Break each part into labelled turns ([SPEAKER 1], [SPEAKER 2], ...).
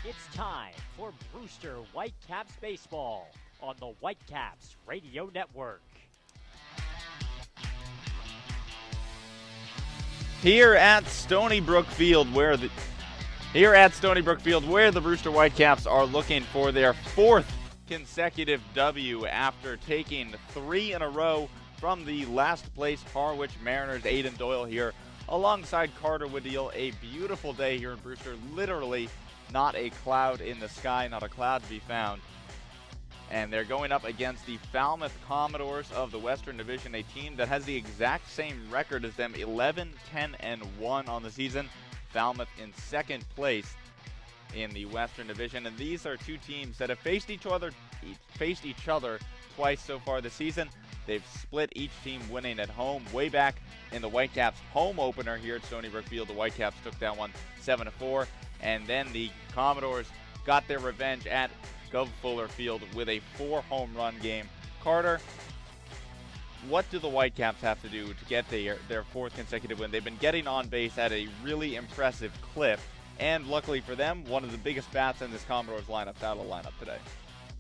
[SPEAKER 1] It's time for Brewster Whitecaps baseball on the Whitecaps Radio Network.
[SPEAKER 2] Here at Stony Brook Field, where the Brewster Whitecaps are looking for their fourth consecutive W after taking 3 in a row from the last place Harwich Mariners. Aiden Doyle here alongside Carter Wooddeal. A beautiful day here in Brewster. Literally not a cloud in the sky, not a cloud to be found. And they're going up against the Falmouth Commodores of the Western Division, a team that has the exact same record as them, 11-10-1 on the season. Falmouth in second place in the Western Division, and these are two teams that have faced each other twice so far this season. They've split, each team winning at home. Way back in the Whitecaps home opener here at Stony Brook Field, the Whitecaps took that one 7-4, and then the Commodores got their revenge at Gov Fuller Field with a 4-home run game. Carter, what do the Whitecaps have to do to get their fourth consecutive win? They've been getting on base at a really impressive clip, and luckily for them, one of the biggest bats in this Commodores lineup out of the lineup today.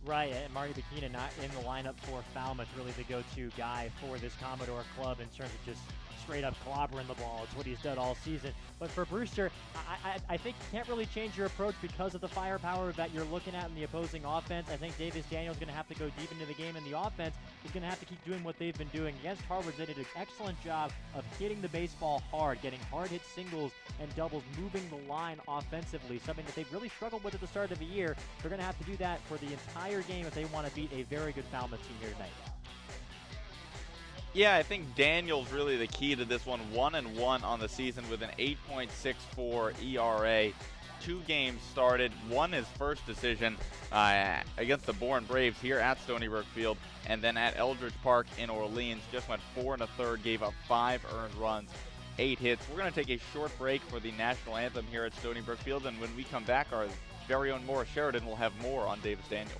[SPEAKER 1] Right, and Marty Bikina not in the lineup for Falmouth, really the go-to guy for this Commodore club in terms of just straight up clobbering the ball. It's what he's done all season. But for Brewster, I think you can't really change your approach because of the firepower that you're looking at in the opposing offense. I think Davis Daniels is going to have to go deep into the game, and the offense is going to have to keep doing what they've been doing. Against Harvard, they did an excellent job of hitting the baseball hard, getting hard hit singles and doubles, moving the line offensively, something that they've really struggled with at the start of the year. They're going to have to do that for the entire game if they want to beat a very good Falmouth team here tonight.
[SPEAKER 2] Yeah, I think Daniel's really the key to this one. 1-1 on the season with an 8.64 ERA. 2 games started, won his first decision against the Bourne Braves here at Stony Brook Field, and then at Eldridge Park in Orleans. Just went 4 1/3, gave up 5 earned runs, 8 hits. We're going to take a short break for the national anthem here at Stony Brook Field, and when we come back, our very own Morris Sheridan will have more on Davis Daniel.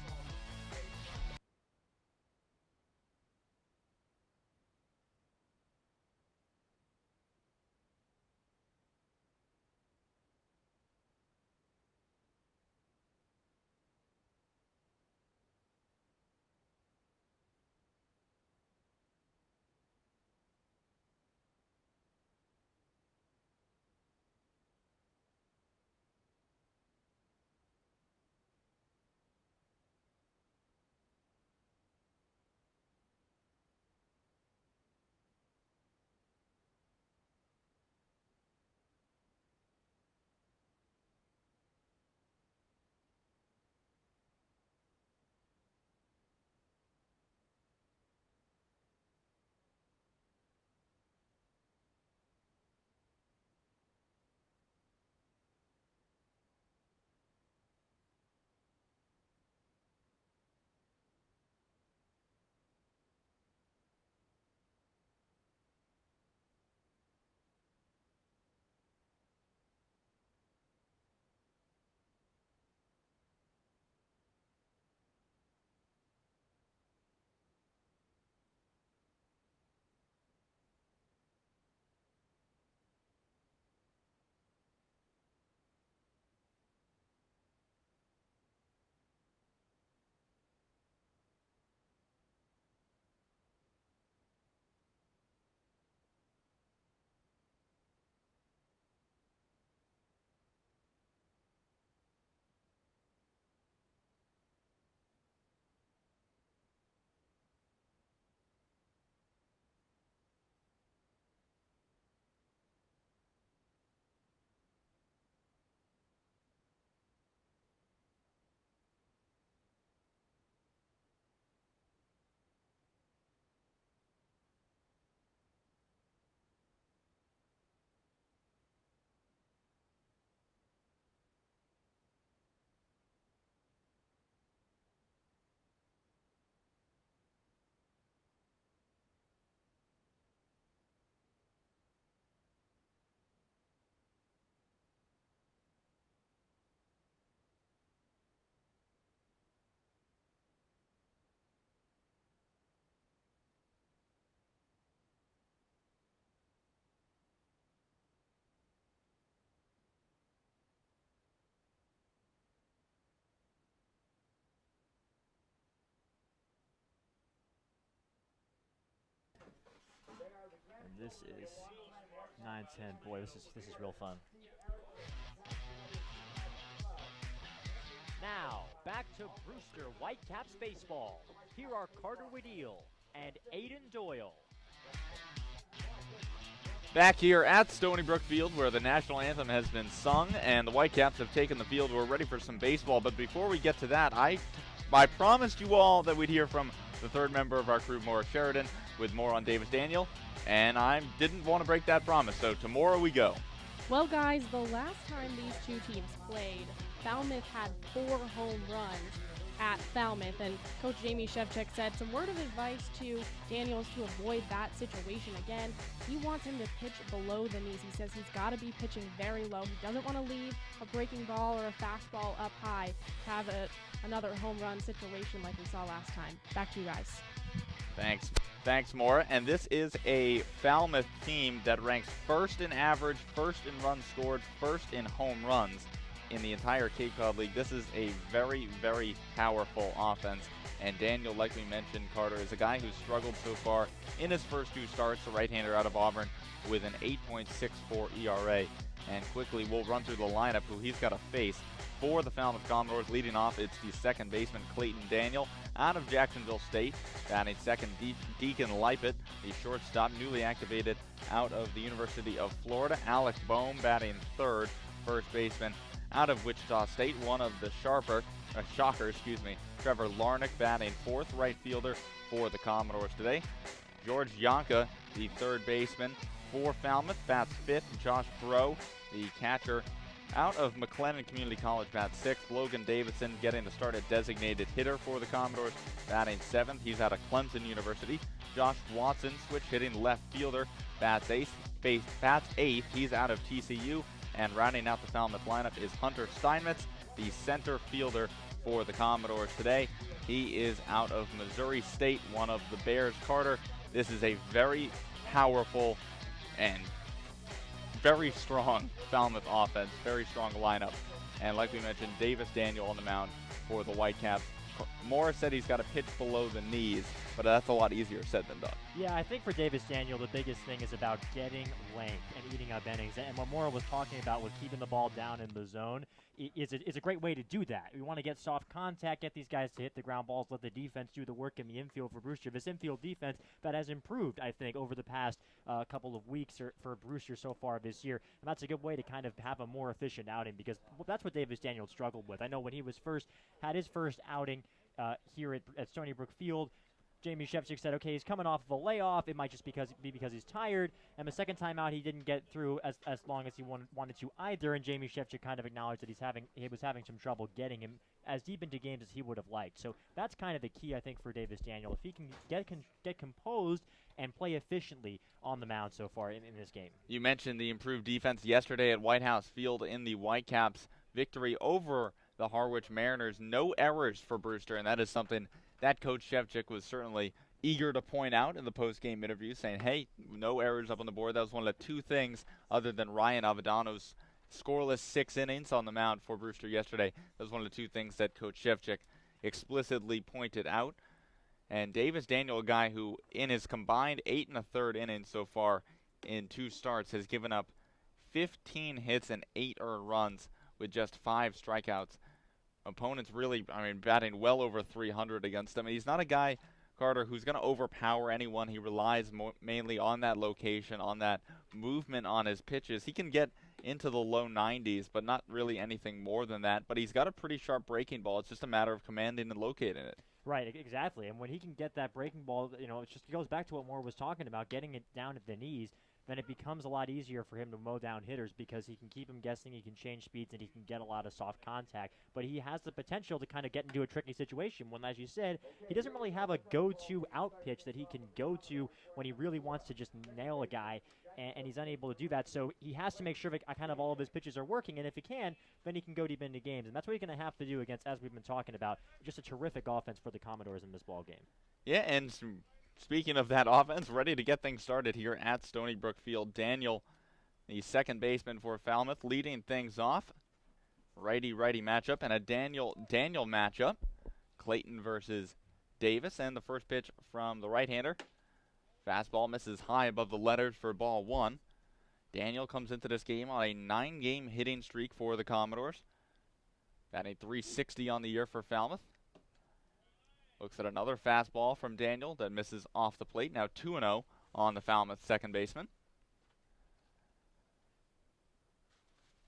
[SPEAKER 1] This is 9-10. Boy, this is real fun. Now, back to Brewster Whitecaps baseball. Here are Carter Wedeal and Aiden Doyle.
[SPEAKER 2] Back here at Stony Brook Field where the national anthem has been sung and the Whitecaps have taken the field. We're ready for some baseball, but before we get to that, I promised you all that we'd hear from the third member of our crew, Morris Sheridan, with more on Davis Daniel, and I didn't want to break that promise, so tomorrow we go.
[SPEAKER 3] Well, guys, the last time these two teams played, Falmouth had 4 home runs at Falmouth, and Coach Jamie Shevchik said some word of advice to Daniels to avoid that situation again. He wants him to pitch below the knees. He says he's got to be pitching very low. He doesn't want to leave a breaking ball or a fastball up high to have another home run situation like we saw last time. Back to you guys.
[SPEAKER 2] Thanks, Maura. And this is a Falmouth team that ranks first in average, first in runs scored, first in home runs in the entire Cape Cod League. This is a very, very powerful offense. And Daniel, like we mentioned, Carter, is a guy who's struggled so far in his first 2 starts, the right-hander out of Auburn, with an 8.64 ERA. And quickly, we'll run through the lineup who he's got to face for the Falmouth Commodores. Leading off, it's the second baseman, Clayton Daniel, out of Jacksonville State. Batting second, Deacon Lipett, the shortstop, newly activated out of the University of Florida. Alec Bohm batting third, first baseman out of Wichita State. One of the shocker, Trevor Larnick batting fourth, right fielder for the Commodores today. George Yonka, the third baseman for Falmouth, bats fifth. Josh Bro, the catcher out of McLennan Community College, bats sixth. Logan Davidson getting the start at designated hitter for the Commodores, batting seventh. He's out of Clemson University. Josh Watson, switch hitting left fielder, bats eighth. He's out of TCU. And rounding out the Falmouth lineup is Hunter Steinmetz, the center fielder for the Commodores today. He is out of Missouri State, one of the Bears. Carter, this is a very powerful and very strong Falmouth offense, very strong lineup. And like we mentioned, Davis Daniel on the mound for the Whitecaps. Morris said he's got to pitch below the knees, but that's a lot easier said than done.
[SPEAKER 1] Yeah, I think for Davis Daniel, the biggest thing is about getting length and eating up innings. And what Maura was talking about was keeping the ball down in the zone. It's a great way to do that. We want to get soft contact, get these guys to hit the ground balls, let the defense do the work in the infield for Brewster. This infield defense that has improved, I think, over the past couple of weeks for Brewster so far this year. And that's a good way to kind of have a more efficient outing because that's what Davis Daniel struggled with. I know when he had his first outing here at Stony Brook Field, Jamie Shevchik said, okay, he's coming off of a layoff. It might just be because he's tired. And the second time out, he didn't get through as long as he wanted to either. And Jamie Shevchik kind of acknowledged that he was having some trouble getting him as deep into games as he would have liked. So that's kind of the key, I think, for Davis Daniel. If he can get composed and play efficiently on the mound so far in this game.
[SPEAKER 2] You mentioned the improved defense yesterday at White House Field in the Whitecaps victory over the Harwich Mariners. No errors for Brewster, and that is something that Coach Shevchik was certainly eager to point out in the post-game interview, saying, hey, no errors up on the board. That was one of the 2 things, other than Ryan Avadano's scoreless 6 innings on the mound for Brewster yesterday. That was one of the 2 things that Coach Shevchik explicitly pointed out. And Davis Daniel, a guy who in his combined 8 1/3 innings so far in 2 starts has given up 15 hits and 8 earned runs with just 5 strikeouts. Opponents really, batting well over 300 against him. And he's not a guy, Carter, who's going to overpower anyone. He relies mainly on that location, on that movement on his pitches. He can get into the low 90s, but not really anything more than that. But he's got a pretty sharp breaking ball. It's just a matter of commanding and locating it.
[SPEAKER 1] Right, exactly. And when he can get that breaking ball, it goes back to what Moore was talking about, getting it down at the knees. Then it becomes a lot easier for him to mow down hitters because he can keep them guessing, he can change speeds, and he can get a lot of soft contact. But he has the potential to kind of get into a tricky situation when, as you said, he doesn't really have a go-to out pitch that he can go to when he really wants to just nail a guy, and he's unable to do that. So he has to make sure that kind of all of his pitches are working, and if he can, then he can go deep into games. And that's what he's going to have to do against, as we've been talking about, just a terrific offense for the Commodores in this ball game.
[SPEAKER 2] Yeah, and speaking of that offense, ready to get things started here at Stony Brook Field. Daniel, the second baseman for Falmouth, leading things off. Righty-righty matchup and a Daniel matchup. Clayton versus Davis, and the first pitch from the right-hander. Fastball misses high above the letters for ball 1. Daniel comes into this game on a 9-game hitting streak for the Commodores. Batting .360 on the year for Falmouth. Looks at another fastball from Daniel that misses off the plate. Now 2-0 on the Falmouth second baseman.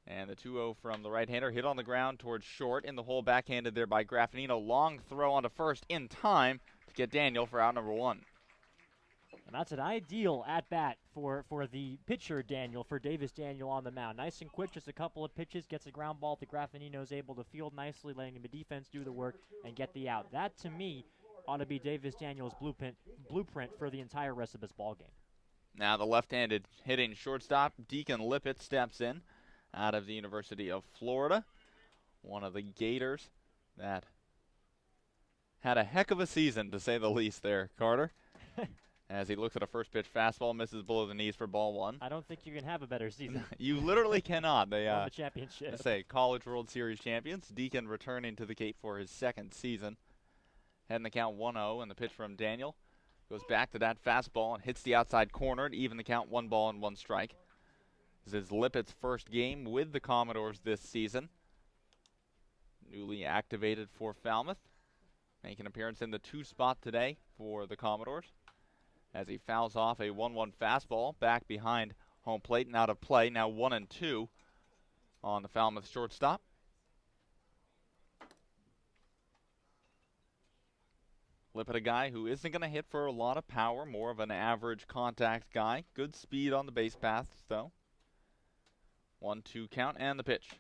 [SPEAKER 2] And the 2-0 from the right-hander hit on the ground towards short. In the hole, backhanded there by Graffinino. Long throw onto first in time to get Daniel for out number 1.
[SPEAKER 1] And that's an ideal at-bat for the pitcher, Daniel, for Davis Daniel on the mound. Nice and quick, just a couple of pitches, gets a ground ball to Graffinino, is able to field nicely, letting the defense do the work and get the out. That, to me, ought to be Davis Daniel's blueprint for the entire rest of this ballgame.
[SPEAKER 2] Now the left-handed hitting shortstop, Deacon Lippett, steps in out of the University of Florida. One of the Gators that had a heck of a season, to say the least there, Carter. As he looks at a first pitch fastball, misses below the knees for ball 1.
[SPEAKER 1] I don't think you can have a better season.
[SPEAKER 2] You literally cannot. They
[SPEAKER 1] won the championship.
[SPEAKER 2] Say College World Series champions. Deacon returning to the Cape for his second season. Heading the count 1-0, and the pitch from Daniel goes back to that fastball and hits the outside corner to even the count 1 ball and 1 strike. This is Lippett's first game with the Commodores this season. Newly activated for Falmouth. Making an appearance in the 2 spot today for the Commodores. As he fouls off a 1-1 fastball back behind home plate and out of play. Now 1-2 on the Falmouth shortstop. Lippett, a guy who isn't going to hit for a lot of power, more of an average contact guy. Good speed on the base paths, though. 1-2 count and the pitch.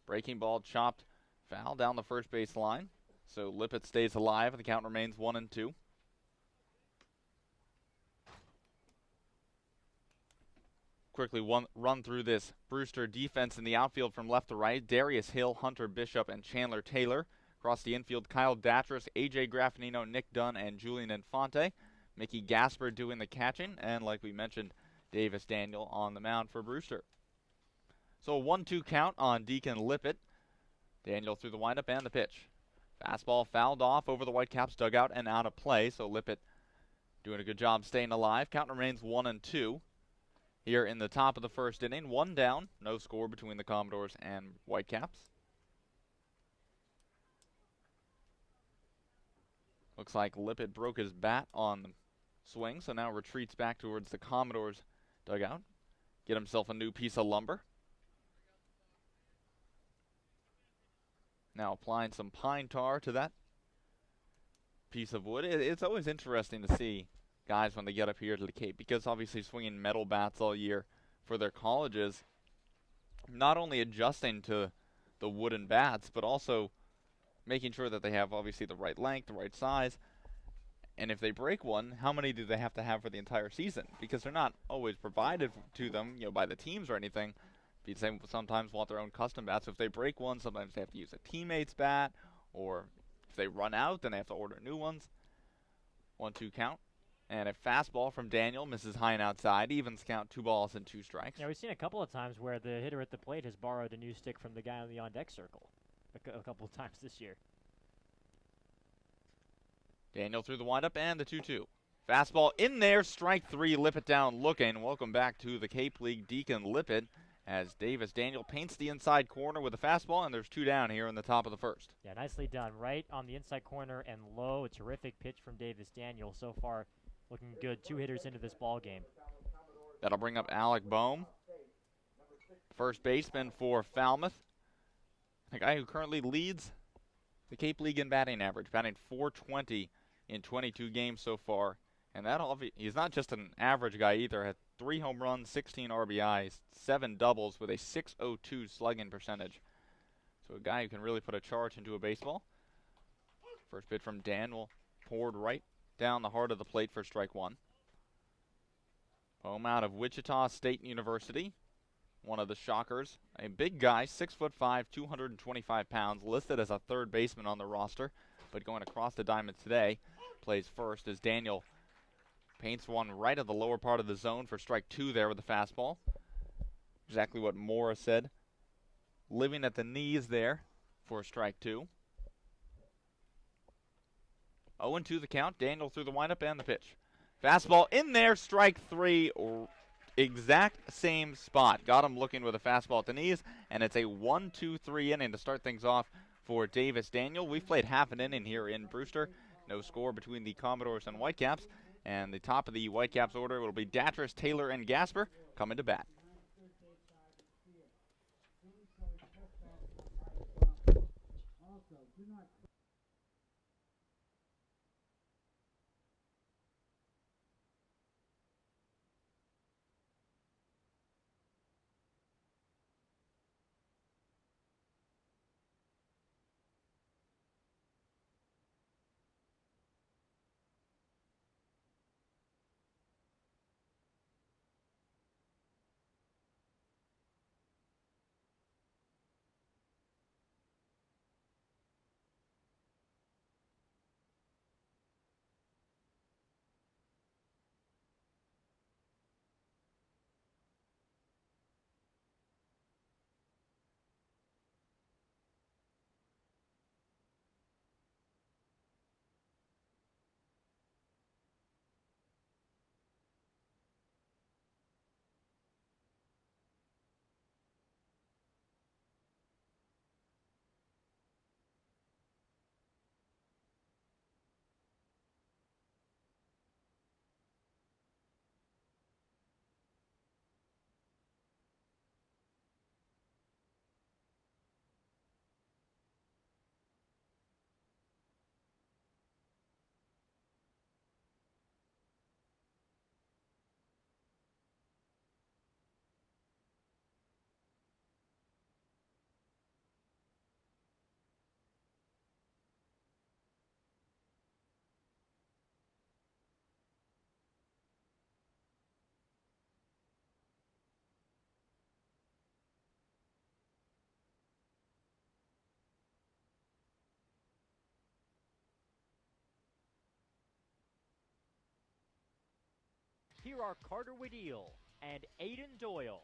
[SPEAKER 2] Breaking ball chopped foul down the first base line. So Lippett stays alive and the count remains 1-2. Quickly run through this Brewster defense in the outfield from left to right. Darius Hill, Hunter Bishop, and Chandler Taylor. Across the infield, Kyle Datras, A.J. Graffinino, Nick Dunn, and Julian Infante. Mickey Gasper doing the catching, and like we mentioned, Davis Daniel on the mound for Brewster. So a 1-2 count on Deacon Lippett. Daniel through the windup and the pitch. Fastball fouled off over the Whitecaps dugout and out of play, so Lippett doing a good job staying alive. Count remains 1-2. Here in the top of the first inning, 1 down, no score between the Commodores and Whitecaps. Looks like Lippett broke his bat on the swing, so now retreats back towards the Commodores dugout. Get himself a new piece of lumber. Now applying some pine tar to that piece of wood. It's always interesting to see guys when they get up here to the Cape, because obviously swinging metal bats all year for their colleges, not only adjusting to the wooden bats, but also making sure that they have obviously the right length, the right size. And if they break one, how many do they have to have for the entire season? Because they're not always provided to them, by the teams or anything. They sometimes want their own custom bats. So if they break one, sometimes they have to use a teammate's bat, or if they run out, then they have to order new ones. 1-2 count. And a fastball from Daniel misses high and outside. Evens count, 2 balls and 2 strikes.
[SPEAKER 1] Yeah, we've seen a couple of times where the hitter at the plate has borrowed a new stick from the guy on the on-deck circle. A couple of times this year.
[SPEAKER 2] Daniel through the windup and the 2-2. Fastball in there, strike 3, Lippett down looking. Welcome back to the Cape League, Deacon Lippett, as Davis Daniel paints the inside corner with a fastball, and there's 2 down here in the top of the first.
[SPEAKER 1] Yeah, nicely done. Right on the inside corner and low. A terrific pitch from Davis Daniel. So far, looking good. 2 hitters into this ball game.
[SPEAKER 2] That'll bring up Alec Boehm, first baseman for Falmouth. A guy who currently leads the Cape League in batting average, batting .420 in 22 games so far. And he's not just an average guy either. Had 3 home runs, 16 RBIs, 7 doubles with a .602 slugging percentage. So a guy who can really put a charge into a baseball. First pitch from Daniel, poured right down the heart of the plate for strike 1. Boehm out of Wichita State University. One of the shockers, a big guy, 6'5", 225 pounds, listed as a third baseman on the roster, but going across the diamond today, plays first as Daniel paints one right at the lower part of the zone for strike 2 there with the fastball. Exactly what Morris said. Living at the knees there for strike 2. 0-2 the count. Daniel through the windup and the pitch. Fastball in there, strike 3, exact same spot. Got him looking with a fastball at the knees, and it's a 1-2-3 inning to start things off for Davis Daniel. We've played half an inning here in Brewster. No score between the Commodores and Whitecaps. And the top of the Whitecaps order will be Datras, Taylor, and Gasper coming to bat.
[SPEAKER 1] Here are Carter Wedeel and Aiden Doyle.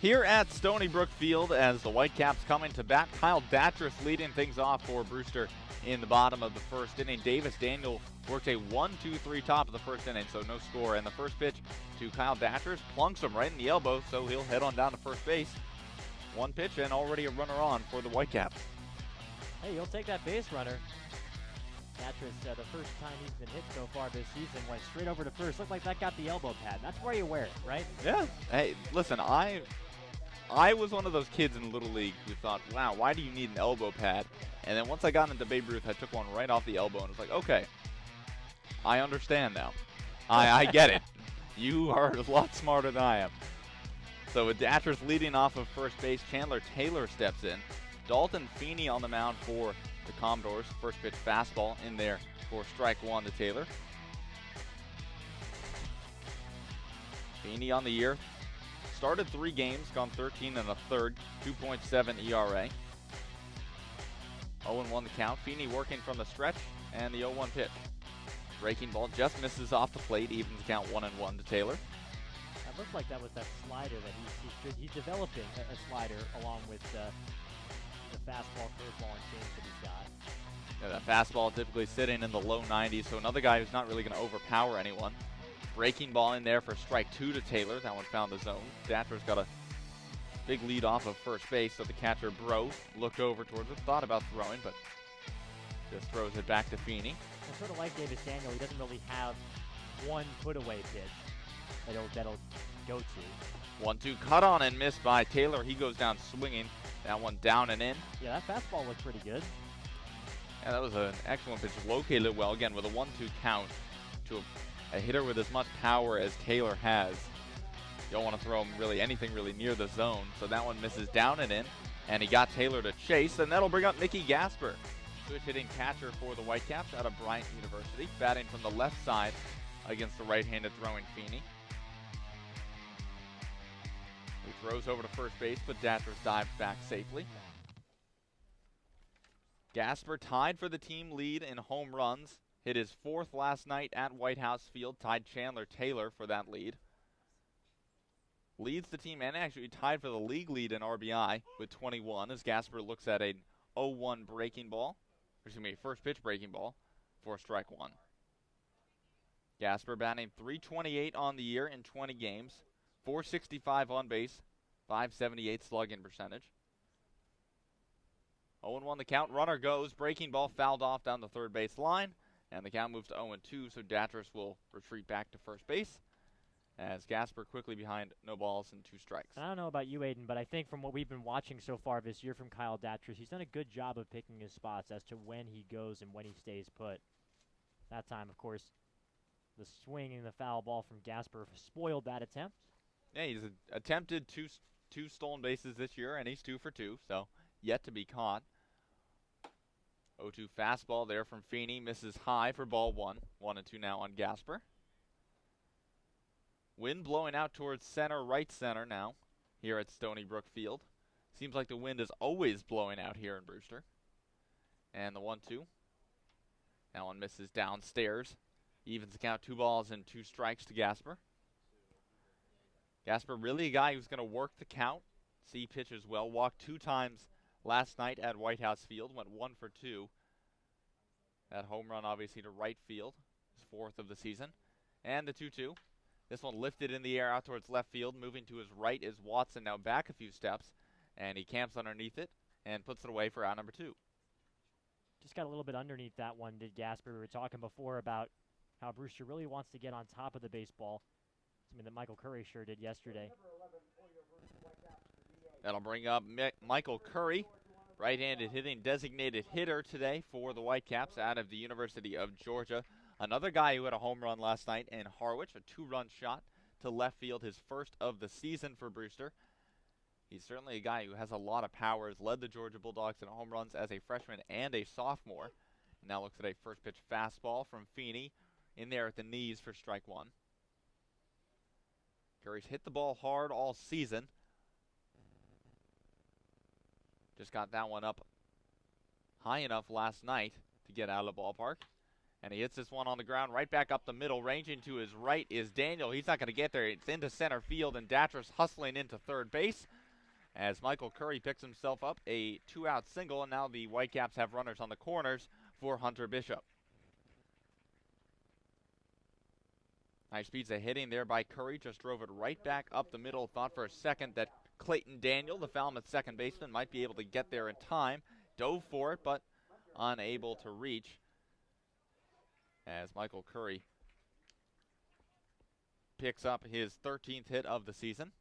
[SPEAKER 2] Here at Stony Brook Field, as the Whitecaps coming to bat, Kyle Datras leading things off for Brewster in the bottom of the first inning. Davis Daniel worked a 1-2-3 top of the first inning, so no score. And the first pitch to Kyle Datras plunks him right in the elbow, so he'll head on down to first base. One pitch and already a runner on for the Whitecaps.
[SPEAKER 1] Hey, you'll take that base runner. Datras, the first time he's been hit so far this season, went straight over to first. Looked like that got the elbow pad. That's where you wear it, right?
[SPEAKER 2] Yeah. Hey, listen, I was one of those kids in Little League who thought, wow, why do you need an elbow pad? And then once I got into Babe Ruth, I took one right off the elbow and was like, okay, I understand now. I get it. You are a lot smarter than I am. So with Datras leading off of first base, Chandler Taylor steps in. Dalton Feeney on the mound for the Commodores. First pitch fastball in there for strike 1 to Taylor. Feeney on the year. Started 3 games, gone 13 and a third, 2.7 ERA. 0-1 the count. Feeney working from the stretch, and the 0-1 pitch. Breaking ball just misses off the plate, evens the count 1-1 to Taylor.
[SPEAKER 1] It looked like that was that slider that he's developing a slider along with the fastball, curveball, and change that he's got.
[SPEAKER 2] Yeah, that fastball typically sitting in the low 90s, so another guy who's not really going to overpower anyone. Breaking ball in there for strike 2 to Taylor. That one found the zone. Datras got a big lead off of first base, so the catcher, Bro, looked over towards it, thought about throwing, but just throws it back to Feeney.
[SPEAKER 1] And sort of like Davis Daniel, he doesn't really have one put-away pitch that'll go to.
[SPEAKER 2] 1-2 cut on and missed by Taylor. He goes down swinging. That one down and in.
[SPEAKER 1] Yeah, that fastball looked pretty good.
[SPEAKER 2] Yeah, that was an excellent pitch. Located it well again with a 1-2 count to a hitter with as much power as Taylor has. You don't want to throw him anything near the zone. So that one misses down and in. And he got Taylor to chase, and that'll bring up Mickey Gasper. Switch hitting catcher for the Whitecaps out of Bryant University. Batting from the left side against the right-handed throwing Feeney. He throws over to first base, but Datras dives back safely. Gasper tied for the team lead in home runs. Hit his 4th last night at White House Field. Tied Chandler Taylor for that lead. Leads the team and actually tied for the league lead in RBI with 21 as Gasper looks at a 0-1 breaking ball. First pitch breaking ball. for strike one. Gasper batting .328 on the year in 20 games, .465 on base, .578 slugging percentage. 0-1 the count. Runner goes. Breaking ball fouled off down the third base line. And the count moves to 0-2, so Datris will retreat back to first base as Gasper quickly behind, no balls and 2 strikes.
[SPEAKER 1] I don't know about you, Aiden, but I think from what we've been watching so far this year from Kyle Datris, he's done a good job of picking his spots as to when he goes and when he stays put. That time, of course, the swing and the foul ball from Gasper spoiled that attempt.
[SPEAKER 2] Yeah, he's attempted two stolen bases this year, and he's 2 for 2, so yet to be caught. 0-2 fastball there from Feeney, misses high for ball 1. 1-2 now on Gasper. Wind blowing out towards center, right center now here at Stony Brook Field. Seems like the wind is always blowing out here in Brewster. And the 1-2. That one misses downstairs. Evens the count, 2 balls and 2 strikes to Gasper. Gasper really a guy who's going to work the count. See pitches well. Walked 2 times last night at White House Field. Went 1 for 2. That home run obviously to right field. His 4th of the season. And the 2-2. This one lifted in the air out towards left field. Moving to his right is Watson, now back a few steps. And he camps underneath it and puts it away for out number 2.
[SPEAKER 1] Just got a little bit underneath that one, did Gasper. We were talking before about how Brewster really wants to get on top of the baseball. Something that Michael Curry sure did yesterday.
[SPEAKER 2] That'll bring up Michael Curry, right-handed hitting designated hitter today for the Whitecaps out of the University of Georgia. Another guy who had a home run last night in Harwich, a 2-run shot to left field, his first of the season for Brewster. He's certainly a guy who has a lot of power, has led the Georgia Bulldogs in home runs as a freshman and a sophomore. Now looks at a first pitch fastball from Feeney in there at the knees for strike 1. Curry's hit the ball hard all season. Just got that one up high enough last night to get out of the ballpark. And he hits this one on the ground right back up the middle. Ranging to his right is Daniel. He's not going to get there. It's into center field, and Datris hustling into third base as Michael Curry picks himself up a 2-out single, and now the Whitecaps have runners on the corners for Hunter Bishop. Nice speeds of hitting there by Curry. Just drove it right back up the middle. Thought for a second that Clayton Daniel, the Falmouth second baseman, might be able to get there in time. Dove for it, but unable to reach as Michael Curry picks up his 13th hit of the season.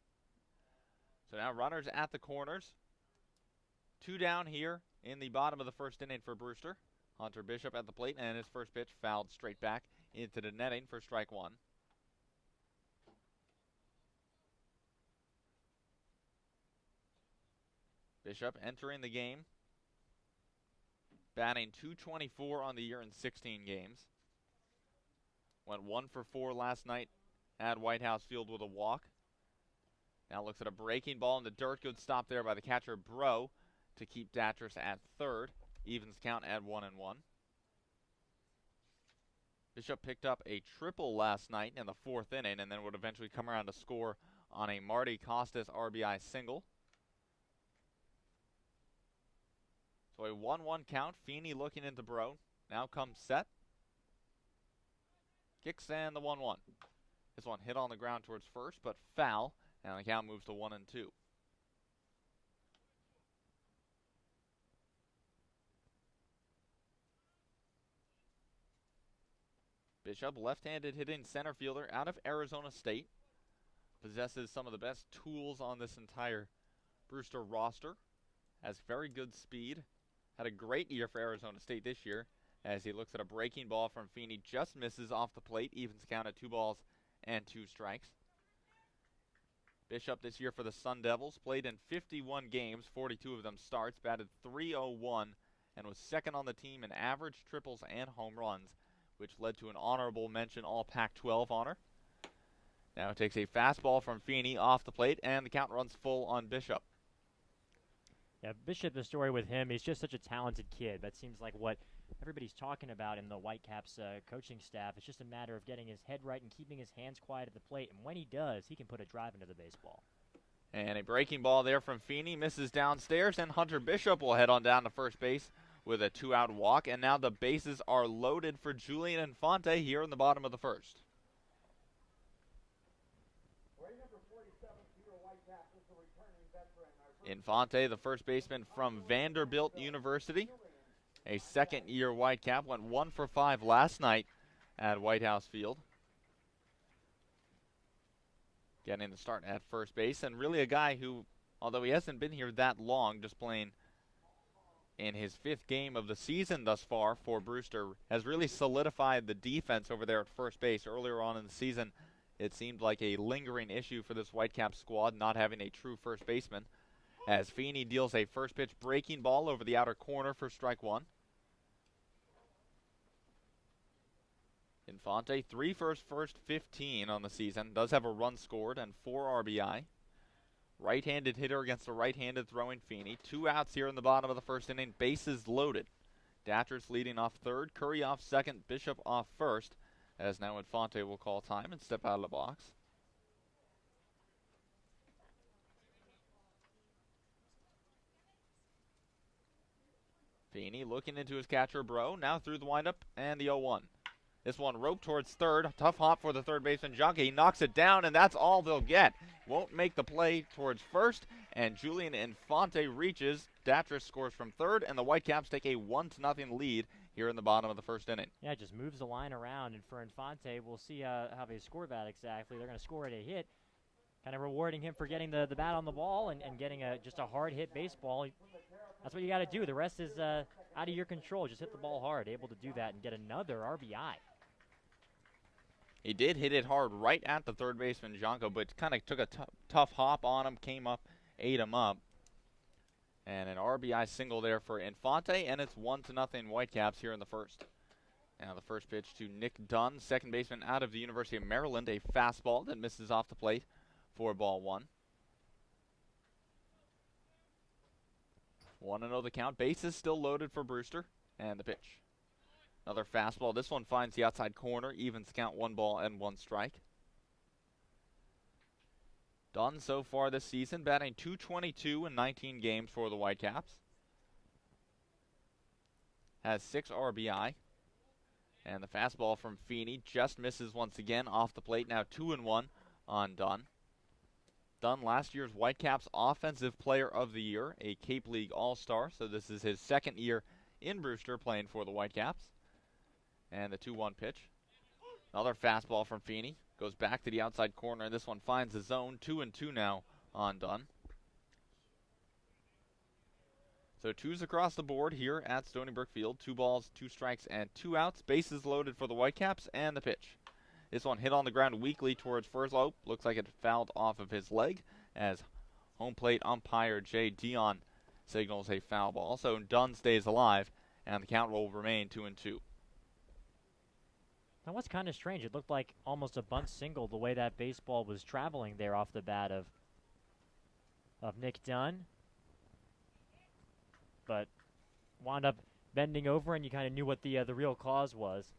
[SPEAKER 2] So now runners at the corners. 2 down here in the bottom of the first inning for Brewster. Hunter Bishop at the plate, and his first pitch fouled straight back into the netting for strike 1. Bishop entering the game, batting .224 on the year in 16 games. Went 1 for 4 last night at White House Field with a walk. Now looks at a breaking ball in the dirt. Good stop there by the catcher, Bro, to keep Datris at third. Evens count at 1-1. Bishop picked up a triple last night in the 4th inning and then would eventually come around to score on a Marty Costas RBI single. So a 1-1 count. Feeney looking into Bro. Now comes set. Kicks and the 1-1. This one hit on the ground towards first, but foul, and the count moves to 1-2. Bishop, left-handed hitting center fielder out of Arizona State. Possesses some of the best tools on this entire Brewster roster. Has very good speed. Had a great year for Arizona State this year as he looks at a breaking ball from Feeney. Just misses off the plate. Evens count at 2 balls and 2 strikes. Bishop this year for the Sun Devils played in 51 games, 42 of them starts, batted .301, and was second on the team in average, triples, and home runs, which led to an honorable mention All Pac-12 honor. Now it takes a fastball from Feeney off the plate, and the count runs full on Bishop.
[SPEAKER 1] Yeah, Bishop, the story with him, he's just such a talented kid. That seems like what everybody's talking about in the Whitecaps coaching staff. It's just a matter of getting his head right and keeping his hands quiet at the plate. And when he does, he can put a drive into the baseball.
[SPEAKER 2] And a breaking ball there from Feeney misses downstairs, and Hunter Bishop will head on down to first base with a 2-out walk, and now the bases are loaded for Julian Infante here in the bottom of the first. Infante, the first baseman from Vanderbilt University, a second-year Whitecap, went 1 for 5 last night at White House Field. Getting the start at first base, and really a guy who, although he hasn't been here that long, just playing in his 5th game of the season thus far for Brewster, has really solidified the defense over there at first base. Earlier on in the season, it seemed like a lingering issue for this Whitecap squad, not having a true first baseman, as Feeney deals a first pitch breaking ball over the outer corner for strike 1. Infante, 3 for his first 15 on the season, does have a run scored and 4 RBI. Right-handed hitter against a right-handed throwing Feeney. 2 outs here in the bottom of the first inning, bases loaded. Datcher's leading off third, Curry off second, Bishop off first, as now Infante will call time and step out of the box. Feeney looking into his catcher, Bro, now through the windup and the 0-1. This one roped towards third. Tough hop for the third baseman, Junke. He knocks it down, and that's all they'll get. Won't make the play towards first, and Julian Infante reaches. Datcher scores from third, and the Whitecaps take a 1-0 lead here in the bottom of the first inning.
[SPEAKER 1] Yeah, just moves the line around, and for Infante, we'll see how they score that exactly. They're going to score at a hit, kind of rewarding him for getting the bat on the ball and getting just a hard hit baseball. That's what you got to do. The rest is out of your control. Just hit the ball hard, able to do that and get another RBI.
[SPEAKER 2] He did hit it hard right at the third baseman, Jonko, but kind of took a tough hop on him, came up, ate him up. And an RBI single there for Infante, and it's 1-0 Whitecaps here in the first. Now the first pitch to Nick Dunn, second baseman out of the University of Maryland, a fastball that misses off the plate for ball 1. 1-0 the count. Bases still loaded for Brewster, and the pitch. Another fastball. This one finds the outside corner. Evens count, 1 ball and 1 strike. Dunn so far this season, batting .222 in 19 games for the Whitecaps. Has 6 RBI. And the fastball from Feeney just misses once again off the plate. Now 2-1 on Dunn. Dunn, last year's Whitecaps Offensive Player of the Year, a Cape League All-Star. So this is his second year in Brewster playing for the Whitecaps. And the 2-1 pitch. Another fastball from Feeney. Goes back to the outside corner, and this one finds the zone. 2-2 now on Dunn. So 2s across the board here at Stony Brook Field. 2 balls, 2 strikes, and 2 outs. Bases loaded for the Whitecaps, and the pitch. This one hit on the ground weakly towards first. Oh, looks like it fouled off of his leg as home plate umpire Jay Dion signals a foul ball. So Dunn stays alive, and the count will remain 2-2.
[SPEAKER 1] Now, what's kind of strange, it looked like almost a bunt single the way that baseball was traveling there off the bat of Nick Dunn. But wound up bending over, and you kind of knew what the real cause was.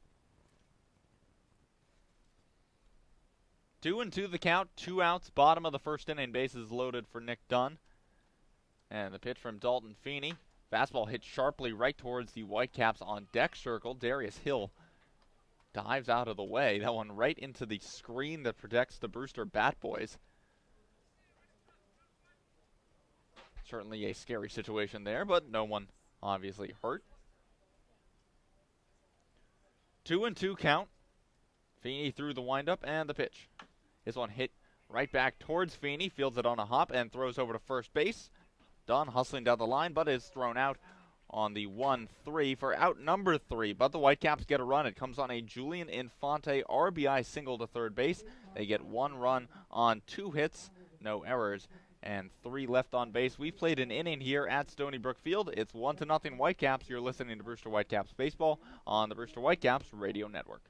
[SPEAKER 2] 2-2 the count, 2 outs, bottom of the first inning, bases loaded for Nick Dunn. And the pitch from Dalton Feeney. Fastball hit sharply right towards the Whitecaps on deck circle. Darius Hill dives out of the way. That one right into the screen that protects the Brewster Bat Boys. Certainly a scary situation there, but no one obviously hurt. 2-2 count. Feeney through the windup and the pitch. This one hit right back towards Feeney. Fields it on a hop and throws over to first base. Dunn hustling down the line, but is thrown out on the 1-3 for out number 3. But the Whitecaps get a run. It comes on a Julian Infante RBI single to third base. They get 1 run on 2 hits, no errors, and 3 left on base. We've played an inning here at Stony Brook Field. It's 1-0 Whitecaps. You're listening to Brewster Whitecaps baseball on the Brewster Whitecaps radio network.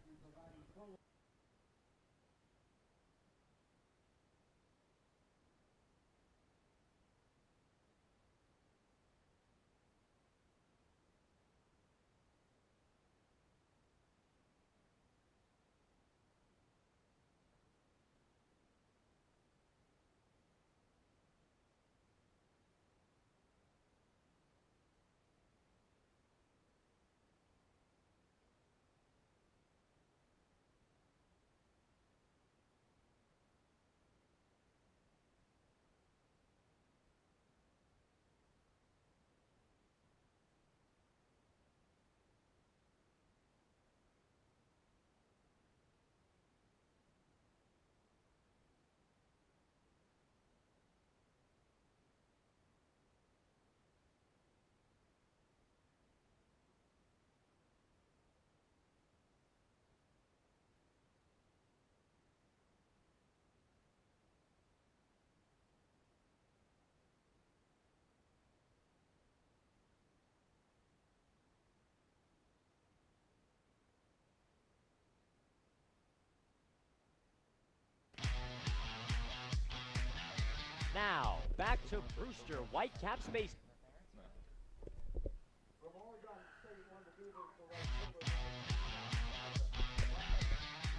[SPEAKER 1] back to Brewster Whitecaps base.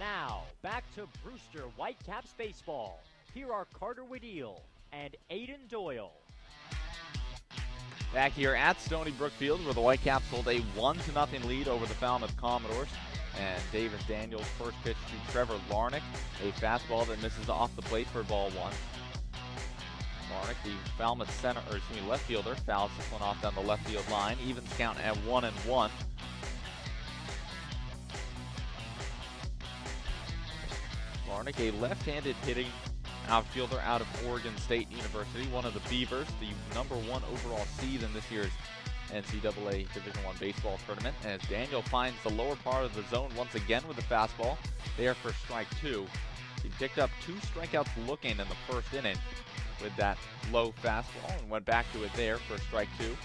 [SPEAKER 1] Now, back to Brewster Whitecaps baseball. Here are Carter Wedeel and Aiden Doyle.
[SPEAKER 2] Back here at Stony Brook Field, where the Whitecaps hold a 1-0 lead over the Falmouth Commodores. And Davis Daniels' first pitch to Trevor Larnick, a fastball that misses off the plate for ball one. Larnick, the Falmouth left fielder, fouls this one off down the left field line. Evens count at 1-1. Larnick, a left-handed hitting outfielder out of Oregon State University, one of the Beavers, the #1 overall seed in this year's NCAA Division I baseball tournament, as Daniel finds the lower part of the zone once again with a fastball there for strike two. He picked up 2 strikeouts looking in the first inning with that low fastball and went back to it there for strike two.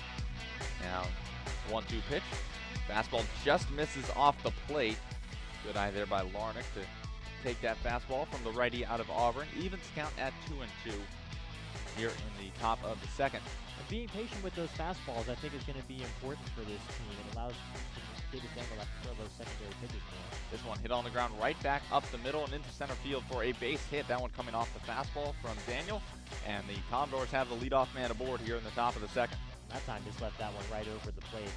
[SPEAKER 2] Now 1-2 pitch. Fastball just misses off the plate. Good eye there by Larnick to take that fastball from the righty out of Auburn. Evens count at 2-2 here in the top of the second.
[SPEAKER 1] And being patient with those fastballs, I think, is going to be important for this team. It allows Davis Daniel to throw those secondary pitches more.
[SPEAKER 2] This one hit on the ground right back up the middle and into center field for a base hit. That one coming off the fastball from Daniel. And the Commodores have the leadoff man aboard here in the top of the second.
[SPEAKER 1] That time just left that one right over the plate.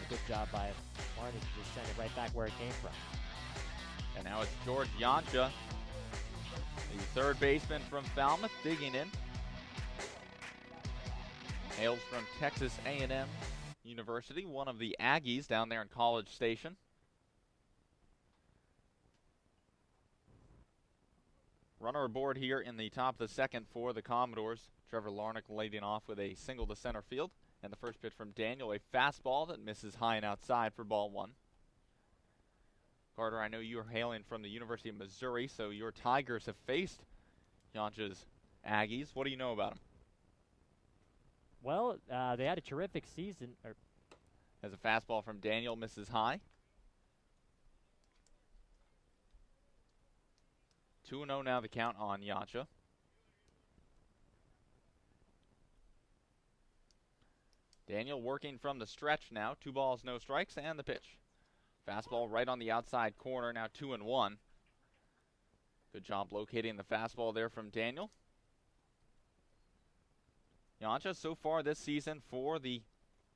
[SPEAKER 1] A good job by Larnick to just send it right back where it came from.
[SPEAKER 2] And now it's George Yoncha, the third baseman from Falmouth, digging in. Hails from Texas A&M University, one of the Aggies down there in College Station. Runner aboard here in the top of the second for the Commodores. Trevor Larnick leading off with a single to center field. And the first pitch from Daniel, a fastball that misses high and outside for ball one. Carter, I know you're hailing from the University of Missouri, so your Tigers have faced Yoncha's Aggies. What do you know about them?
[SPEAKER 1] Well, they had a terrific season.
[SPEAKER 2] As a fastball from Daniel misses high. 2-0 now the count on Yoncha. Daniel working from the stretch now. 2 balls, no strikes, and the pitch. Fastball right on the outside corner, now 2-1. Good job locating the fastball there from Daniel. Yoncha so far this season for the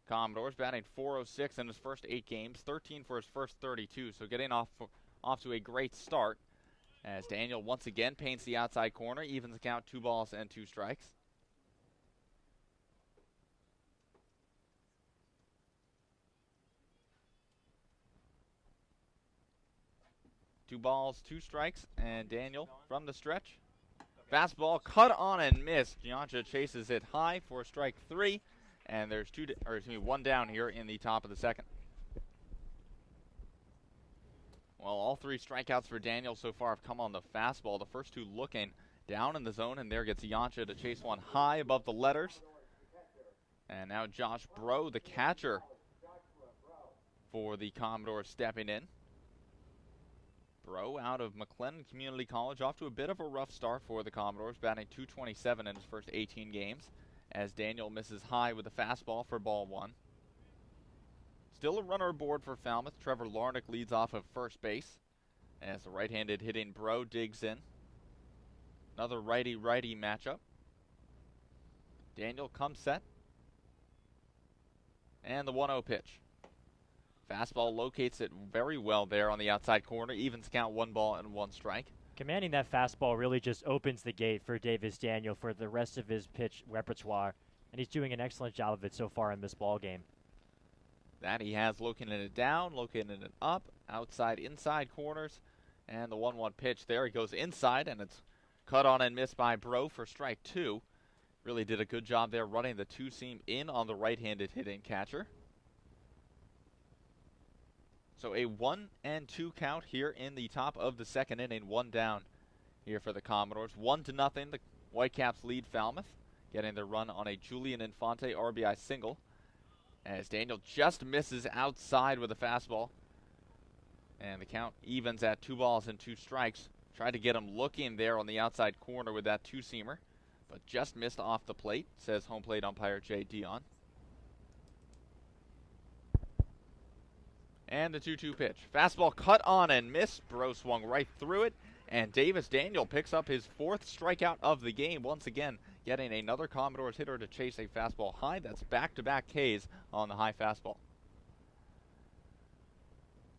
[SPEAKER 2] Commodores, batting .406 in his first 8 games, 13 for his first 32, so getting off to a great start. As Daniel once again paints the outside corner, evens the count, 2 balls and 2 strikes. Two balls, 2 strikes, and Daniel from the stretch. Fastball cut on and missed. Yoncha chases it high for strike 3, and there's 1 down here in the top of the second. Well, all 3 strikeouts for Daniel so far have come on the fastball. The first 2 looking down in the zone, and there gets Yoncha to chase one high above the letters. And now Josh Bro, the catcher for the Commodores, stepping in. Bro out of McLennan Community College, off to a bit of a rough start for the Commodores, batting .227 in his first 18 games, as Daniel misses high with a fastball for ball one. Still a runner aboard for Falmouth. Trevor Larnick leads off of first base, as the right-handed hitting Bro digs in. Another righty-righty matchup. Daniel comes set. And the 1-0 pitch. Fastball locates it very well there on the outside corner. Evens count, 1 ball and 1 strike.
[SPEAKER 1] Commanding that fastball really just opens the gate for Davis Daniel for the rest of his pitch repertoire, and he's doing an excellent job of it so far in this ball game.
[SPEAKER 2] That he has, locating it down, locating it up, outside, inside corners, and the 1-1 pitch there. He goes inside, and it's cut on and missed by Bro for strike 2. Really did a good job there running the 2-seam in on the right-handed hitting catcher. So a 1-2 count here in the top of the second inning, 1 down here for the Commodores. 1-0, the Whitecaps lead Falmouth, getting their run on a Julian Infante RBI single. As Daniel just misses outside with a fastball. And the count evens at 2 balls and 2 strikes. Tried to get him looking there on the outside corner with that 2-seamer, but just missed off the plate, says home plate umpire Jay Dion. And the 2-2 pitch. Fastball cut on and missed. Bro swung right through it. And Davis Daniel picks up his 4th strikeout of the game. Once again, getting another Commodores hitter to chase a fastball high. That's back-to-back Ks on the high fastball.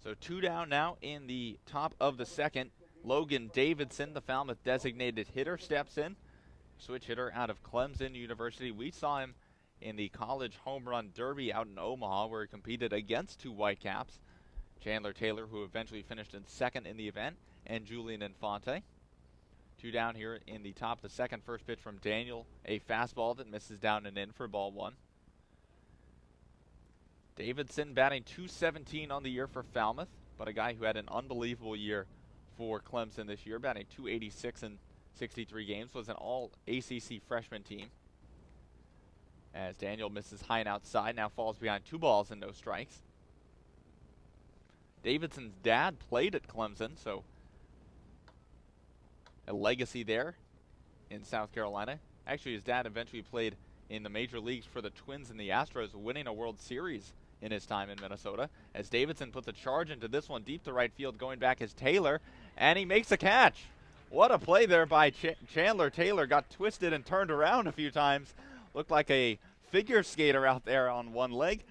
[SPEAKER 2] So 2 down now in the top of the second. Logan Davidson, the Falmouth designated hitter, steps in. Switch hitter out of Clemson University. We saw him in the college home run derby out in Omaha, where he competed against 2 Whitecaps. Chandler Taylor, who eventually finished in second in the event, and Julian Infante. 2 down here in the top of the second. First pitch from Daniel, a fastball that misses down and in for ball 1. Davidson batting .217 on the year for Falmouth, but a guy who had an unbelievable year for Clemson this year, batting .286 in 63 games, was an all-ACC freshman team. As Daniel misses high and outside, now falls behind 2 balls and no strikes. Davidson's dad played at Clemson, so a legacy there in South Carolina. Actually, his dad eventually played in the major leagues for the Twins and the Astros, winning a World Series in his time in Minnesota. As Davidson puts a charge into this one deep to right field, going back is Taylor, and he makes a catch. What a play there by Chandler Taylor. Got twisted and turned around a few times. Looked like a figure skater out there on one leg,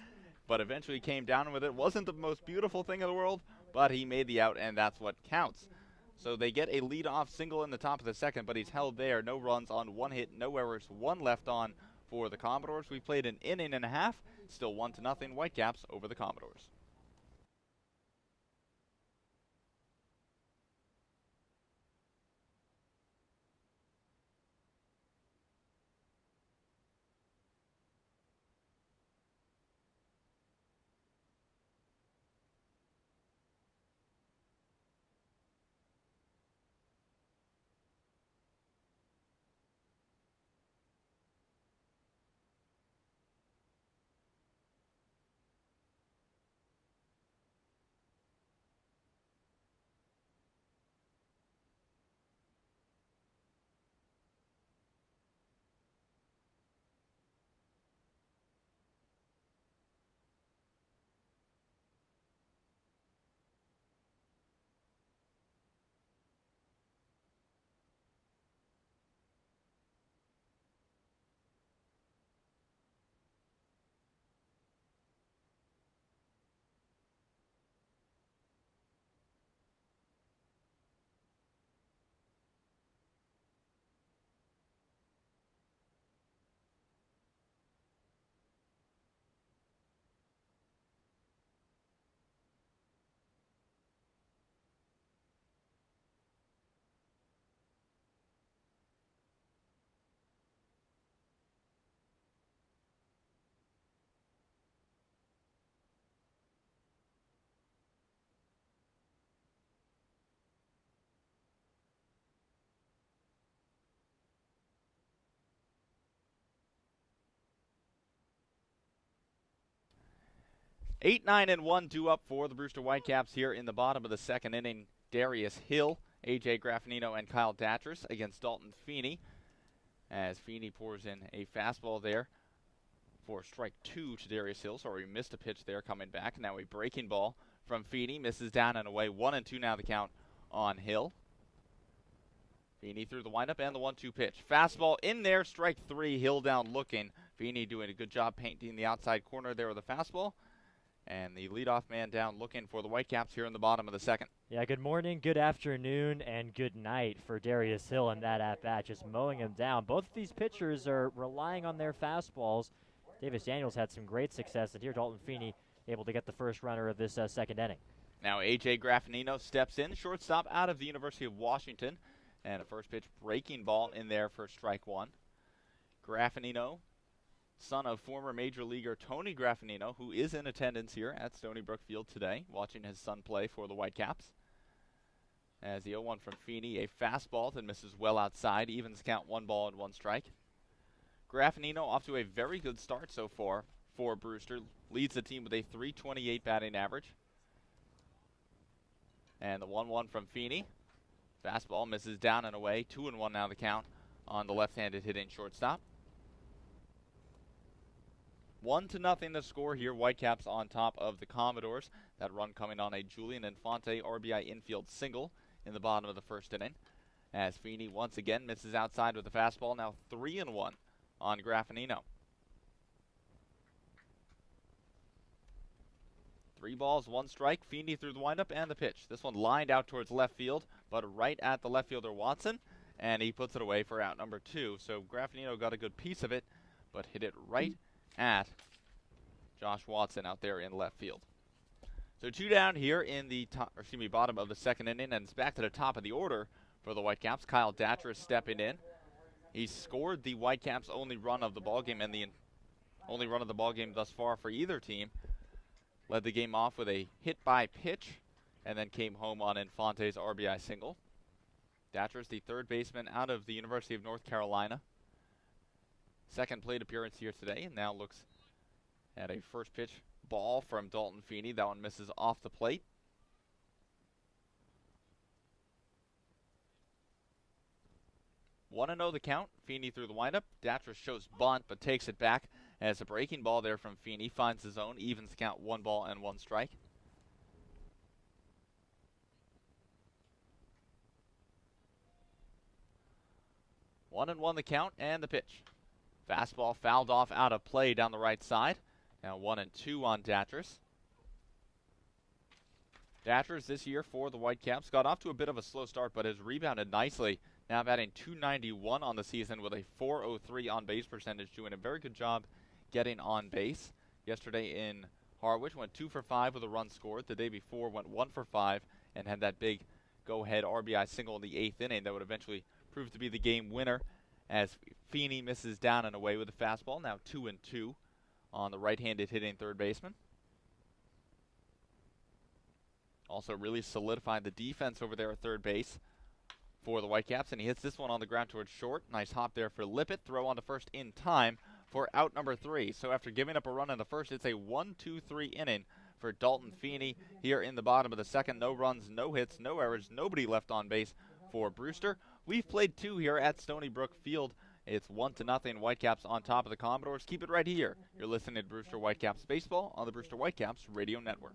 [SPEAKER 2] but eventually came down with it. Wasn't the most beautiful thing in the world, but he made the out, and that's what counts. So they get a lead-off single in the top of the second, but he's held there. No runs on 1 hit, no errors, 1 left on for the Commodores. We played an inning and a half, still 1-0 Whitecaps over the Commodores. Eight, 9, and 1 due up for the Brewster Whitecaps here in the bottom of the second inning. Darius Hill, A.J. Graffinino, and Kyle Datras against Dalton Feeney, as Feeney pours in a fastball there for strike 2 to Darius Hill. Sorry, we missed a pitch there coming back. Now a breaking ball from Feeney, misses down and away. 1-2 now the count on Hill. Feeney through the windup and the 1-2 pitch. Fastball in there, strike 3, Hill down looking. Feeney doing a good job painting the outside corner there with a fastball. And the leadoff man down looking for the Whitecaps here in the bottom of the second.
[SPEAKER 1] Yeah, good morning, good afternoon, and good night for Darius Hill in that at-bat, just mowing him down. Both of these pitchers are relying on their fastballs. Davis Daniels had some great success, and here Dalton Feeney able to get the first runner of this second inning.
[SPEAKER 2] Now A.J. Graffinino steps in, shortstop out of the University of Washington, and a first pitch breaking ball in there for strike 1. Graffinino, son of former major leaguer Tony Graffinino, who is in attendance here at Stony Brook Field today, watching his son play for the Whitecaps. As the 0-1 from Feeney, a fastball that misses well outside, evens count 1 ball and 1 strike. Graffinino off to a very good start so far for Brewster, leads the team with a .328 batting average. And the 1-1 from Feeney, fastball misses down and away, 2-1 now the count on the left-handed hitting shortstop. 1-0 the score here. Whitecaps on top of the Commodores. That run coming on a Julian Infante RBI infield single in the bottom of the first inning. As Feeney once again misses outside with the fastball. Now 3-1 on Graffinino. 3 balls, 1 strike. Feeney through the windup and the pitch. This one lined out towards left field, but right at the left fielder Watson, and he puts it away for out number 2. So Graffinino got a good piece of it, but hit it right at Josh Watson out there in left field. So 2 down here in the bottom of the second inning, and it's back to the top of the order for the Whitecaps. Kyle Datcher stepping in. He scored the Whitecaps' only run of the ballgame, and the only run of the ballgame thus far for either team. Led the game off with a hit by pitch, and then came home on Infante's RBI single. Datcher's the third baseman out of the University of North Carolina. Second plate appearance here today, and now looks at a first pitch ball from Dalton Feeney. That one misses off the plate. One 1-0 the count. Feeney through the windup. Datcher shows bunt, but takes it back as a breaking ball there from Feeney finds his own. Evens count, 1 ball and 1 strike. One and 1 the count, and the pitch. Fastball fouled off out of play down the right side. Now 1-2 on Datchers. Datchers this year for the Whitecaps got off to a bit of a slow start, but has rebounded nicely. Now batting .291 on the season with a .403 on base percentage, doing a very good job getting on base. Yesterday in Harwich went 2 for 5 with a run scored. The day before went 1 for 5 and had that big go-ahead RBI single in the 8th inning that would eventually prove to be the game winner, as Feeney misses down and away with a fastball. Now 2-2 on the right-handed hitting third baseman. Also really solidified the defense over there at third base for the Whitecaps, and he hits this one on the ground towards short. Nice hop there for Lippett. Throw on to first in time for out number 3. So after giving up a run in the first, it's a 1-2-3 inning for Dalton Feeney here in the bottom of the second. No runs, no hits, no errors, nobody left on base for Brewster. We've played 2 here at Stony Brook Field. It's 1-0 Whitecaps on top of the Commodores. Keep it right here. You're listening to Brewster Whitecaps Baseball on the Brewster Whitecaps Radio Network.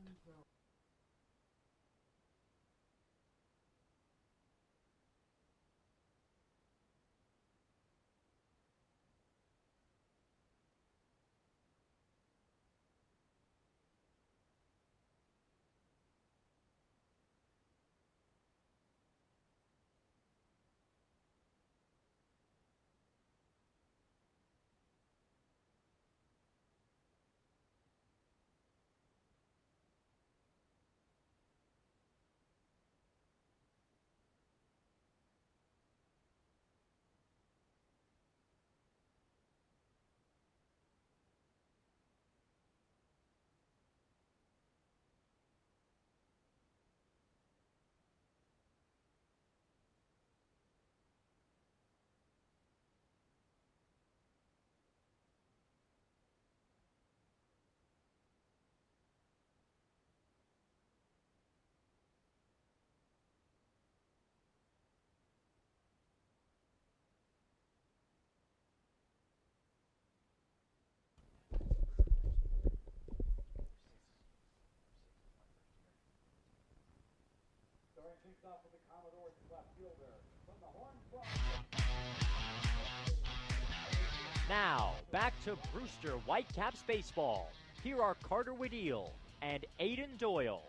[SPEAKER 1] Now, back to Brewster Whitecaps Baseball. Here are Carter Wedeel and Aiden Doyle.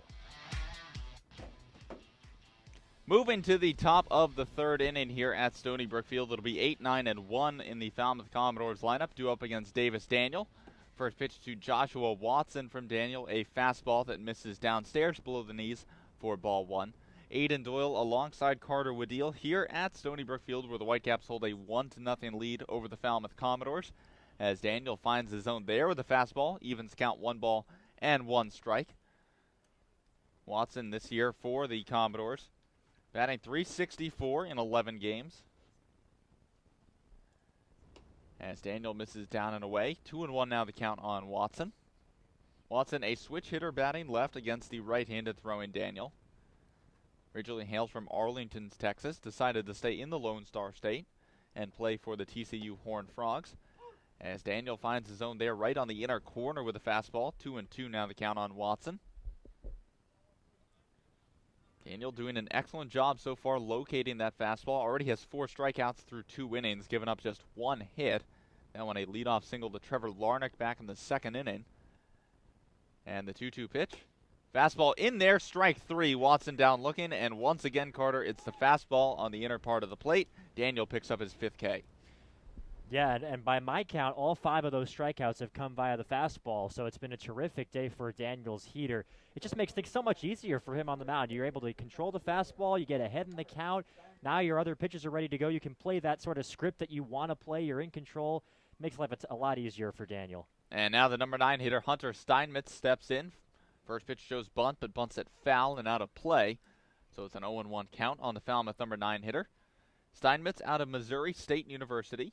[SPEAKER 2] Moving to the top of the third inning here at Stony Brook Field. It'll be 8-9-1 in the Falmouth Commodores lineup, due up against Davis Daniel. First pitch to Joshua Watson from Daniel, a fastball that misses downstairs below the knees for ball 1. Aiden Doyle alongside Carter Wedeel here at Stony Brook Field, where the Whitecaps hold a 1-0 lead over the Falmouth Commodores, as Daniel finds his own there with a fastball. Evens count, 1 ball and 1 strike. Watson this year for the Commodores, batting .364 in 11 games. As Daniel misses down and away. 2-1 now the count on Watson. Watson, a switch hitter, batting left against the right-handed throwing Daniel. Originally hails from Arlington, Texas, decided to stay in the Lone Star State. and play for the TCU Horned Frogs. As Daniel finds his own there right on the inner corner with a fastball. 2-2 now the count on Watson. Daniel doing an excellent job so far locating that fastball. Already has 4 strikeouts through 2 innings, giving up just 1 hit. That one a leadoff single to Trevor Larnach back in the 2nd inning. And the 2-2 pitch. Fastball in there, strike 3. Watson down looking, and once again, Carter, it's the fastball on the inner part of the plate. Daniel picks up his 5th K.
[SPEAKER 1] Yeah, and by my count, all 5 of those strikeouts have come via the fastball, so it's been a terrific day for Daniel's heater. It just makes things so much easier for him on the mound. You're able to control the fastball, you get ahead in the count. Now your other pitches are ready to go. You can play that sort of script that you want to play. You're in control. Makes life a lot easier for Daniel.
[SPEAKER 2] And now the number 9 hitter, Hunter Steinmetz, steps in. First pitch shows bunt, but bunts it foul and out of play. So it's an 0-1 count on the Falmouth number 9 hitter. Steinmetz out of Missouri State University.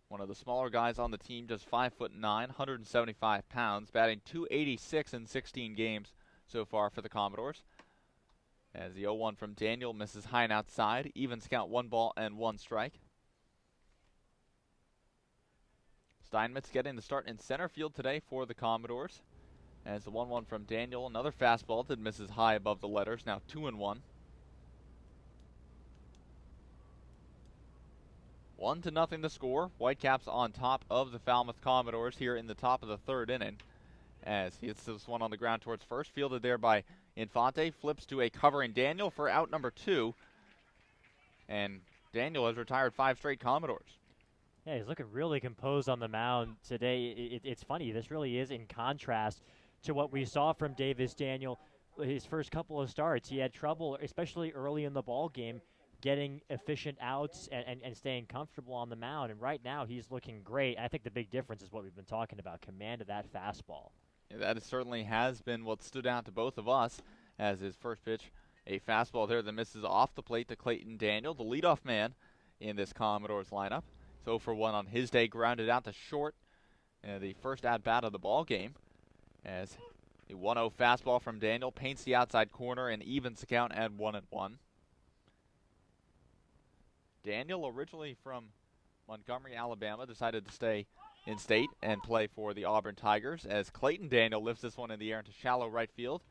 [SPEAKER 2] One of the smaller guys on the team, just 5'9", 175 pounds, batting .286 in 16 games so far for the Commodores. As the 0-1 from Daniel misses high and outside, evens count 1 ball and 1 strike. Steinmetz getting the start in center field today for the Commodores. As the 1-1 from Daniel, another fastball that misses high above the letters, now 2-1. 1-0 the score. Whitecaps on top of the Falmouth Commodores here in the top of the 3rd inning. As he hits this one on the ground towards first, fielded there by Infante, flips to a covering Daniel for out number 2. And Daniel has retired 5 straight Commodores.
[SPEAKER 1] Yeah, he's looking really composed on the mound today. It's funny. This really is in contrast to what we saw from Davis Daniel his first couple of starts. He had trouble, especially early in the ball game, getting efficient outs and staying comfortable on the mound. And right now he's looking great. I think the big difference is what we've been talking about, command of that fastball.
[SPEAKER 2] Yeah, that certainly has been what stood out to both of us, as his first pitch, a fastball there that misses off the plate to Clayton Daniel, the leadoff man in this Commodores lineup. So for 1 on his day, grounded out to short, the first at-bat of the ball game, as the 1-0 fastball from Daniel paints the outside corner and evens the count at 1-1. Daniel, originally from Montgomery, Alabama, decided to stay in state and play for the Auburn Tigers, as Clayton Daniel lifts this one in the air into shallow right field.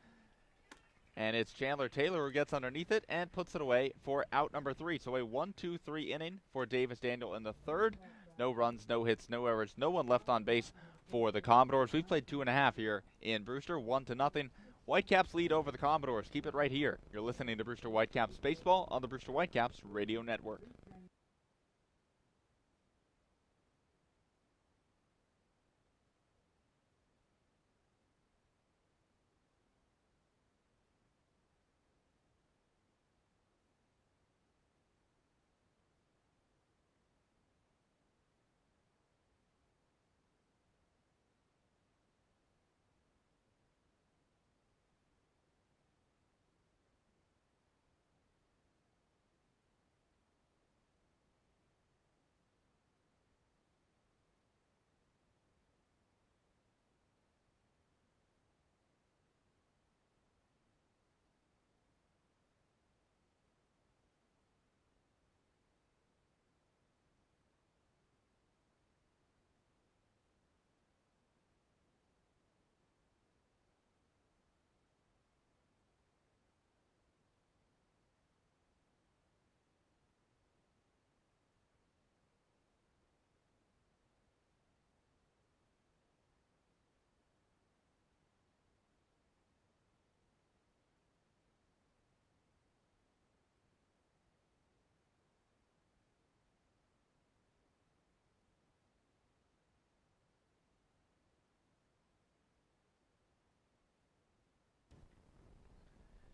[SPEAKER 2] And it's Chandler Taylor who gets underneath it and puts it away for out number 3. So a 1-2-3 inning for Davis Daniel in the 3rd. No runs, no hits, no errors, no one left on base for the Commodores. We've played 2.5 here in Brewster, 1-0. Whitecaps lead over the Commodores. Keep it right here. You're listening to Brewster Whitecaps Baseball on the Brewster Whitecaps Radio Network.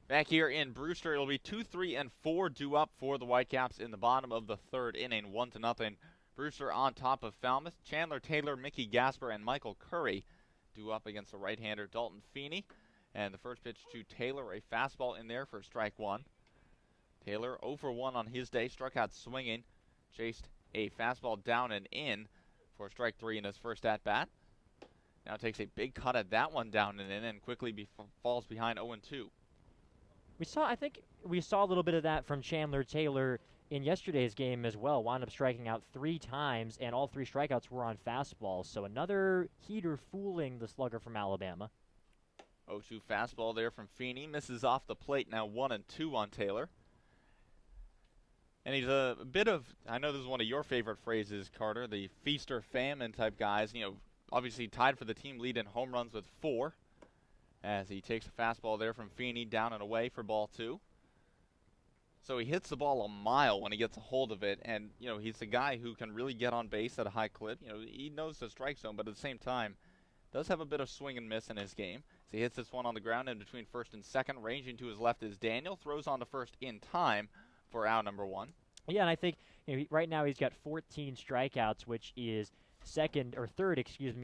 [SPEAKER 2] Back here in Brewster, it'll be 2, 3, and 4 due up for the Whitecaps in the bottom of the 3rd inning, 1-0. Brewster on top of Falmouth. Chandler Taylor, Mickey Gasper, and Michael Curry due up against the right-hander Dalton Feeney. And the first pitch to Taylor, a fastball in there for strike 1. Taylor 0 for 1 on his day, struck out swinging, chased a fastball down and in for strike 3 in his first at-bat. Now takes a big cut at that one down and in, and quickly falls behind 0-2.
[SPEAKER 1] I think we saw a little bit of that from Chandler Taylor in yesterday's game as well, wound up striking out 3 times, and all 3 strikeouts were on fastballs. So another heater fooling the slugger from Alabama.
[SPEAKER 2] 0-2 fastball there from Feeney. Misses off the plate, now 1-2 on Taylor. And he's a bit of, I know this is one of your favorite phrases, Carter, the feast or famine type guys. You know, obviously tied for the team lead in home runs with 4. As he takes a fastball there from Feeney down and away for ball 2. So he hits the ball a mile when he gets a hold of it. And, you know, he's a guy who can really get on base at a high clip. You know, he knows the strike zone, but at the same time, does have a bit of swing and miss in his game. So he hits this one on the ground in between first and second. Ranging to his left is Daniel. Throws on to first in time for out number 1.
[SPEAKER 1] Yeah, and I think right now he's got 14 strikeouts, which is third,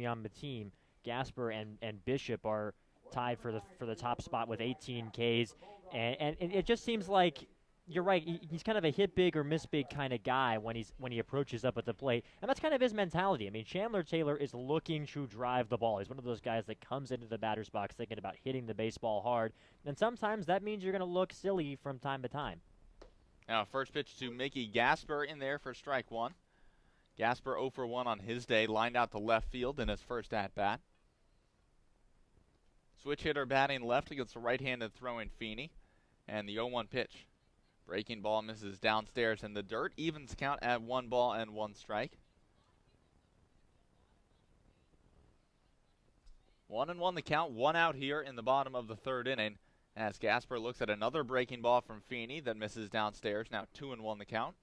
[SPEAKER 1] on the team. Gasper and Bishop are tied for the top spot with 18 Ks, and it just seems like you're right. He's kind of a hit big or miss big kind of guy when he approaches up at the plate, and that's kind of his mentality. I mean, Chandler Taylor is looking to drive the ball. He's one of those guys that comes into the batter's box thinking about hitting the baseball hard, and sometimes that means you're going to look silly from time to time.
[SPEAKER 2] Now, first pitch to Mickey Gasper in there for strike 1. Gasper 0 for 1 on his day, lined out to left field in his first at-bat. Switch hitter batting left against the right-handed throwing Feeney. And the 0-1 pitch. Breaking ball misses downstairs in the dirt. Evens count at 1 ball and 1 strike. 1-1 the count, 1 out here in the bottom of the 3rd inning. As Gasper looks at another breaking ball from Feeney that misses downstairs. Now 2-1 the count.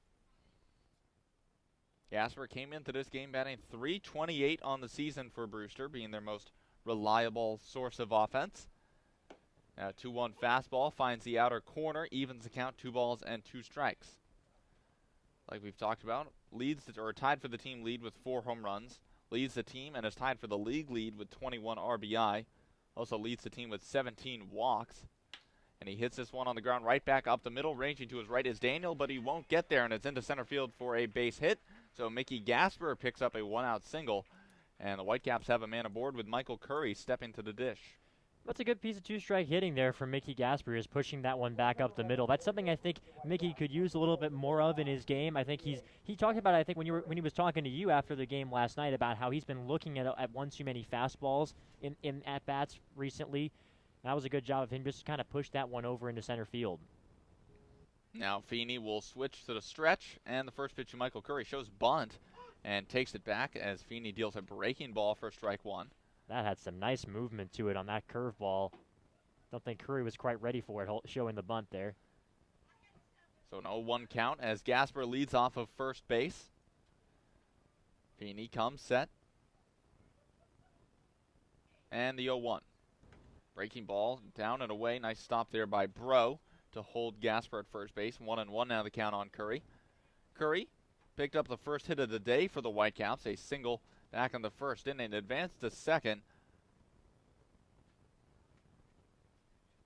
[SPEAKER 2] Gasper came into this game batting .328 on the season for Brewster, being their most reliable source of offense. Now 2-1 fastball finds the outer corner, evens the count, 2 balls and 2 strikes. Like we've talked about, tied for the team lead with 4 home runs, leads the team and is tied for the league lead with 21 RBI. Also leads the team with 17 walks. And he hits this one on the ground right back up the middle. Ranging to his right is Daniel, but he won't get there, and it's into center field for a base hit. So Mickey Gasper picks up a 1-out single, and the Whitecaps have a man aboard with Michael Curry stepping to the dish.
[SPEAKER 1] That's a good piece of 2-strike hitting there from Mickey Gasper, is pushing that one back up the middle. That's something I think Mickey could use a little bit more of in his game. I think he talked about it, I think, when he was talking to you after the game last night about how he's been looking at one too many fastballs in at-bats recently. That was a good job of him just kind of push that one over into center field.
[SPEAKER 2] Now Feeney will switch to the stretch, and the first pitch to Michael Curry shows bunt and takes it back as Feeney deals a breaking ball for strike 1.
[SPEAKER 1] That had some nice movement to it on that curveball. Don't think Curry was quite ready for it, showing the bunt there.
[SPEAKER 2] So an 0-1 count as Gasper leads off of first base. Feeney comes set. And the 0-1. Breaking ball down and away. Nice stop there by Bro to hold Gasper at first base. 1-1 now the count on Curry. Curry picked up the first hit of the day for the Whitecaps. A single back in the first inning. Advanced to second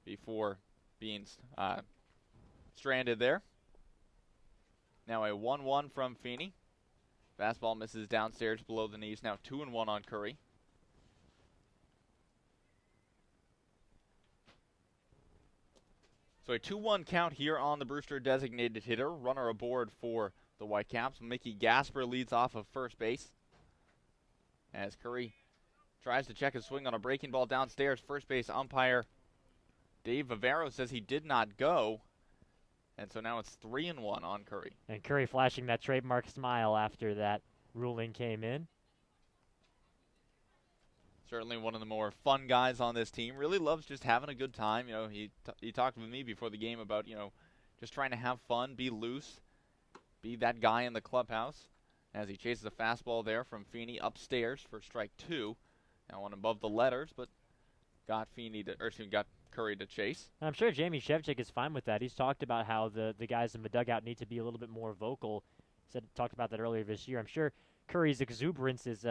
[SPEAKER 2] before being stranded there. Now a 1-1 from Feeney. Fastball misses downstairs below the knees. Now 2-1 on Curry. So a 2-1 count here on the Brewster designated hitter. Runner aboard for the Whitecaps. Mickey Gasper leads off of first base as Curry tries to check his swing on a breaking ball downstairs. First base umpire Dave Vivero says he did not go. And so now it's 3-1 on Curry.
[SPEAKER 1] And Curry flashing that trademark smile after that ruling came in.
[SPEAKER 2] Certainly one of the more fun guys on this team. Really loves just having a good time. You know, he talked with me before the game about, you know, just trying to have fun, be loose, be that guy in the clubhouse. As he chases a fastball there from Feeney upstairs for strike 2. Now one above the letters, but got Curry to chase.
[SPEAKER 1] And I'm sure Jamie Shevchik is fine with that. He's talked about how the guys in the dugout need to be a little bit more vocal. Talked about that earlier this year. I'm sure Curry's exuberance is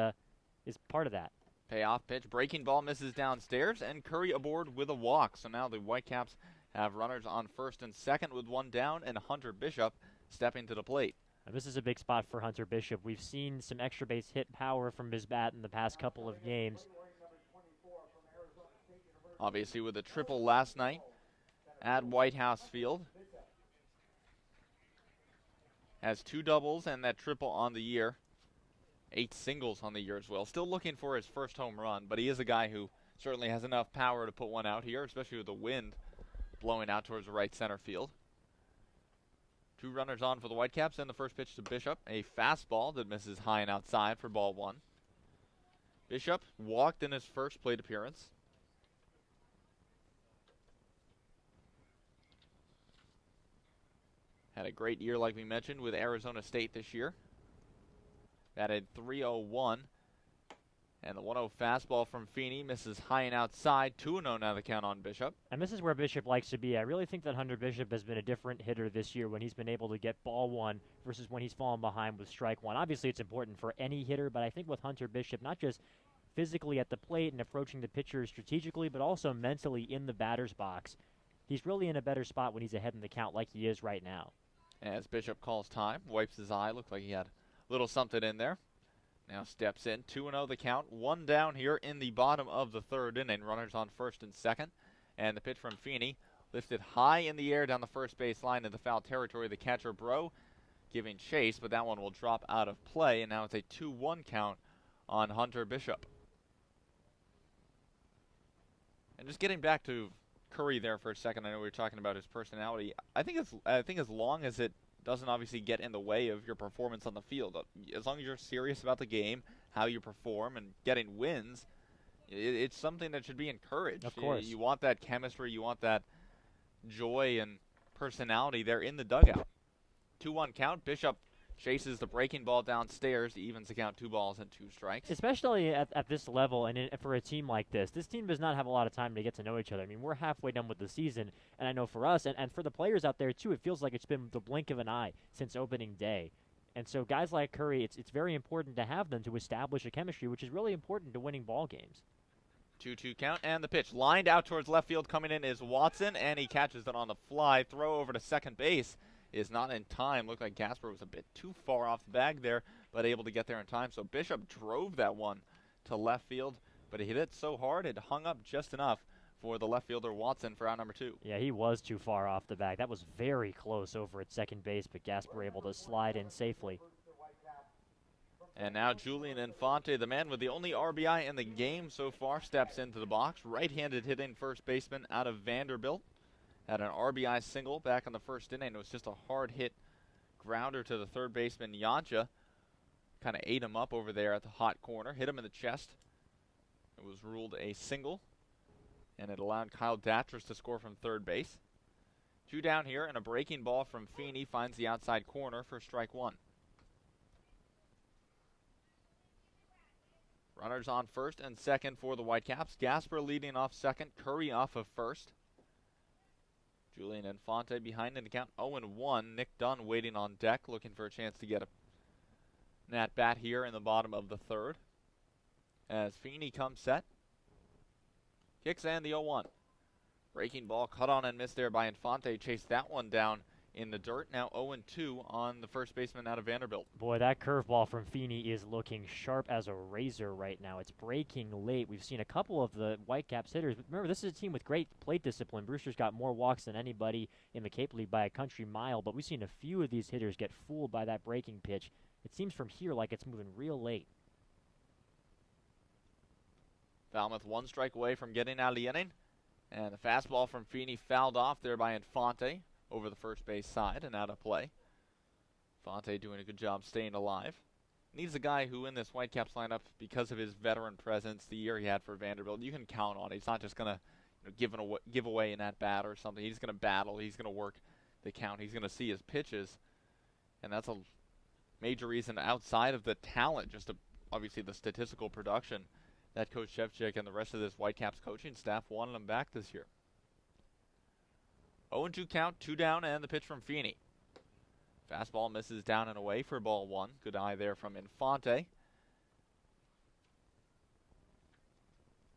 [SPEAKER 1] part of that.
[SPEAKER 2] Payoff pitch. Breaking ball misses downstairs, and Curry aboard with a walk. So now the Whitecaps have runners on first and second with 1 down, and Hunter Bishop stepping to the plate.
[SPEAKER 1] And this is a big spot for Hunter Bishop. We've seen some extra base hit power from his bat in the past couple of games.
[SPEAKER 2] Obviously with a triple last night at White House Field. Has 2 doubles and that triple on the year. 8 singles on the year as well. Still looking for his first home run, but he is a guy who certainly has enough power to put one out here, especially with the wind blowing out towards the right center field. 2 runners on for the Whitecaps, and the first pitch to Bishop. A fastball that misses high and outside for ball 1. Bishop walked in his first plate appearance. Had a great year, like we mentioned, with Arizona State this year. Batted .301. And the 1-0 fastball from Feeney misses high and outside. 2-0 now the count on Bishop.
[SPEAKER 1] And this is where Bishop likes to be. I really think that Hunter Bishop has been a different hitter this year when he's been able to get ball 1 versus when he's fallen behind with strike 1. Obviously, it's important for any hitter, but I think with Hunter Bishop, not just physically at the plate and approaching the pitcher strategically, but also mentally in the batter's box, he's really in a better spot when he's ahead in the count like he is right now.
[SPEAKER 2] As Bishop calls time, wipes his eye. Looked like he had a little something in there. Now steps in, 2-0 the count. 1 down here in the bottom of the 3rd inning. Runners on first and second. And the pitch from Feeney lifted high in the air down the first base line in the foul territory. The catcher, Bro, giving chase, but that one will drop out of play. And now it's a 2-1 count on Hunter Bishop. And just getting back to Curry there for a second, I know we were talking about his personality. I think as long as it doesn't obviously get in the way of your performance on the field, as long as you're serious about the game, how you perform, and getting wins, it's something that should be encouraged.
[SPEAKER 1] Of course.
[SPEAKER 2] You want that chemistry, you want that joy and personality there in the dugout. 2-1 count. Bishop chases the breaking ball downstairs, evens the count, 2 balls and 2 strikes.
[SPEAKER 1] Especially at this level and for a team like this team does not have a lot of time to get to know each other. I mean, we're halfway done with the season, and I know for us and for the players out there too, it feels like it's been the blink of an eye since opening day. And so guys like Curry, it's very important to have them to establish a chemistry, which is really important to winning ball games.
[SPEAKER 2] 2-2 count, and the pitch lined out towards left field. Coming in is Watson, and he catches it on the fly. Throw over to second base is not in time. Looked like Gasper was a bit too far off the bag there, but able to get there in time. So Bishop drove that one to left field, but he hit it so hard it hung up just enough for the left fielder Watson for out number 2.
[SPEAKER 1] Yeah, he was too far off the bag. That was very close over at second base, but Gasper able to slide in safely.
[SPEAKER 2] And now Julian Infante, the man with the only RBI in the game so far, steps into the box. Right-handed hitting first baseman out of Vanderbilt. Had an RBI single back in the first inning. It was just a hard hit grounder to the third baseman, Yanja. Kind of ate him up over there at the hot corner. Hit him in the chest. It was ruled a single, and it allowed Kyle Datras to score from third base. 2 down here, and a breaking ball from Feeney finds the outside corner for strike 1. Runners on first and second for the Whitecaps. Gasper leading off second, Curry off of first. Julian Infante behind in the count 0-1. Nick Dunn waiting on deck, looking for a chance to get an at-bat here in the bottom of the 3rd. As Feeney comes set. Kicks and the 0-1. Breaking ball cut on and missed there by Infante. Chased that one down in the dirt. Now 0-2 on the first baseman out of Vanderbilt.
[SPEAKER 1] Boy, that curveball from Feeney is looking sharp as a razor right now. It's breaking late. We've seen a couple of the Whitecaps hitters. But remember, this is a team with great plate discipline. Brewster's got more walks than anybody in the Cape League by a country mile, but we've seen a few of these hitters get fooled by that breaking pitch. It seems from here like it's moving real late.
[SPEAKER 2] Falmouth 1 strike away from getting out of the inning. And the fastball from Feeney fouled off there by Infante over the first base side and out of play. Infante doing a good job staying alive. Needs a guy who in this Whitecaps lineup, because of his veteran presence, the year he had for Vanderbilt, you can count on it. He's not just going to give away an at-bat or something. He's going to battle. He's going to work the count. He's going to see his pitches. And that's a major reason outside of the talent, just obviously the statistical production, that Coach Shevchik and the rest of this Whitecaps coaching staff wanted him back this year. 0-2 count, 2 down, and the pitch from Feeney. Fastball misses down and away for ball 1. Good eye there from Infante.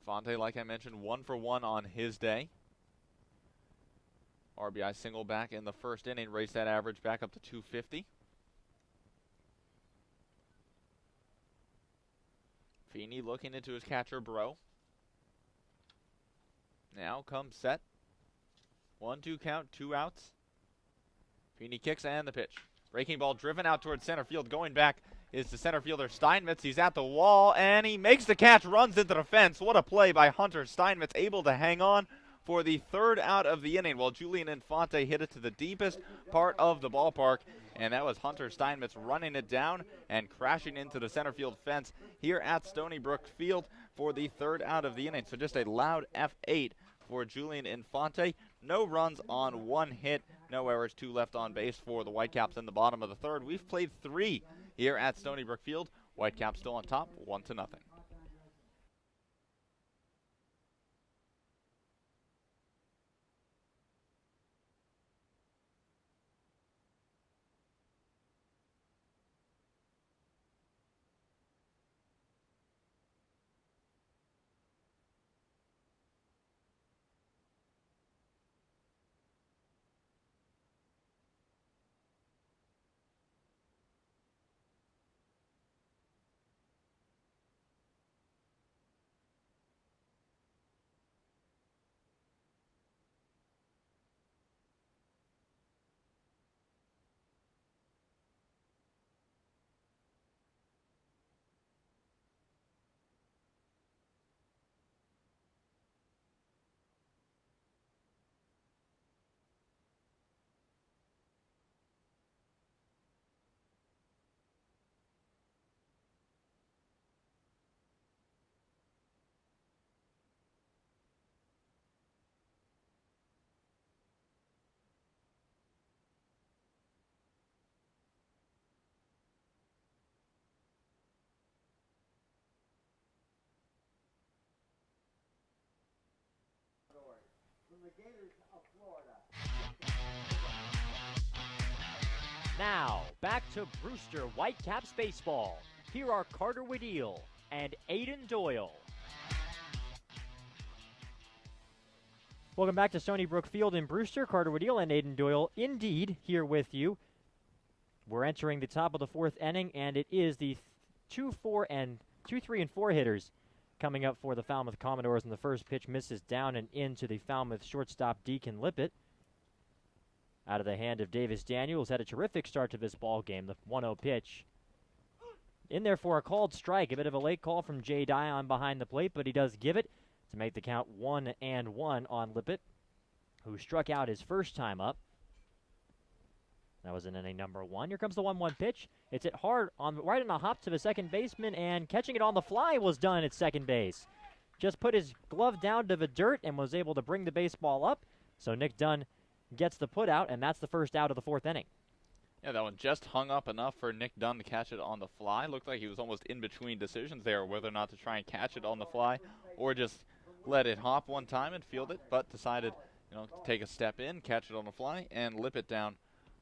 [SPEAKER 2] Infante, like I mentioned, 1 for 1 on his day. RBI single back in the first inning, raised that average back up to 250. Feeney looking into his catcher, Bro. Now comes set. 1-2 count, 2 outs. Feeney kicks and the pitch. Breaking ball driven out towards center field. Going back is the center fielder Steinmetz. He's at the wall, and he makes the catch, runs into the fence. What a play by Hunter Steinmetz, able to hang on for the third out of the inning, while Julian Infante hit it to the deepest part of the ballpark. And that was Hunter Steinmetz running it down and crashing into the center field fence here at Stony Brook Field for the third out of the inning. So just a loud F8 for Julian Infante. No runs on one hit, no errors, 2 left on base for the Whitecaps in the bottom of the third. We've played 3 here at Stony Brook Field. Whitecaps still on top, 1-0.
[SPEAKER 1] Now, back to Brewster Whitecaps baseball. Here are Carter Wedeel and Aiden Doyle. Welcome back to Stony Brook Field in Brewster. Carter Wedeel and Aiden Doyle indeed here with you. We're entering the top of the 4th inning, and it is the 2, 3, and 4 hitters coming up for the Falmouth Commodores, and the first pitch misses down and into the Falmouth shortstop Deacon Lippett. Out of the hand of Davis Daniels, had a terrific start to this ball game. The 1-0 pitch in there for a called strike. A bit of a late call from Jay Dion behind the plate, but he does give it to make the count 1-1 on Lippett, who struck out his first time up. That was in inning number 1. Here comes the 1-1 pitch. It's hit hard right on a hop to the second baseman, and catching it on the fly was done at second base. Just put his glove down to the dirt and was able to bring the baseball up. So Nick Dunn gets the put out, and that's the first out of the 4th inning.
[SPEAKER 2] Yeah, that one just hung up enough for Nick Dunn to catch it on the fly. Looked like he was almost in between decisions there, whether or not to try and catch it on the fly or just let it hop one time and field it, but decided, to take a step in, catch it on the fly, and lip it down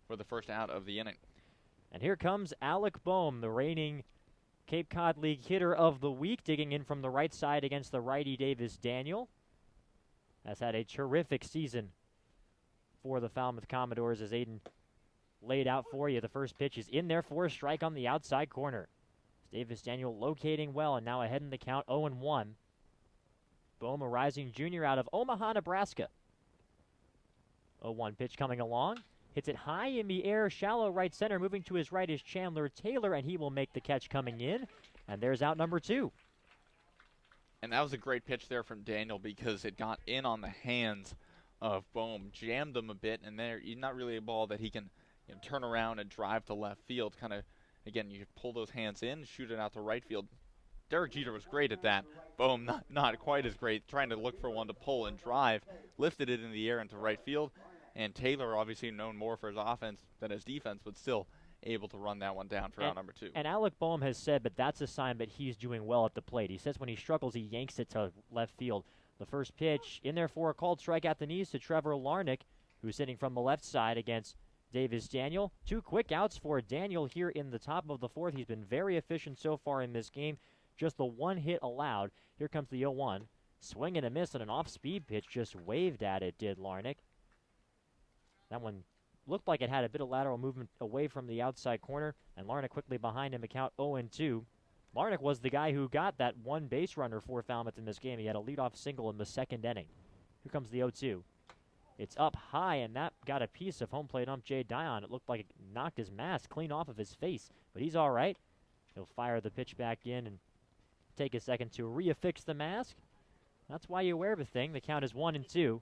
[SPEAKER 2] for the first out of the inning.
[SPEAKER 1] And here comes Alec Boehm, the reigning Cape Cod League hitter of the week, digging in from the right side against the righty Davis Daniel. Has had a terrific season for the Falmouth Commodores, as Aiden laid out for you. The first pitch is in there for a strike on the outside corner. Davis Daniel locating well, and now ahead in the count, 0-1. Boehm, a rising junior out of Omaha, Nebraska. 0-1 pitch coming along. Hits it high in the air, shallow right center. Moving to his right is Chandler Taylor, and he will make the catch coming in. And there's out number 2.
[SPEAKER 2] And that was a great pitch there from Daniel, because it got in on the hands of Boehm, jammed him a bit, and there, not really a ball that he can turn around and drive to left field. Kind of, again, you pull those hands in, shoot it out to right field. Derek Jeter was great at that. Boehm not quite as great, trying to look for one to pull and drive. Lifted it in the air into right field. And Taylor, obviously known more for his offense than his defense, but still able to run that one down for out number 2.
[SPEAKER 1] And Alec Boehm has said that that's a sign that he's doing well at the plate. He says when he struggles, he yanks it to left field. The first pitch in there for a called strike at the knees to Trevor Larnick, who's sitting from the left side against Davis Daniel. 2 quick outs for Daniel here in the top of the 4th. He's been very efficient so far in this game. Just the 1 hit allowed. Here comes the 0-1. Swing and a miss on an off-speed pitch. Just waved at it, did Larnick. That one looked like it had a bit of lateral movement away from the outside corner, and Larnick quickly behind him, the count 0-2. Larnick was the guy who got that 1 base runner for Falmouth in this game. He had a leadoff single in the 2nd inning. Here comes the 0-2. It's up high, and that got a piece of home plate ump Jay Dion. It looked like it knocked his mask clean off of his face, but he's all right. He'll fire the pitch back in and take a second to reaffix the mask. That's why you wear the thing. The count is 1-2.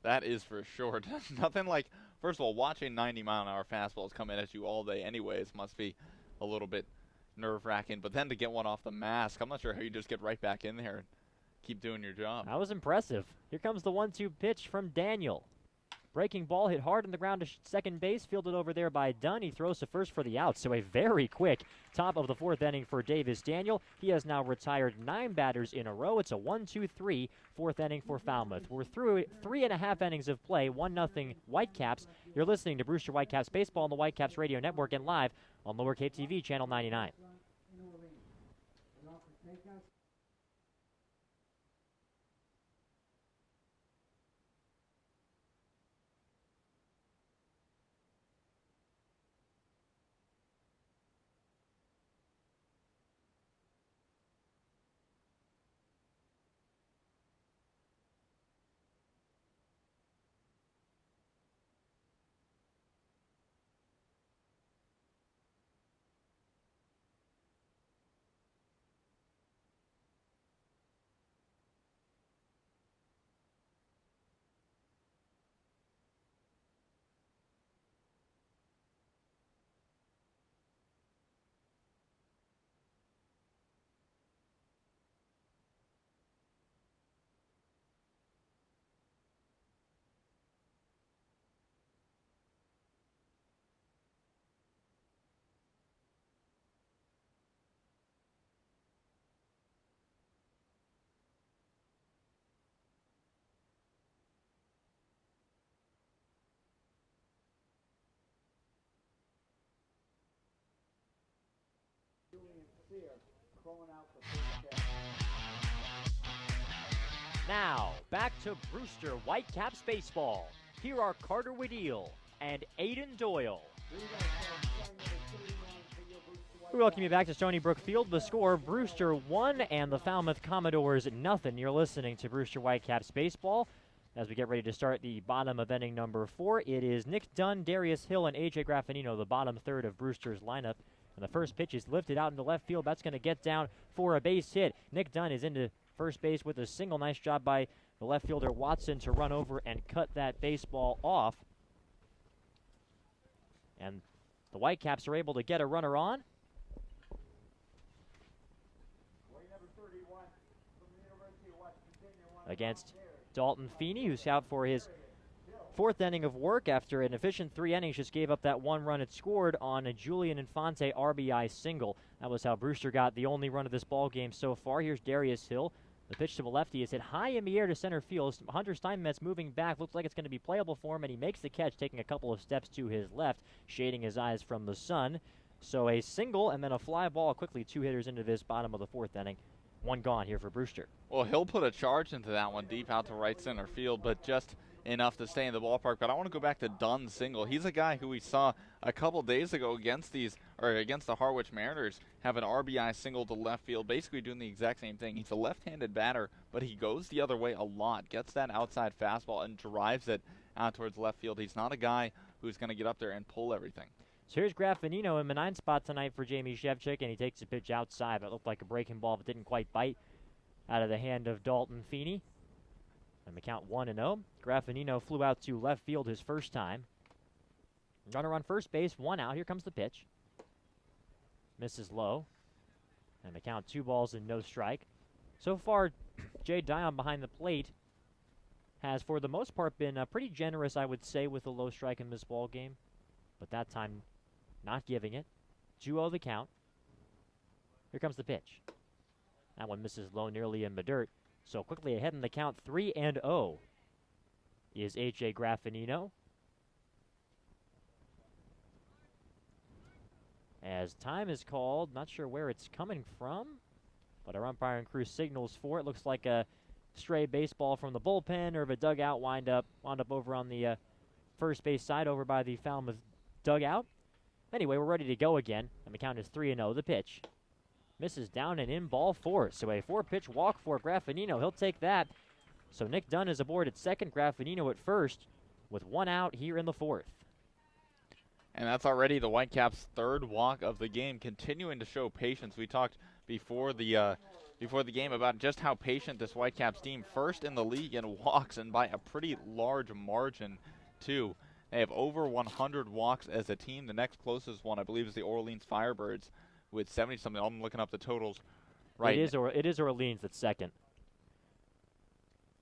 [SPEAKER 2] That is for sure. Nothing like, first of all, watching 90-mile-an-hour fastballs come in at you all day anyways must be a little bit nerve-wracking. But then to get one off the mask, I'm not sure how you just get right back in there and keep doing your job.
[SPEAKER 1] That was impressive. Here comes the 1-2 pitch from Daniel. Breaking ball hit hard on the ground to second base, fielded over there by Dunn. He throws to first for the out, so a very quick top of the fourth inning for Davis Daniel. He has now retired 9 batters in a row. It's a 1-2-3 fourth inning for Falmouth. We're through 3.5 innings of play, 1-0 Whitecaps. You're listening to Brewster Whitecaps Baseball on the Whitecaps Radio Network and live on Lower Cape TV, Channel 99. Now, back to Brewster Whitecaps Baseball. Here are Carter Wedeel and Aiden Doyle. We welcome you back to Stony Brook Field. The score, Brewster 1 and the Falmouth Commodores 0. You're listening to Brewster Whitecaps Baseball. As we get ready to start the bottom of inning number 4, it is Nick Dunn, Darius Hill, and A.J. Graffinino, the bottom third of Brewster's lineup. And the first pitch is lifted out into left field. That's going to get down for a base hit. Nick Dunn is into first base with a single. Nice job by the left fielder Watson to run over and cut that baseball off. And the Whitecaps are able to get a runner on. Against Dalton Feeney, who's out for his 4th inning of work after an efficient 3 innings, just gave up that 1 run it scored on a Julian Infante RBI single. That was how Brewster got the only run of this ball game so far. Here's Darius Hill. The pitch to the lefty is hit high in the air to center field. Hunter Steinmetz moving back. Looks like it's going to be playable for him, and he makes the catch, taking a couple of steps to his left, shading his eyes from the sun. So a single and then a fly ball. Quickly 2 hitters into this bottom of the 4th inning. 1 gone here for Brewster.
[SPEAKER 2] Well, he'll put a charge into that one deep out to right center field, but just enough to stay in the ballpark. But I want to go back to Dunn's single. He's a guy who we saw a couple days ago against the Harwich Mariners have an RBI single to left field, basically doing the exact same thing. He's a left-handed batter, but he goes the other way a lot, gets that outside fastball and drives it out towards left field. He's not a guy who's going to get up there and pull everything.
[SPEAKER 1] So here's Graffinino in the 9th spot tonight for Jamie Shevchik, and he takes a pitch outside. That looked like a breaking ball, but didn't quite bite out of the hand of Dalton Feeney. And the count 1-0. Graffinino flew out to left field his first time. Runner on first base, 1 out. Here comes the pitch. Misses low. And the count 2 balls and no strike. So far, Jay Dion behind the plate has, for the most part, been pretty generous, I would say, with a low strike in this ball game. But that time, not giving it. 2-0 the count. Here comes the pitch. That one misses low, nearly in the dirt. So quickly ahead in the count, 3-0 is A.J. Graffinino. As time is called, not sure where it's coming from, but our umpiring crew signals for it. Looks like a stray baseball from the bullpen or the dugout wound up over on the first base side over by the Falmouth dugout. Anyway, we're ready to go again, and the count is 3-0. The pitch misses down and in, ball 4. So a 4-pitch walk for Graffinino. He'll take that. So Nick Dunn is aboard at second, Graffinino at first. with 1 out here in the 4th.
[SPEAKER 2] And that's already the Whitecaps' 3rd walk of the game, continuing to show patience. We talked before the game about just how patient this Whitecaps team, first in the league in walks and by a pretty large margin too. They have over 100 walks as a team. The next closest one, I believe, is the Orleans Firebirds with 70-something. I'm looking up the totals right now.
[SPEAKER 1] It is Orleans that's second.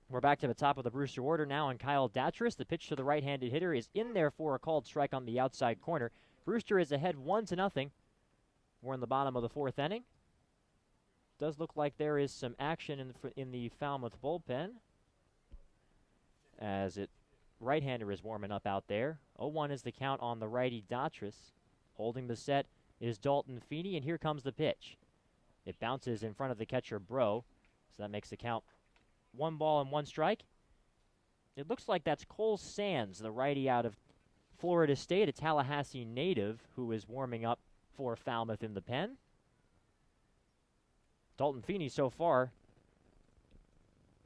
[SPEAKER 1] We're back to the top of the Brewster order now on Kyle Datris. The pitch to the right-handed hitter is in there for a called strike on the outside corner. Brewster is ahead 1-0. We're in the bottom of the 4th inning. Does look like there is some action in the Falmouth bullpen as right-hander is warming up out there. 0-1 is the count on the righty Datris. Holding the set is Dalton Feeney, and here comes the pitch. It bounces in front of the catcher, Bro, so that makes the count 1 ball and 1 strike. It looks like that's Cole Sands, the righty out of Florida State, a Tallahassee native who is warming up for Falmouth in the pen. Dalton Feeney so far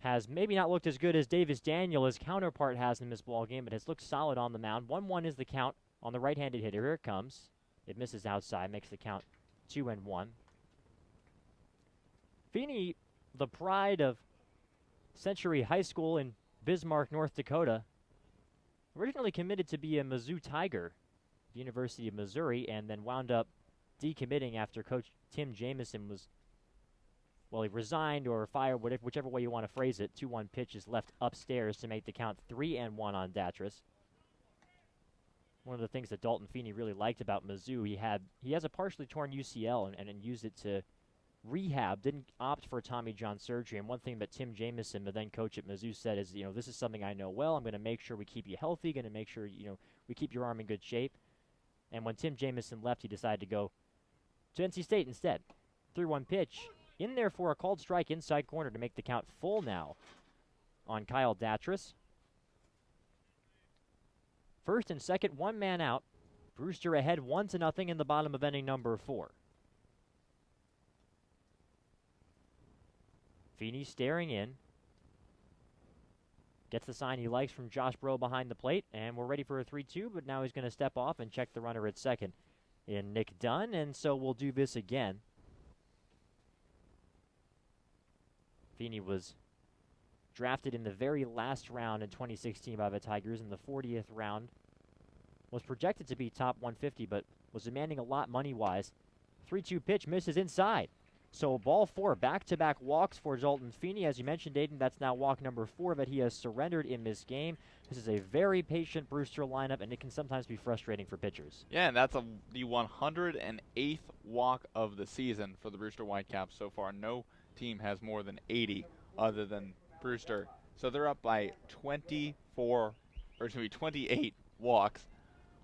[SPEAKER 1] has maybe not looked as good as Davis Daniel, his counterpart, has in this ball game, but has looked solid on the mound. 1-1 is the count on the right-handed hitter. Here it comes. It misses outside, makes the count 2-1. Feeney, the pride of Century High School in Bismarck, North Dakota, originally committed to be a Mizzou Tiger, the University of Missouri, and then wound up decommitting after Coach Tim Jamison was, well, he resigned or fired, whichever way you want to phrase it. 2-1 pitch is left upstairs to make the count 3-1 on Datris. One of the things that Dalton Feeney really liked about Mizzou, he has a partially torn UCL and used it to rehab, didn't opt for Tommy John surgery. And one thing that Tim Jamison, the then coach at Mizzou, said is, this is something I know well. I'm going to make sure we keep you healthy, going to make sure, we keep your arm in good shape. And when Tim Jamison left, he decided to go to NC State instead. 3-1 pitch in there for a called strike inside corner to make the count full now on Kyle Datris. First and second, 1 man out. Brewster ahead 1-0 in the bottom of inning number 4. Feeney staring in. Gets the sign he likes from Josh Bro behind the plate, and we're ready for a 3-2, but now he's going to step off and check the runner at second in Nick Dunn, and so we'll do this again. Feeney was drafted in the very last round in 2016 by the Tigers in the 40th round. Was projected to be top 150, but was demanding a lot money-wise. 3-2 pitch misses inside. So ball 4, back-to-back walks for Dalton Feeney. As you mentioned, Aiden, that's now walk number 4 that he has surrendered in this game. This is a very patient Brewster lineup, and it can sometimes be frustrating for pitchers.
[SPEAKER 2] Yeah, and that's the 108th walk of the season for the Brewster Whitecaps so far. No team has more than 80 other than Brewster. So they're up by 28 walks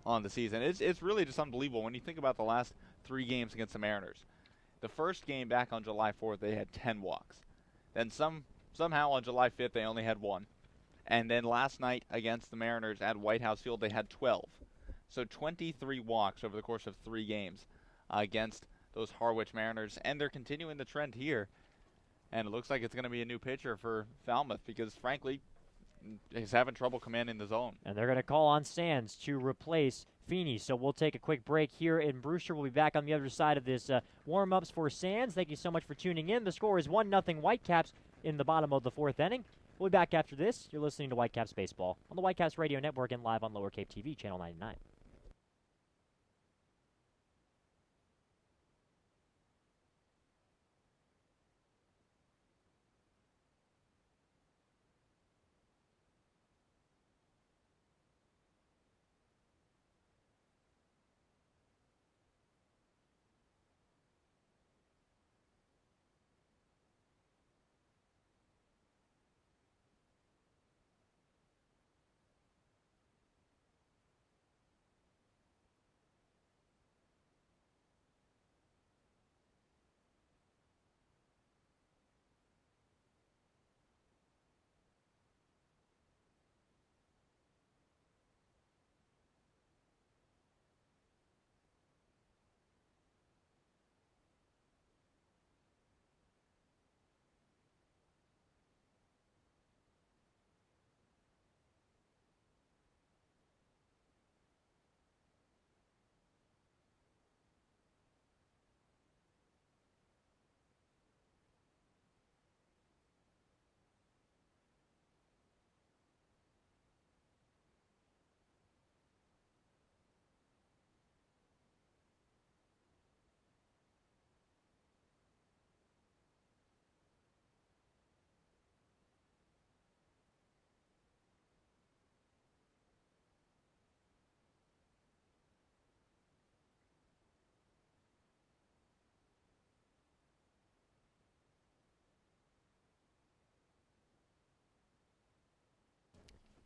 [SPEAKER 2] on the season. It's really just unbelievable when you think about the last 3 games against the Mariners. The first game back on July 4th, they had 10 walks. Then somehow on July 5th, they only had 1. And then last night against the Mariners at White House Field, they had 12. So 23 walks over the course of 3 games against those Harwich Mariners. And they're continuing the trend here. And it looks like it's going to be a new pitcher for Falmouth because, frankly, he's having trouble commanding the zone.
[SPEAKER 1] And they're going to call on Sands to replace Feeney. So we'll take a quick break here in Brewster. We'll be back on the other side of this warm-ups for Sands. Thank you so much for tuning in. The score is 1-0 Whitecaps in the bottom of the 4th inning. We'll be back after this. You're listening to Whitecaps Baseball on the Whitecaps Radio Network and live on Lower Cape TV, Channel 99.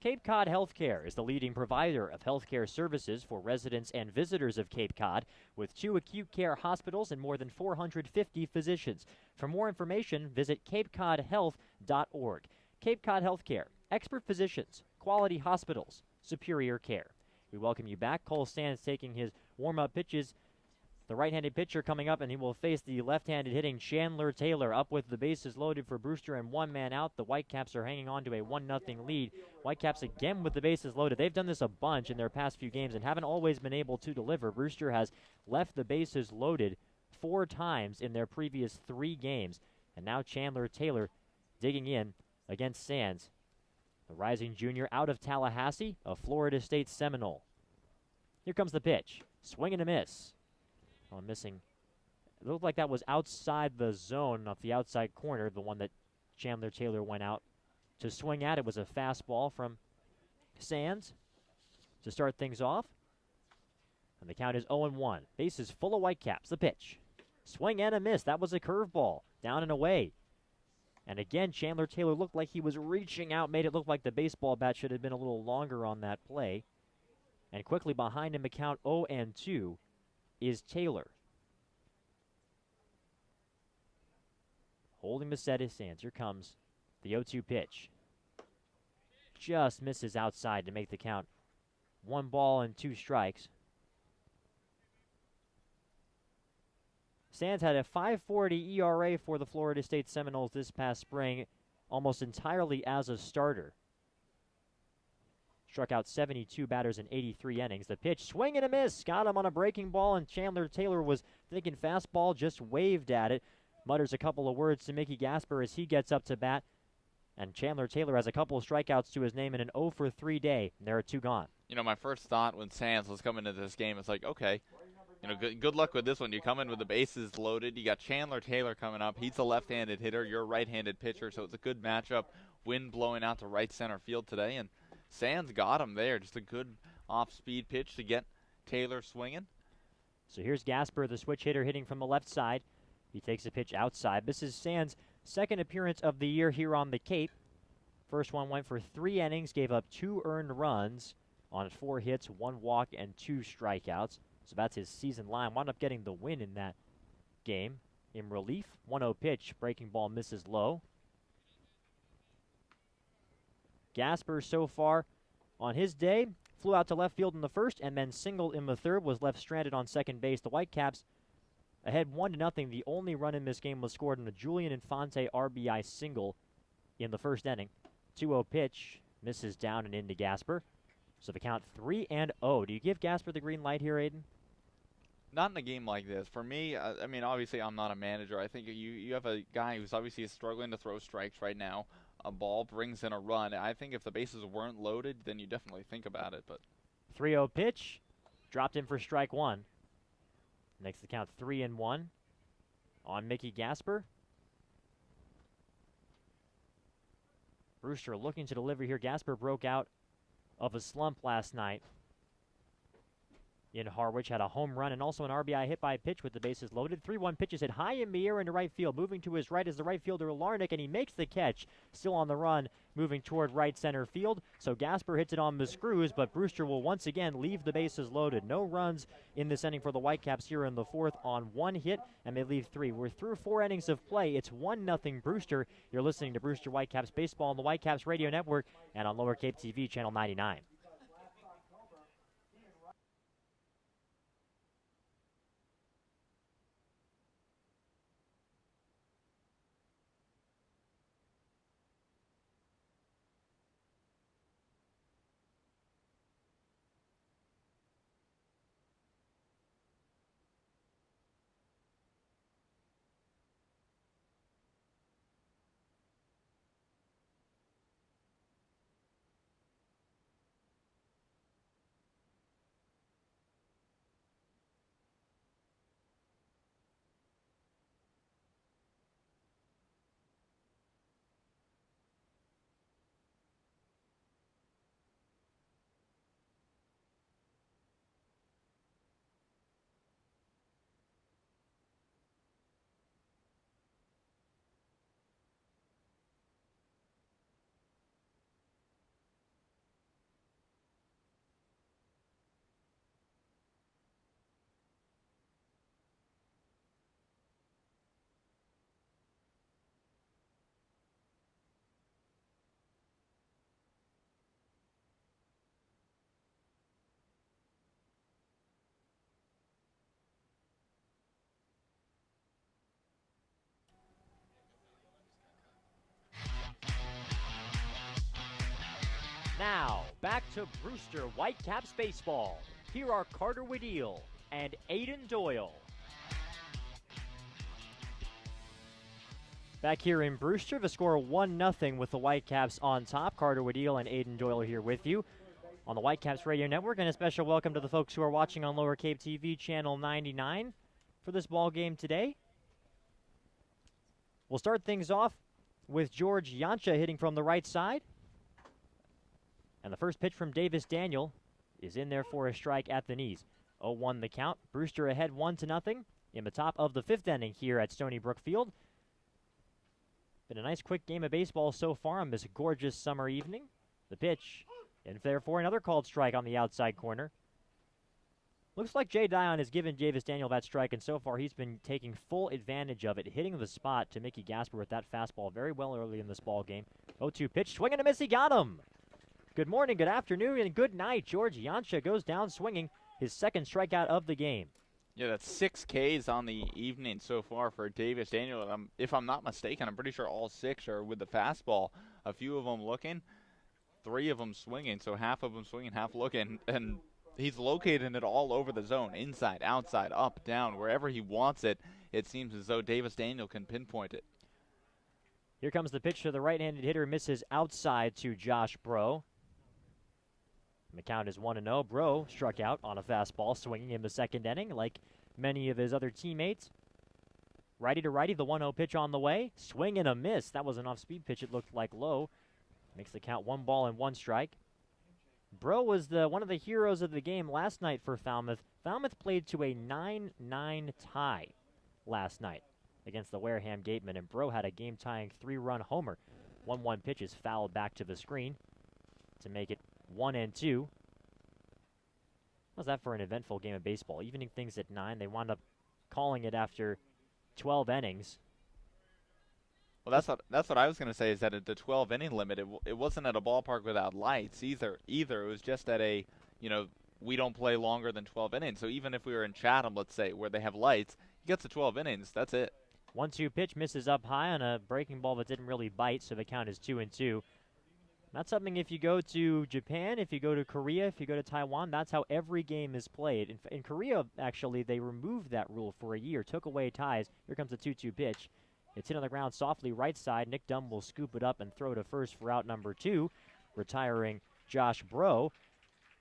[SPEAKER 1] Cape Cod Healthcare is the leading provider of healthcare services for residents and visitors of Cape Cod, with 2 acute care hospitals and more than 450 physicians. For more information, visit capecodhealth.org. Cape Cod Healthcare, expert physicians, quality hospitals, superior care. We welcome you back. Cole Sands taking his warm-up pitches. The right-handed pitcher coming up, and he will face the left-handed hitting Chandler Taylor. Up with the bases loaded for Brewster and 1 man out. The Whitecaps are hanging on to a 1-0 lead. Whitecaps again with the bases loaded. They've done this a bunch in their past few games and haven't always been able to deliver. Brewster has left the bases loaded 4 times in their previous 3 games. And now Chandler Taylor digging in against Sands. The rising junior out of Tallahassee, a Florida State Seminole. Here comes the pitch. Swing and a miss. Oh, missing. It looked like that was outside the zone, off the outside corner, the one that Chandler Taylor went out to swing at. It was a fastball from Sands to start things off. And the count is 0-1. Bases full of Whitecaps. The pitch. Swing and a miss. That was a curveball. Down and away. And again, Chandler Taylor looked like he was reaching out, made it look like the baseball bat should have been a little longer on that play. And quickly behind him, a count 0-2. Is Taylor. Holding the set is Sands. Here comes the 0-2 pitch. Just misses outside to make the count 1 ball and 2 strikes. Sands had a 5.40 ERA for the Florida State Seminoles this past spring, almost entirely as a starter. Struck out 72 batters in 83 innings. The pitch, swing and a miss. Got him on a breaking ball, and Chandler Taylor was thinking fastball, just waved at it. Mutters a couple of words to Mickey Gasper as he gets up to bat. And Chandler Taylor has a couple of strikeouts to his name in an 0-for-3 day. And there are 2 gone.
[SPEAKER 2] You know, my first thought when Sands was coming into this game is like, okay, you know, good luck with this one. You come in with the bases loaded. You got Chandler Taylor coming up. He's a left-handed hitter. You're a right-handed pitcher, so it's a good matchup. Wind blowing out to right center field today, and Sands got him there. Just a good off-speed pitch to get Taylor swinging.
[SPEAKER 1] So here's Gasper, the switch hitter, hitting from the left side. He takes a pitch outside. This is Sands' second appearance of the year here on the Cape. First one went for 3 innings, gave up 2 earned runs on 4 hits, 1 walk, and 2 strikeouts. So that's his season line. Wound up getting the win in that game. In relief, 1-0 pitch, breaking ball misses low. Gasper so far on his day flew out to left field in the first and then singled in the third, was left stranded on second base. The Whitecaps ahead 1-0. The only run in this game was scored on a Julian Infante RBI single in the first inning. 2-0 pitch misses down and into Gasper. So the count 3-0. Do you give Gasper the green light here, Aiden?
[SPEAKER 2] Not in a game like this. For me, I mean, obviously I'm not a manager. I think you have a guy who's obviously struggling to throw strikes right now. A ball brings in a run. I think if the bases weren't loaded, then you definitely think about it. But
[SPEAKER 1] 3-0 pitch, dropped in for strike 1. Makes the count 3-1 on Mickey Gasper. Brewster looking to deliver here. Gasper broke out of a slump last night in Harwich, had a home run and also an RBI hit by pitch with the bases loaded. 3-1 pitches hit high in the air into right field. Moving to his right is the right fielder Larnick, and he makes the catch. Still on the run, moving toward right center field. So Gasper hits it on the screws, but Brewster will once again leave the bases loaded. No runs in this inning for the Whitecaps here in the 4th on 1 hit, and they leave 3. We're through 4 innings of play. It's 1-0 Brewster. You're listening to Brewster Whitecaps Baseball on the Whitecaps Radio Network and on Lower Cape TV, Channel 99. Now, back to Brewster Whitecaps baseball. Here are Carter Wedeel and Aiden Doyle. Back here in Brewster, the score 1-0 with the Whitecaps on top. Carter Wedeel and Aiden Doyle here with you on the Whitecaps Radio Network, and a special welcome to the folks who are watching on Lower Cape TV channel 99 for this ball game today. We'll start things off with George Yancha hitting from the right side. And the first pitch from Davis Daniel is in there for a strike at the knees. 0-1 the count. Brewster ahead 1-0 in the top of the 5th inning here at Stony Brook Field. Been a nice quick game of baseball so far on this gorgeous summer evening. The pitch, and therefore another called strike on the outside corner. Looks like Jay Dion has given Davis Daniel that strike, and so far he's been taking full advantage of it, hitting the spot to Mickey Gasper with that fastball very well early in this ball game. 0-2 pitch, swing and a miss, he got him! Good morning, good afternoon, and good night. George Yancha goes down swinging, his second strikeout of the game.
[SPEAKER 2] Yeah, that's 6 Ks on the evening so far for Davis Daniel. If I'm not mistaken, I'm pretty sure all 6 are with the fastball. A few of them looking, 3 of them swinging, so half of them swinging, half looking. And he's locating it all over the zone, inside, outside, up, down, wherever he wants it. It seems as though Davis Daniel can pinpoint it.
[SPEAKER 1] Here comes the pitch to the right-handed hitter, misses outside to Josh Bro. The count is 1-0. Bro struck out on a fastball, swinging in the second inning like many of his other teammates. Righty to righty, the 1-0 pitch on the way. Swing and a miss. That was an off-speed pitch. It looked like low. Makes the count 1 ball and 1 strike. Bro was one of the heroes of the game last night for Falmouth. Falmouth played to a 9-9 tie last night against the Wareham Gatemen, and Bro had a game-tying 3-run homer. 1-1 pitch is fouled back to the screen to make it 1-2. How's that for an eventful game of baseball? Evening things at 9. They wound up calling it after 12 innings.
[SPEAKER 2] Well, that's what I was going to say, is that at the 12-inning limit, it wasn't at a ballpark without lights either. It was just at a, we don't play longer than 12 innings. So even if we were in Chatham, let's say, where they have lights, he gets to 12 innings. That's it.
[SPEAKER 1] 1-2 pitch misses up high on a breaking ball that didn't really bite, so the count is 2-2. Not something if you go to Japan, if you go to Korea, if you go to Taiwan, that's how every game is played. In Korea, actually, they removed that rule for a year, took away ties. Here comes a 2-2 pitch. It's hit on the ground softly right side. Nick Dunn will scoop it up and throw to first for out number 2, retiring Josh Bro.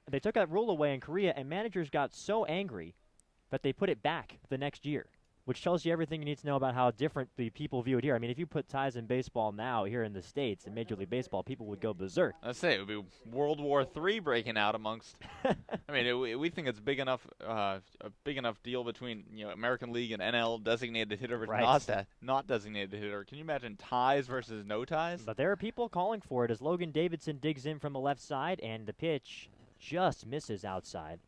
[SPEAKER 1] They took that rule away in Korea, and managers got so angry that they put it back the next year, which tells you everything you need to know about how different the people view it here. I mean, if you put ties in baseball now here in the States, in Major League Baseball, people would go berserk.
[SPEAKER 2] I'd say it would be World War III breaking out amongst. I mean, we think it's big enough, a big enough deal between American League and NL designated hitter versus not designated hitter. Can you imagine ties versus no ties?
[SPEAKER 1] But there are people calling for it as Logan Davidson digs in from the left side, and the pitch just misses outside.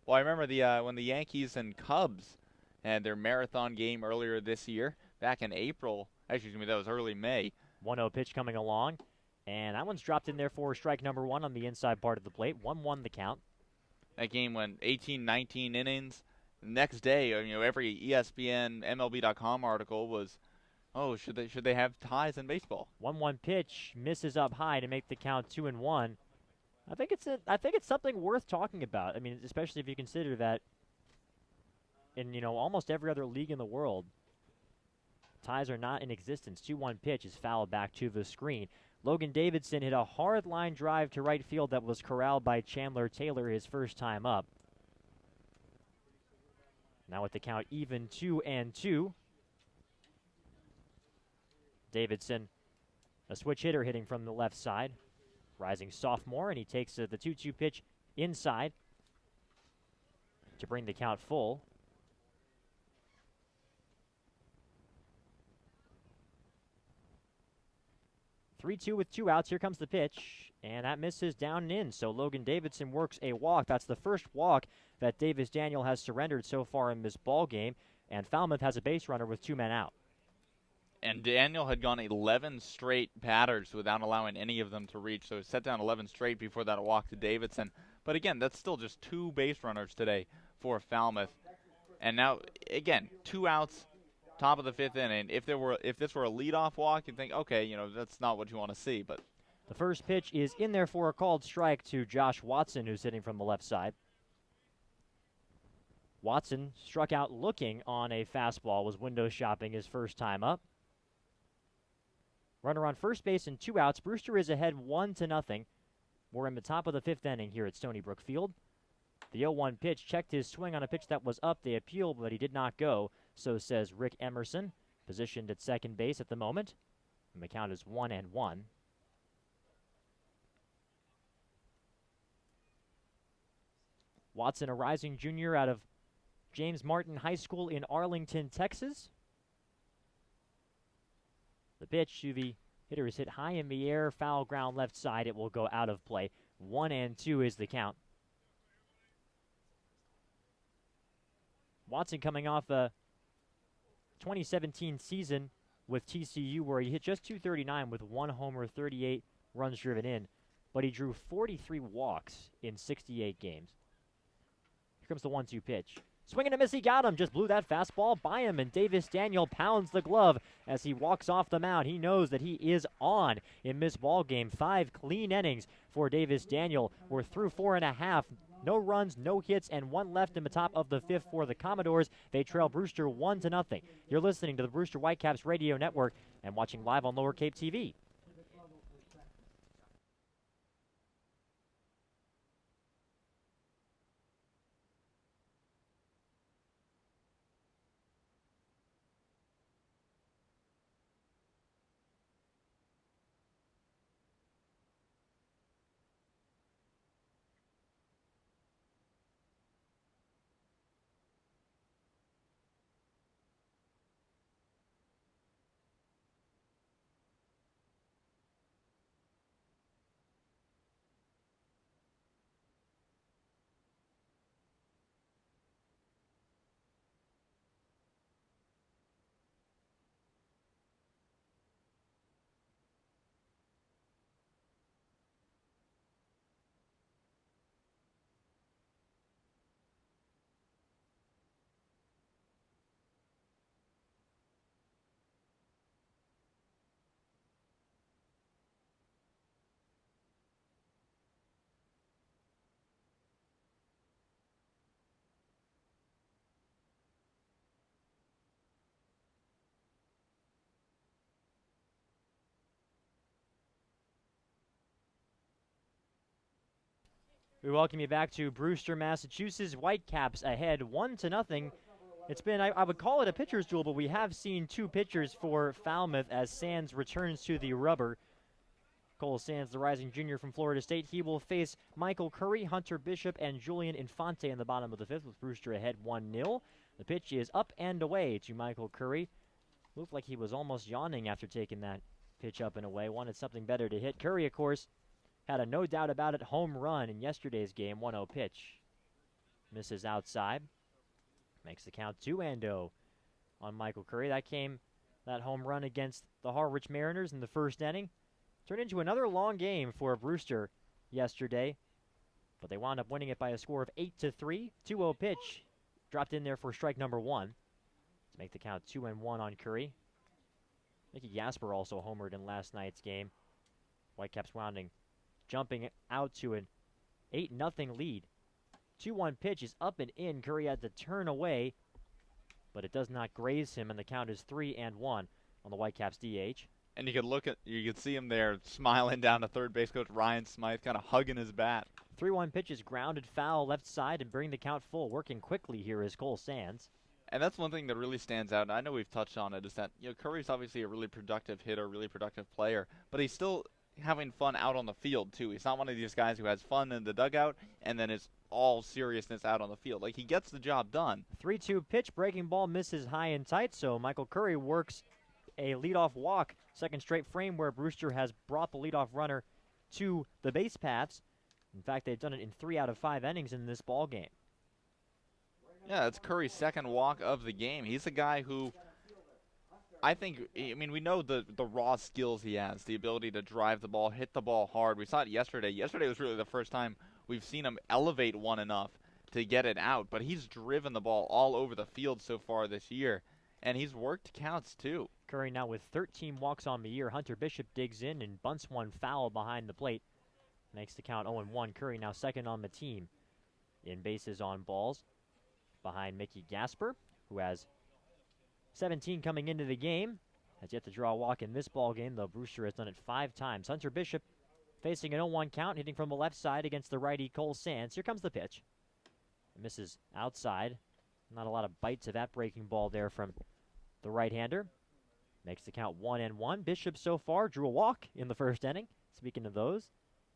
[SPEAKER 2] Well, I remember when the Yankees and Cubs had their marathon game earlier this year, back in April. Actually, that was early May.
[SPEAKER 1] 1-0 pitch coming along, and that one's dropped in there for strike number 1 on the inside part of the plate. 1-1 the count.
[SPEAKER 2] That game went 18, 19 innings. The next day, every ESPN, MLB.com article was, should they have ties in baseball?
[SPEAKER 1] 1-1 pitch misses up high to make the count 2-1. I think it's something worth talking about. I mean, especially if you consider that in almost every other league in the world, ties are not in existence. 2-1 pitch is fouled back to the screen. Logan Davidson hit a hard line drive to right field that was corralled by Chandler Taylor his first time up. Now with the count even 2-2. Davidson, a switch hitter hitting from the left side. Rising sophomore, and he takes the 2-2 pitch inside to bring the count full. 3-2 with 2 outs. Here comes the pitch, and that misses down and in. So Logan Davidson works a walk. That's the first walk that Davis Daniel has surrendered so far in this ball game, and Falmouth has a base runner with 2 men out.
[SPEAKER 2] And Daniel had gone 11 straight batters without allowing any of them to reach, so he set down 11 straight before that walk to Davidson. But again, that's still just 2 base runners today for Falmouth. And now, again, 2 outs, top of the 5th inning. If this were a leadoff walk, you'd think, okay, that's not what you want to see. But
[SPEAKER 1] The first pitch is in there for a called strike to Josh Watson, who's hitting from the left side. Watson struck out looking on a fastball, was window shopping his first time up. Runner on first base and 2 outs. Brewster is ahead 1-0. We're in the top of the 5th inning here at Stony Brook Field. The 0-1 pitch checked his swing on a pitch that was up. They appealed, but he did not go. So says Rick Emerson, positioned at second base at the moment. And the count is 1-1. Watson, a rising junior out of James Martin High School in Arlington, Texas. The pitch to the hitter is hit high in the air, foul ground left side. It will go out of play. 1-2 is the count. Watson coming off a 2017 season with TCU where he hit just .239 with 1 homer, 38 runs driven in, but he drew 43 walks in 68 games. Here comes the 1-2 pitch. Swing and a miss, he got him. Just blew that fastball by him, and Davis Daniel pounds the glove as he walks off the mound. He knows that he is on in this ball game. 5 clean innings for Davis Daniel. We're through 4.5. No runs, no hits, and 1 left in the top of the 5th for the Commodores. They trail Brewster 1-0. You're listening to the Brewster Whitecaps Radio Network and watching live on Lower Cape TV. We welcome you back to Brewster, Massachusetts. Whitecaps ahead 1-0. It's been, I would call it a pitcher's duel, but we have seen 2 pitchers for Falmouth as Sands returns to the rubber. Cole Sands, the rising junior from Florida State. He will face Michael Curry, Hunter Bishop, and Julian Infante in the bottom of the 5th with Brewster ahead 1-0. The pitch is up and away to Michael Curry. Looked like he was almost yawning after taking that pitch up and away. Wanted something better to hit. Curry, of course, had a no doubt about it home run in yesterday's game. 1-0 pitch. Misses outside. Makes the count 2-0 on Michael Curry. That home run against the Harwich Mariners in the first inning. Turned into another long game for Brewster yesterday, but they wound up winning it by a score of 8-3. 2-0 pitch. Dropped in there for strike number 1 to make the count 2-1 on Curry. Mickey Gasper also homered in last night's game. Whitecaps jumping out to an 8-0 lead. 2-1 pitch is up and in. Curry had to turn away, but it does not graze him, and the count is 3-1 on the Whitecaps DH.
[SPEAKER 2] And you could see him there smiling down to third base coach Ryan Smythe, kind of hugging his bat.
[SPEAKER 1] 3-1 pitch is grounded foul left side and bring the count full. Working quickly here is Cole Sands.
[SPEAKER 2] And that's one thing that really stands out, and I know we've touched on it, is that Curry's obviously a really productive hitter, really productive player, but he's still having fun out on the field too. He's not one of these guys who has fun in the dugout and then is all seriousness out on the field. Like, he gets the job done.
[SPEAKER 1] 3-2 pitch, breaking ball misses high and tight, so Michael Curry works a leadoff walk, second straight frame where Brewster has brought the leadoff runner to the base paths. In fact, they've done it in 3 out of 5 innings in this ball game.
[SPEAKER 2] Yeah, it's Curry's second walk of the game. He's a guy who we know the raw skills he has, the ability to drive the ball, hit the ball hard. We saw it yesterday. Yesterday was really the first time we've seen him elevate one enough to get it out, but he's driven the ball all over the field so far this year, and he's worked counts too.
[SPEAKER 1] Curry now with 13 walks on the year. Hunter Bishop digs in and bunts one foul behind the plate. Makes the count 0-1. Curry now second on the team in bases on balls behind Mickey Gasper, who has 17 coming into the game. Has yet to draw a walk in this ball game, though Brewster has done it 5 times. Hunter Bishop facing an 0-1 count, hitting from the left side against the righty Cole Sands. Here comes the pitch. It misses outside. Not a lot of bites of that breaking ball there from the right-hander. Makes the count 1-1. Bishop so far drew a walk in the first inning, speaking of those,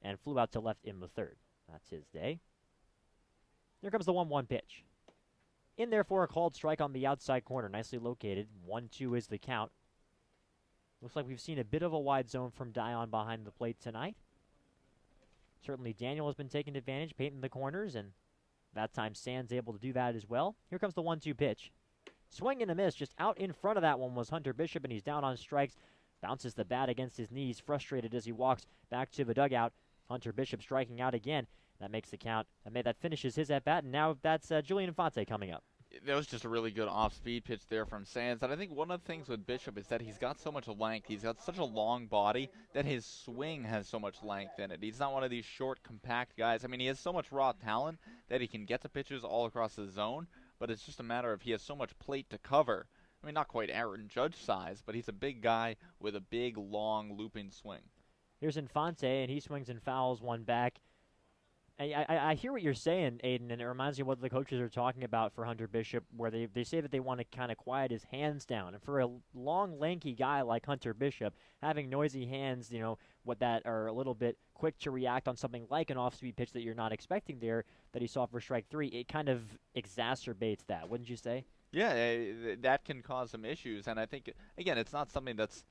[SPEAKER 1] and flew out to left in the third. That's his day. Here comes the 1-1 pitch. In there for a called strike on the outside corner. Nicely located. 1-2 is the count. Looks like we've seen a bit of a wide zone from Dion behind the plate tonight. Certainly Daniel has been taking advantage, painting the corners, and that time Sands able to do that as well. Here comes the 1-2 pitch. Swing and a miss. Just out in front of that one was Hunter Bishop, and he's down on strikes. Bounces the bat against his knees, frustrated as he walks back to the dugout. Hunter Bishop striking out again. That makes the count. That finishes his at-bat, and now that's Julian Infante coming up.
[SPEAKER 2] That was just a really good off-speed pitch there from Sands. And I think one of the things with Bishop is that he's got so much length. He's got such a long body that his swing has so much length in it. He's not one of these short, compact guys. I mean, he has so much raw talent that he can get to pitches all across the zone, but it's just a matter of he has so much plate to cover. I mean, not quite Aaron Judge size, but he's a big guy with a big, long, looping swing.
[SPEAKER 1] Here's Infante, and he swings and fouls one back. I hear what you're saying, Aiden, and it reminds me of what the coaches are talking about for Hunter Bishop, where they say that they want to kind of quiet his hands down. And for a long, lanky guy like Hunter Bishop, having noisy hands, what that are a little bit quick to react on something like an off-speed pitch that you're not expecting there that he saw for strike 3, it kind of exacerbates that, wouldn't you say?
[SPEAKER 2] Yeah, that can cause some issues. And I think, again, it's not something that's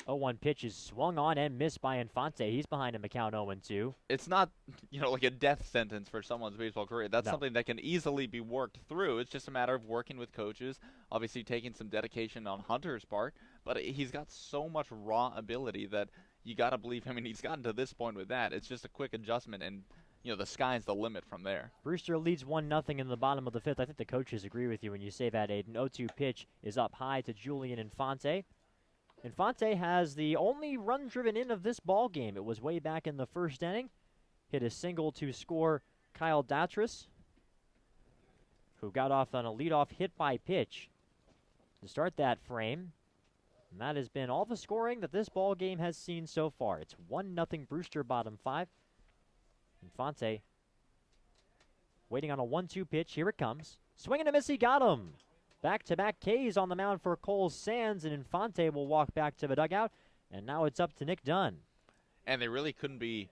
[SPEAKER 1] 0-1 pitch is swung on and missed by Infante. He's behind him, a count 0-2.
[SPEAKER 2] It's not, like a death sentence for someone's baseball career. That's something that can easily be worked through. It's just a matter of working with coaches, obviously taking some dedication on Hunter's part. But he's got so much raw ability that you got to believe, he's gotten to this point with that. It's just a quick adjustment, and, the sky's the limit from there.
[SPEAKER 1] Brewster leads 1-0 in the bottom of the 5th. I think the coaches agree with you when you say that, Aiden. 0-2 pitch is up high to Julian Infante. Infante has the only run driven in of this ball game. It was way back in the first inning. Hit a single to score Kyle Datras, who got off on a leadoff hit by pitch to start that frame. And that has been all the scoring that this ball game has seen so far. It's 1-0 Brewster, bottom 5. Infante waiting on a 1-2 pitch. Here it comes. Swing and a miss. He got him. Back-to-back Ks on the mound for Cole Sands, and Infante will walk back to the dugout. And now it's up to Nick Dunn.
[SPEAKER 2] And they really couldn't be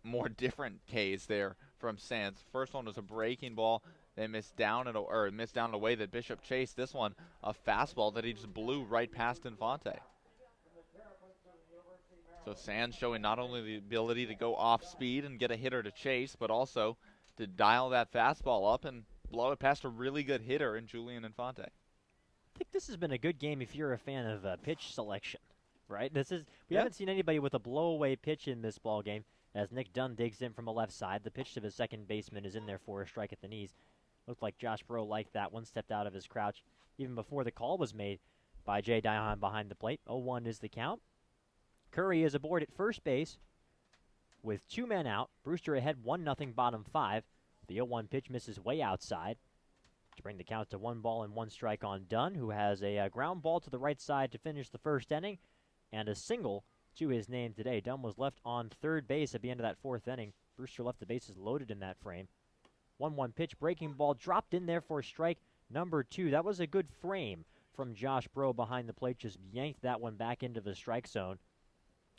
[SPEAKER 2] more different Ks there from Sands. First one was a breaking ball. They missed down in a way that Bishop chased. This one, a fastball that he just blew right past Infante. So Sands showing not only the ability to go off speed and get a hitter to chase, but also to dial that fastball up and blow it past a really good hitter in Julian Infante.
[SPEAKER 1] I think this has been a good game if you're a fan of pitch selection, right? We haven't seen anybody with a blow-away pitch in this ball game as Nick Dunn digs in from the left side. The pitch to the second baseman is in there for a strike at the knees. Looked like Josh Breaux liked that one, stepped out of his crouch even before the call was made by Jay Dion behind the plate. 0-1 is the count. Curry is aboard at first base with 2 men out. Brewster ahead 1-0 bottom 5. The 0-1 pitch misses way outside to bring the count to 1-1 strike on Dunn, who has a ground ball to the right side to finish the first inning and a single to his name today. Dunn was left on third base at the end of that 4th inning. Brewster left the bases loaded in that frame. 1-1 pitch, breaking ball dropped in there for strike number 2. That was a good frame from Josh Breaux behind the plate. Just yanked that one back into the strike zone.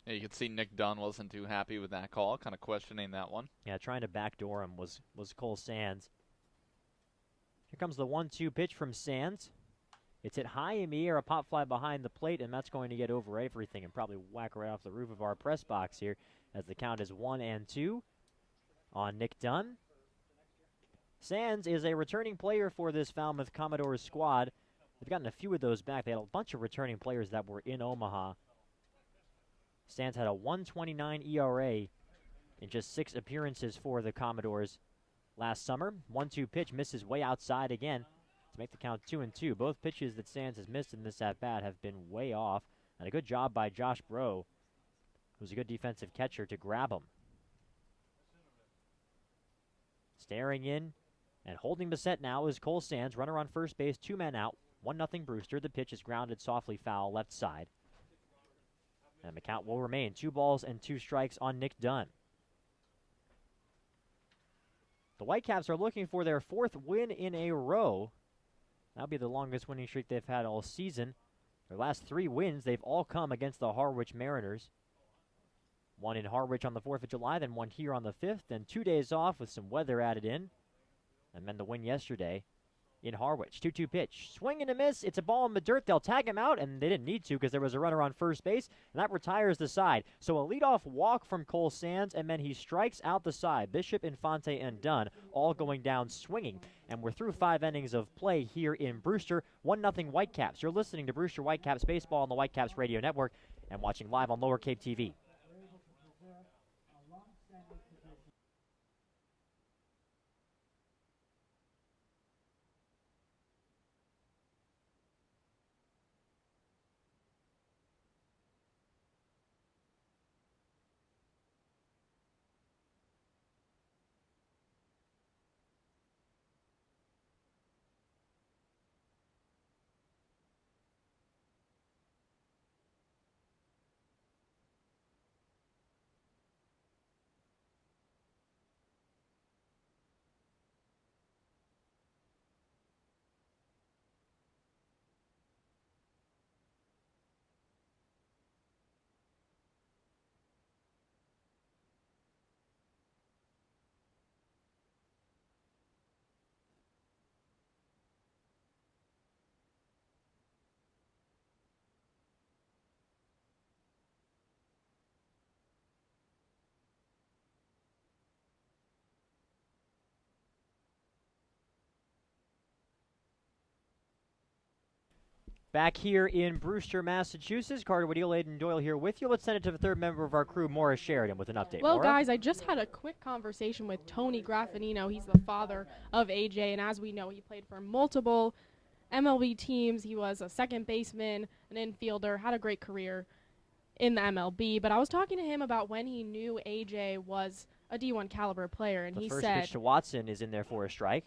[SPEAKER 2] Yeah, you could see Nick Dunn wasn't too happy with that call, kind of questioning that one.
[SPEAKER 1] Yeah, trying to backdoor him was Cole Sands. Here comes the 1-2 pitch from Sands. It's hit high in the air, a pop fly behind the plate, and that's going to get over everything and probably whack right off the roof of our press box here as the count is 1-2 on Nick Dunn. Sands is a returning player for this Falmouth Commodores squad. They've gotten a few of those back. They had a bunch of returning players that were in Omaha. Sands had a 1.29 ERA in just 6 appearances for the Commodores last summer. 1-2 pitch misses way outside again. to make the count 2-2. Both pitches that Sands has missed in this at-bat have been way off, and a good job by Josh Bro, who's a good defensive catcher, to grab him. Staring in and holding the set now is Cole Sands, runner on first base, 2 men out, 1-0 Brewster. The pitch is grounded softly foul left side. And the count will remain 2 balls and 2 strikes on Nick Dunn. The Whitecaps are looking for their 4th win in a row. That'll be the longest winning streak they've had all season. Their last 3 wins, they've all come against the Harwich Mariners. One in Harwich on the 4th of July, then one here on the 5th, then 2 days off with some weather added in. And then the win yesterday in Harwich. 2-2 pitch. Swing and a miss. It's a ball in the dirt. They'll tag him out, and they didn't need to because there was a runner on first base, and that retires the side. So a leadoff walk from Cole Sands, and then he strikes out the side. Bishop, Infante, and Dunn all going down swinging. And we're through 5 innings of play here in Brewster. 1-0 Whitecaps. You're listening to Brewster Whitecaps Baseball on the Whitecaps Radio Network and watching live on Lower Cape TV. Back here in Brewster, Massachusetts, Carter Woodhill, Aidan Doyle here with you. Let's send it to the 3rd member of our crew, Morris Sheridan, with an update.
[SPEAKER 3] Well,
[SPEAKER 1] Maura?
[SPEAKER 3] guys, I just had a quick conversation with Tony Graffinino. He's the father of AJ, and as we know, he played for multiple MLB teams. He was a second baseman, an infielder, had a great career in the MLB. But I was talking to him about when he knew AJ was a D1 caliber player, and
[SPEAKER 1] The
[SPEAKER 3] he
[SPEAKER 1] first
[SPEAKER 3] said...
[SPEAKER 1] pitch to Watson is in there for a strike.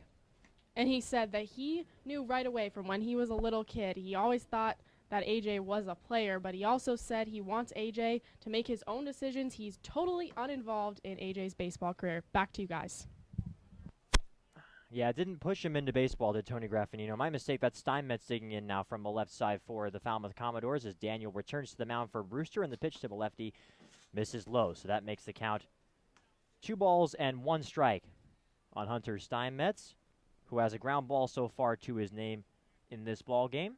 [SPEAKER 3] And he said that he knew right away from when he was a little kid. He always thought that AJ was a player, but he also said he wants AJ to make his own decisions. He's totally uninvolved in AJ's baseball career. Back to you guys.
[SPEAKER 1] Yeah, it didn't push him into baseball, did Tony Graffinino. My mistake. That's Steinmetz digging in now from the left side for the Falmouth Commodores as Daniel returns to the mound for Brewster, and the pitch to the lefty misses low. So that makes the count 2 balls and 1 strike on Hunter Steinmetz, who has a ground ball so far to his name in this ball game.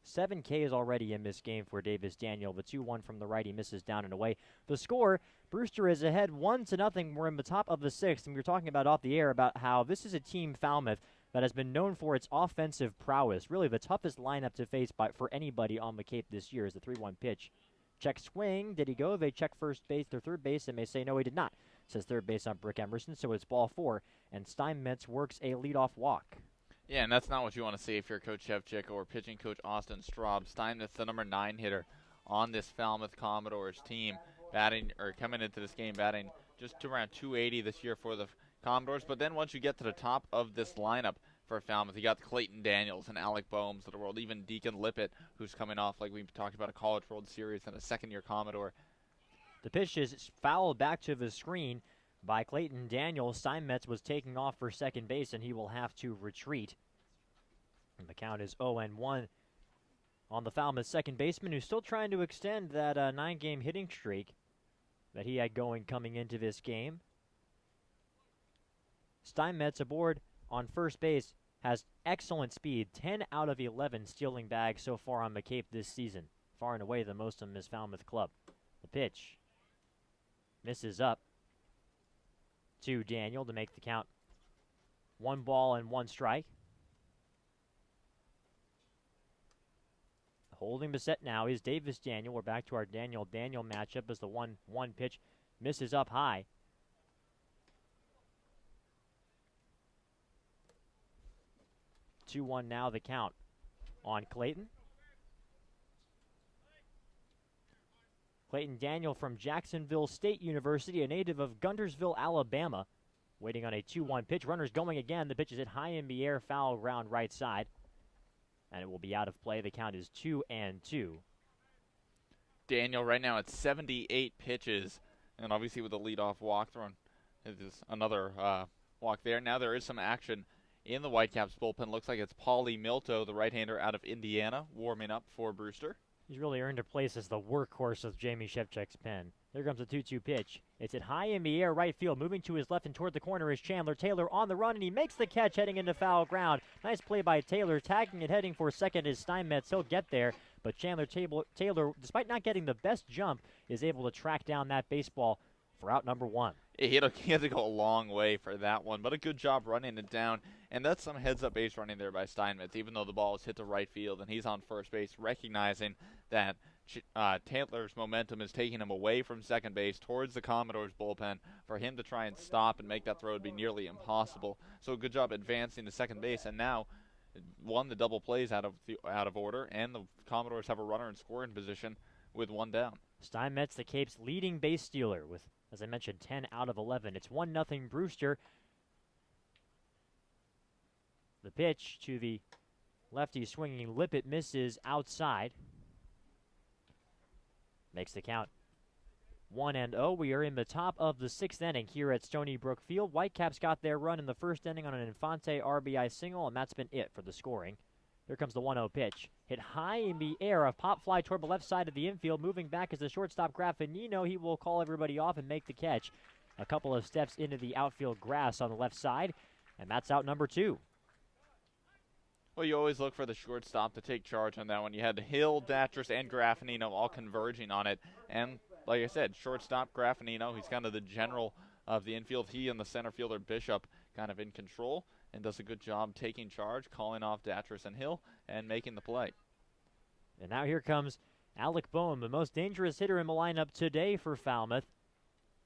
[SPEAKER 1] 7 Ks already in this game for Davis Daniel. The 2-1 from the righty misses down and away. The score, Brewster is ahead 1-0. We're in the top of the 6th, and we were talking about off the air about how this is a team, Falmouth, that has been known for its offensive prowess. Really the toughest lineup to face for anybody on the Cape this year is the 3-1 pitch. Check swing. Did he go? They check first base or third base, and may say no, he did not. Says third base on Brick Emerson, so it's ball 4, and Steinmetz works a leadoff walk.
[SPEAKER 2] Yeah, and that's not what you want to see if you're Coach Shevchik or pitching coach Austin Straub. Steinmetz, the number 9 hitter on this Falmouth Commodores team, coming into this game batting just to around 280 this year for the Commodores. But then once you get to the top of this lineup for Falmouth, you got Clayton Daniels and Alec Bohms of the world, even Deacon Lippett, who's coming off, like we talked about, a College World Series and a second-year Commodore.
[SPEAKER 1] The pitch is fouled back to the screen by Clayton Daniels. Steinmetz was taking off for second base, and he will have to retreat. And the count is 0-1 on the Falmouth second baseman, who's still trying to extend that 9-game hitting streak that he had going coming into this game. Steinmetz aboard on first base has excellent speed, 10 out of 11 stealing bags so far on the Cape this season. Far and away the most in this Falmouth club. The pitch misses up to Daniel to make the count 1 ball and 1 strike. Holding the set now is Davis Daniel. We're back to our Daniel matchup as the 1-1 pitch misses up high. 2-1 now the count on Clayton. Clayton Daniel from Jacksonville State University, a native of Guntersville, Alabama. Waiting on a 2-1 pitch. Runners going again. The pitch is hit high in the air, foul ground right side. And it will be out of play. The count is 2-2.
[SPEAKER 2] Daniel right now at 78 pitches. And obviously with a leadoff walk thrown, it is another walk there. Now there is some action in the Whitecaps bullpen. Looks like it's Paulie Milto, the right-hander out of Indiana, warming up for Brewster.
[SPEAKER 1] He's really earned a place as the workhorse of Jamie Shevchuk's pen. There comes a 2-2 pitch. It's hit high in the air, right field. Moving to his left and toward the corner is Chandler Taylor on the run, and he makes the catch heading into foul ground. Nice play by Taylor. Tagging it, heading for second is Steinmetz. He'll get there, but Chandler Taylor, despite not getting the best jump, is able to track down that baseball for out number one.
[SPEAKER 2] He had to go a long way for that one, but a good job running it down. And that's some heads-up base running there by Steinmetz, even though the ball was hit to right field, and he's on first base, recognizing that Taylor's momentum is taking him away from second base towards the Commodores bullpen. For him to try and stop and make that throw would be nearly impossible. So good job advancing to second base, and now one, the double plays out of order, and the Commodores have a runner in scoring position with one down.
[SPEAKER 1] Steinmetz, the Cape's leading base stealer, with, as I mentioned, 10 out of 11. It's 1-0 Brewster. The pitch to the lefty swinging Lippett misses outside. Makes the count 1-0. We are in the top of the sixth inning here at Stony Brook Field. Whitecaps got their run in the first inning on an Infante RBI single, and that's been it for the scoring. Here comes the 1-0 pitch. Hit high in the air, a pop fly toward the left side of the infield. Moving back is the shortstop Graffinino. He will call everybody off and make the catch. A couple of steps into the outfield grass on the left side, and that's out number two.
[SPEAKER 2] Well, you always look for the shortstop to take charge on that one. You had Hill, Datris, and Graffinino all converging on it. And like I said, shortstop Graffinino, he's kind of the general of the infield. He and the center fielder Bishop kind of in control and does a good job taking charge, calling off Datris and Hill, and making the play.
[SPEAKER 1] And now here comes Alec Boehm, the most dangerous hitter in the lineup today for Falmouth.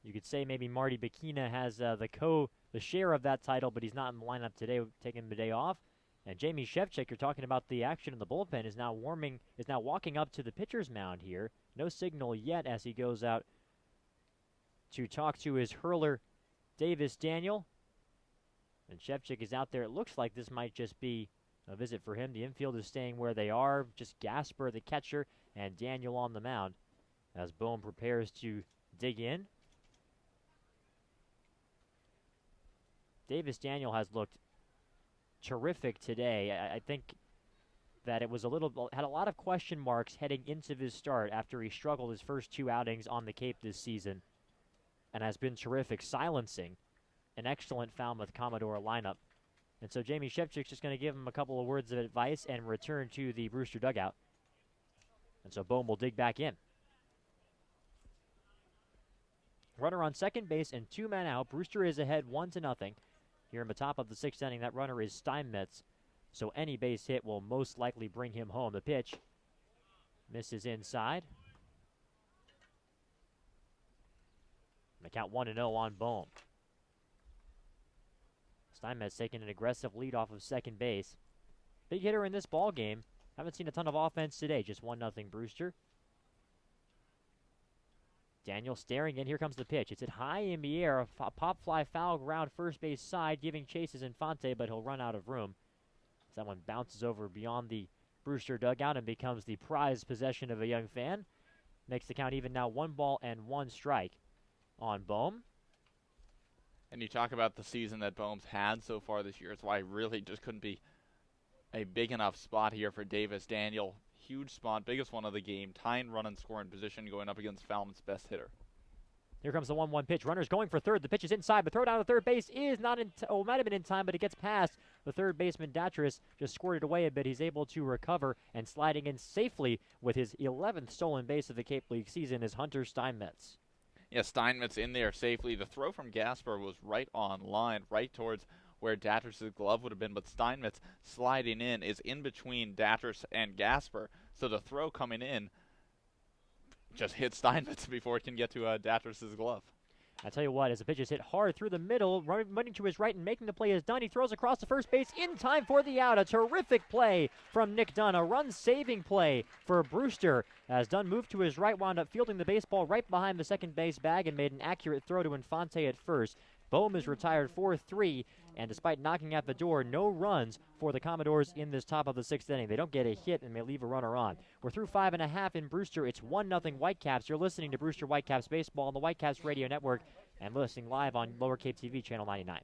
[SPEAKER 1] You could say maybe Marty Bikina has the share of that title, but he's not in the lineup today, taking the day off. And Jamie Shevchuk, you're talking about the action in the bullpen, is now walking up to the pitcher's mound here. No signal yet as he goes out to talk to his hurler, Davis Daniel. And Shevchuk is out there. It looks like this might just be a visit for him. The infield is staying where they are. Just Gasper, the catcher, and Daniel on the mound as Boehm prepares to dig in. Davis Daniel has looked terrific today. I think that it was had a lot of question marks heading into this start after he struggled his first two outings on the Cape this season, and has been terrific, silencing an excellent Falmouth Commodore lineup. And so Jamie Shevchuk's just going to give him a couple of words of advice and return to the Brewster dugout. And so Boehm will dig back in. Runner on second base and 2 men out. Brewster is ahead 1-0. Here in the top of the sixth inning, that runner is Steinmetz. So any base hit will most likely bring him home. The pitch misses inside. And the count 1-0 on Boehm. Steinmetz taking an aggressive lead off of second base. Big hitter in this ball game. Haven't seen a ton of offense today. Just 1-0 Brewster. Daniel staring in. Here comes the pitch. It's at high in the air. A pop fly foul ground first base side. Giving chase is Infante, but he'll run out of room. As that one bounces over beyond the Brewster dugout and becomes the prized possession of a young fan. Makes the count even now. 1-1 strike on Boehm.
[SPEAKER 2] And you talk about the season that Boehm's had so far this year. It's why really just couldn't be a big enough spot here for Davis Daniel. Huge spot, biggest one of the game. Tying run and scoring position going up against Falmouth's best hitter.
[SPEAKER 1] Here comes the 1-1 pitch. Runner's going for third. The pitch is inside, but throw down to third base is not in might have been in time, but it gets past the third baseman Datris. Just squirted away a bit. He's able to recover, and sliding in safely with his 11th stolen base of the Cape League season is Hunter Steinmetz.
[SPEAKER 2] Yeah, Steinmetz in there safely. The throw from Gasper was right on line, right towards where Datris' glove would have been, but Steinmetz sliding in is in between Datris and Gasper, so the throw coming in just hits Steinmetz before it can get to Datris' glove.
[SPEAKER 1] I tell you what, as the pitch is hit hard through the middle, running to his right and making the play is Dunn. He throws across the first base in time for the out. A terrific play from Nick Dunn, a run-saving play for Brewster. As Dunn moved to his right, wound up fielding the baseball right behind the second base bag and made an accurate throw to Infante at first. Bohm is retired 4-3, and despite knocking at the door, no runs for the Commodores in this top of the sixth inning. They don't get a hit and may leave a runner on. We're through 5.5 in Brewster. It's 1-0 Whitecaps. You're listening to Brewster Whitecaps Baseball on the Whitecaps Radio Network and listening live on Lower Cape TV, Channel 99.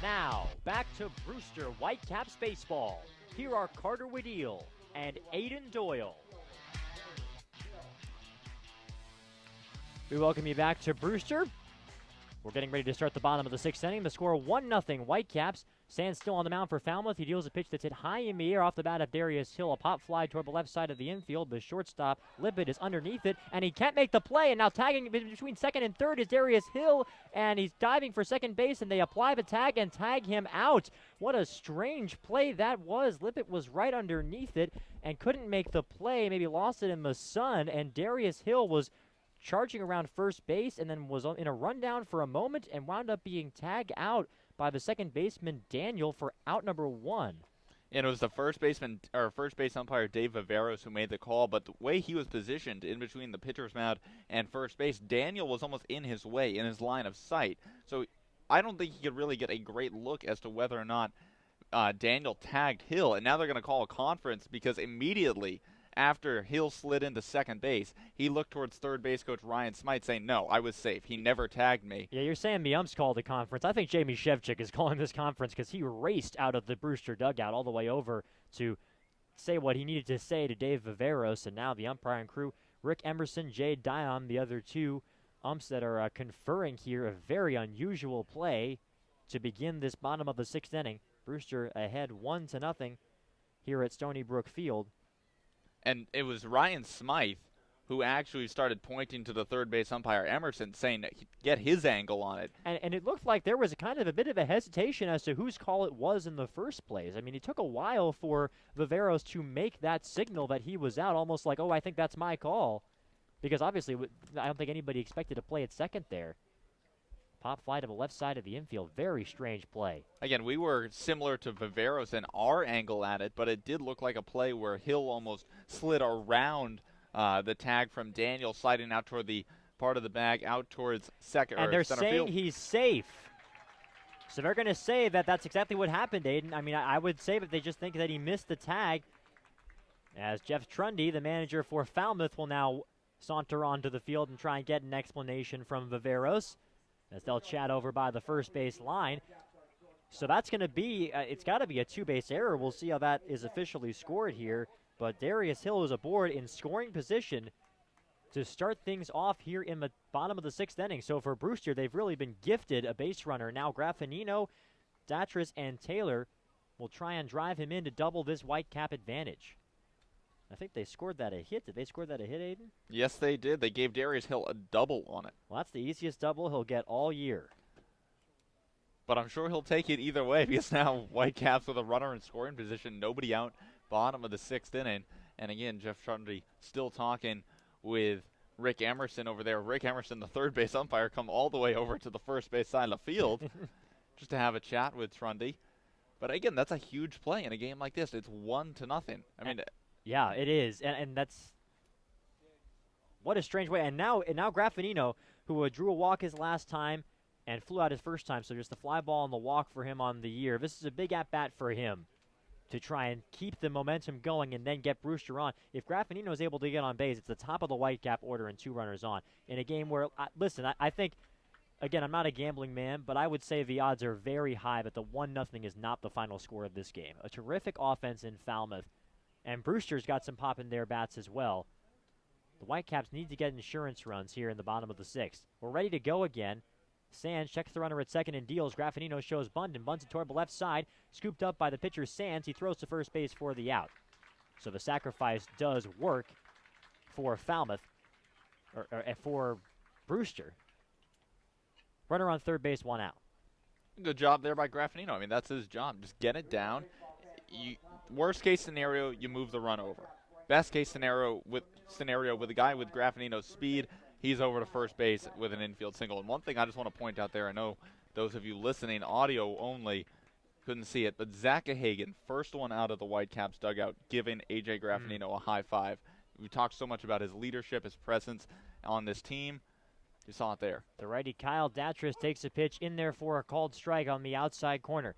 [SPEAKER 1] Now, back to Brewster Whitecaps Baseball. Here are Carter Waddell and Aiden Doyle. We welcome you back to Brewster. We're getting ready to start the bottom of the sixth inning. The score 1-0 Whitecaps. Sands still on the mound for Falmouth. He deals a pitch that's hit high in the air off the bat of Darius Hill. A pop fly toward the left side of the infield. The shortstop, Lippitt, is underneath it, and he can't make the play. And now tagging between second and third is Darius Hill, and he's diving for second base, and they apply the tag and tag him out. What a strange play that was. Lippitt was right underneath it and couldn't make the play. Maybe lost it in the sun, and Darius Hill was charging around first base and then was in a rundown for a moment and wound up being tagged out by the second baseman Daniel for out number 1.
[SPEAKER 2] And it was the first base umpire Dave Viveros who made the call, but the way he was positioned in between the pitcher's mound and first base, Daniel was almost in his way, in his line of sight. So I don't think he could really get a great look as to whether or not Daniel tagged Hill. And now they're going to call a conference because immediately after Hill slid into second base, he looked towards third base coach Ryan Smythe saying, no, I was safe. He never tagged me.
[SPEAKER 1] Yeah, you're saying the umps called the conference. I think Jamie Shevchik is calling this conference because he raced out of the Brewster dugout all the way over to say what he needed to say to Dave Viveros, and now the umpiring crew, Rick Emerson, Jay Dion, the other two umps that are conferring here, a very unusual play to begin this bottom of the sixth inning. Brewster ahead 1-0 here at Stony Brook Field.
[SPEAKER 2] And it was Ryan Smythe who actually started pointing to the third base umpire Emerson, saying that he'd get his angle on it.
[SPEAKER 1] And it looked like there was a bit of a hesitation as to whose call it was in the first place. I mean, it took a while for Viveros to make that signal that he was out, almost like, oh, I think that's my call. Because obviously, I don't think anybody expected to play at second there. Pop fly to the left side of the infield. Very strange play.
[SPEAKER 2] Again, we were similar to Viveros in our angle at it, but it did look like a play where Hill almost slid around the tag from Daniel, sliding out toward the part of the bag, out towards second or
[SPEAKER 1] and they're
[SPEAKER 2] center
[SPEAKER 1] saying
[SPEAKER 2] field.
[SPEAKER 1] He's safe. So they're going to say that that's exactly what happened, Aiden. I mean, I would say that they just think that he missed the tag. As Jeff Trundy, the manager for Falmouth, will now saunter onto the field and try and get an explanation from Viveros, as they'll chat over by the first base line. So that's going to be, it's got to be a two-base error. We'll see how that is officially scored here. But Darius Hill is aboard in scoring position to start things off here in the bottom of the sixth inning. So for Brewster, they've really been gifted a base runner. Now Graffinino, Datras, and Taylor will try and drive him in to double this Whitecap advantage. I think they scored that a hit. Did they score that a hit, Aiden?
[SPEAKER 2] Yes, they did. They gave Darius Hill a double on it.
[SPEAKER 1] Well, that's the easiest double he'll get all year.
[SPEAKER 2] But I'm sure he'll take it either way because now Whitecaps with a runner in scoring position, nobody out, bottom of the sixth inning. And again, Jeff Trundy still talking with Rick Emerson over there. Rick Emerson, the third base umpire, come all the way over to the first base side of the field just to have a chat with Trundy. But again, that's a huge play in a game like this. It's 1-0. I mean,
[SPEAKER 1] yeah, it is, and that's what a strange way. And now Graffinino, who drew a walk his last time and flew out his first time, so just the fly ball and the walk for him on the year. This is a big at-bat for him to try and keep the momentum going and then get Brewster on. If Graffinino is able to get on base, it's the top of the Whitecap order and 2 runners on. In a game where, listen, I think, again, I'm not a gambling man, but I would say the odds are very high that the 1-0 is not the final score of this game. A terrific offense in Falmouth, and Brewster's got some pop in their bats as well. The Whitecaps need to get insurance runs here in the bottom of the 6th. We're ready to go again. Sands checks the runner at second and deals. Graffinino shows bunt and bunts it toward the left side. Scooped up by the pitcher Sands. He throws to first base for the out. So the sacrifice does work for Falmouth, or for Brewster. Runner on third base, 1 out.
[SPEAKER 2] Good job there by Graffinino. I mean, that's his job. Just get it down. Worst case scenario, you move the run over. Best case scenario with a guy with Graffinino's speed, he's over to first base with an infield single. And one thing I just want to point out there, I know those of you listening audio only couldn't see it, but Zach Hagen, first one out of the Whitecaps dugout, giving A.J. Graffinino a high five. We talked so much about his leadership, his presence on this team. You saw it there.
[SPEAKER 1] The righty Kyle Datris takes a pitch in there for a called strike on the outside corner.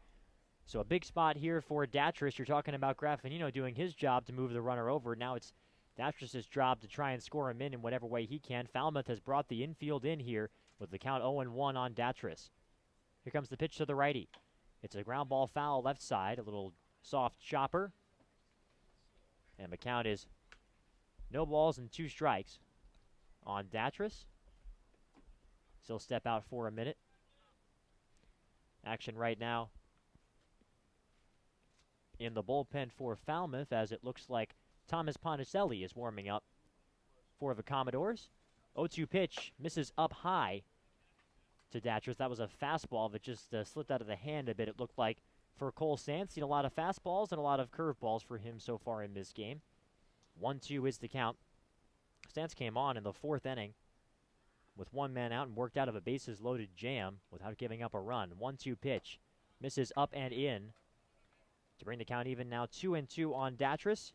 [SPEAKER 1] So a big spot here for Datris. You're talking about Graffinino doing his job to move the runner over. Now it's Datris' job to try and score him in whatever way he can. Falmouth has brought the infield in here with the count 0-1 on Datris. Here comes the pitch to the righty. It's a ground ball foul left side, a little soft chopper. And the count is no balls and 2 strikes on Datris. He'll step out for a minute. Action right now in the bullpen for Falmouth, as it looks like Thomas Ponticelli is warming up for the Commodores. 0-2 pitch, misses up high to Datris. That was a fastball that just slipped out of the hand a bit, it looked like, for Cole Sands. Seen a lot of fastballs and a lot of curveballs for him so far in this game. 1-2 is the count. Sands came on in the 4th inning with 1 man out and worked out of a bases-loaded jam without giving up a run. 1-2 pitch, misses up and in to bring the count even now. 2-2 on Datris.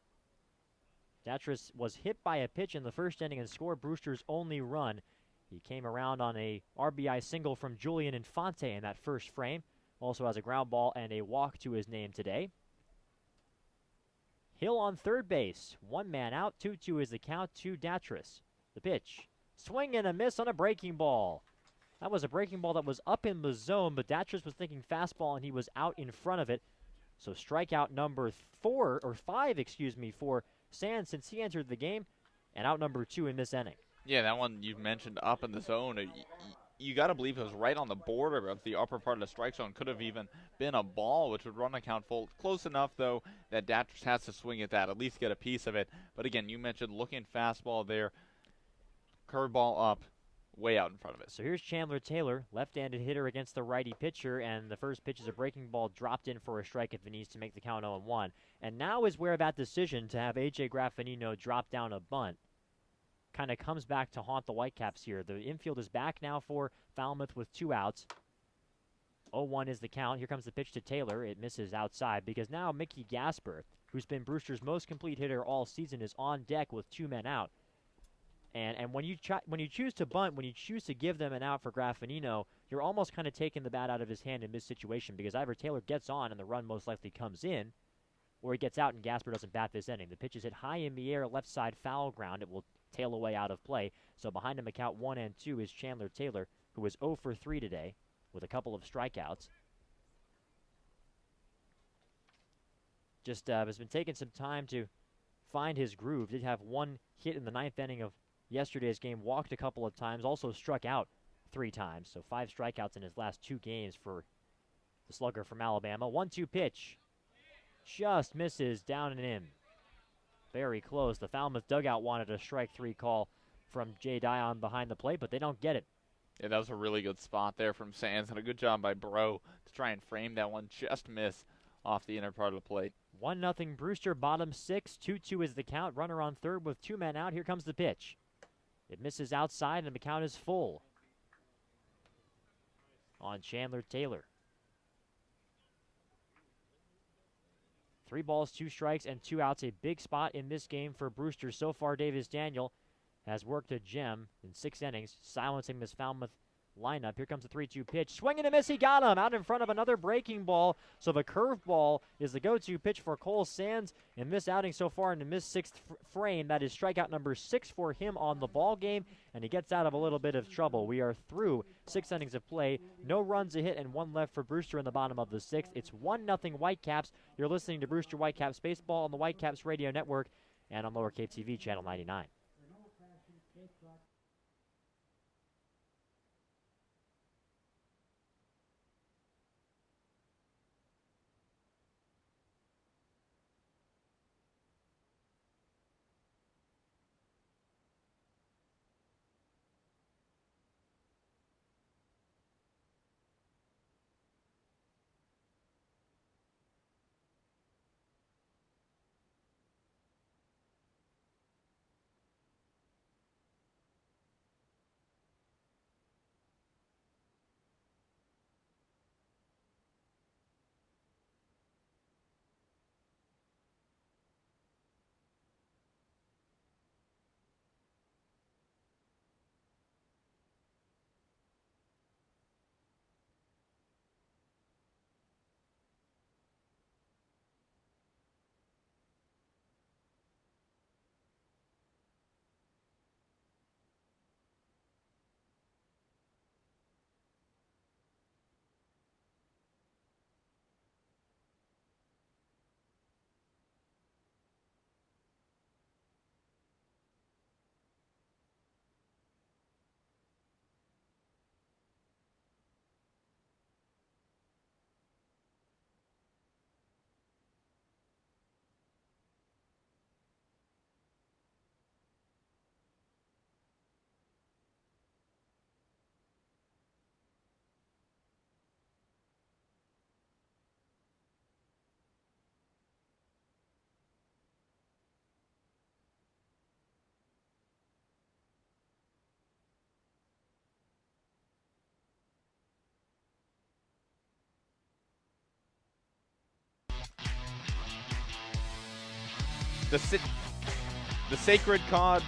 [SPEAKER 1] Datris was hit by a pitch in the 1st inning and scored Brewster's only run. He came around on a RBI single from Julian Infante in that 1st frame. Also has a ground ball and a walk to his name today. Hill on third base. 1 man out. 2-2 is the count to Datris. The pitch. Swing and a miss on a breaking ball. That was a breaking ball that was up in the zone, but Datris was thinking fastball and he was out in front of it. So strikeout number 5, for Sands since he entered the game, and out number 2 in this inning.
[SPEAKER 2] Yeah, that one you mentioned up in the zone. You got to believe it was right on the border of the upper part of the strike zone. Could have even been a ball, which would run the count full. Close enough, though, that Datris has to swing at that, at least get a piece of it. But again, you mentioned looking fastball there. Curveball up, way out in front of it.
[SPEAKER 1] So here's Chandler Taylor, left-handed hitter against the righty pitcher, and the first pitch is a breaking ball dropped in for a strike if he needs to make the count 0-1. And now is where that decision to have A.J. Graffinino drop down a bunt kind of comes back to haunt the Whitecaps here. The infield is back now for Falmouth with 2 outs. 0-1 is the count. Here comes the pitch to Taylor. It misses outside because now Mickey Gasper, who's been Brewster's most complete hitter all season, is on deck with 2 men out. And when you choose to bunt, when you choose to give them an out for Graffinino, you're almost kind of taking the bat out of his hand in this situation because either Taylor gets on and the run most likely comes in, or he gets out and Gasper doesn't bat this inning. The pitch is hit high in the air, left side foul ground. It will tail away out of play. So behind him, a count 1-2 is Chandler Taylor, who is 0 for 3 today with a couple of strikeouts. Just has been taking some time to find his groove. Did have 1 hit in the 9th inning of yesterday's game, walked a couple of times, also struck out 3 times. So 5 strikeouts in his last 2 games for the slugger from Alabama. 1-2 pitch. Just misses down and in. Very close. The Falmouth dugout wanted a strike 3 call from Jay Dion behind the plate, but they don't get it.
[SPEAKER 2] Yeah, that was a really good spot there from Sands, and a good job by Bro to try and frame that one. Just miss off the inner part of the plate.
[SPEAKER 1] 1-0 Brewster, bottom 6. 2-2 is the count. Runner on third with 2 men out. Here comes the pitch. It misses outside, and the count is full on Chandler Taylor. 3 balls, 2 strikes, and 2 outs. A big spot in this game for Brewster. So far, Davis Daniel has worked a gem in 6 innings, silencing this Falmouth lineup. Here comes the 3-2 pitch. Swing and a miss. He got him out in front of another breaking ball. So the curveball is the go-to pitch for Cole Sands in this outing so far in the missed 6th frame. That is strikeout number 6 for him on the ball game, and he gets out of a little bit of trouble. We are through 6 innings of play. No runs, a hit, and 1 left for Brewster in the bottom of the 6th. It's 1-0 Whitecaps. You're listening to Brewster Whitecaps Baseball on the Whitecaps Radio Network and on Lower Cape TV, Channel 99.
[SPEAKER 2] The Sacred Cod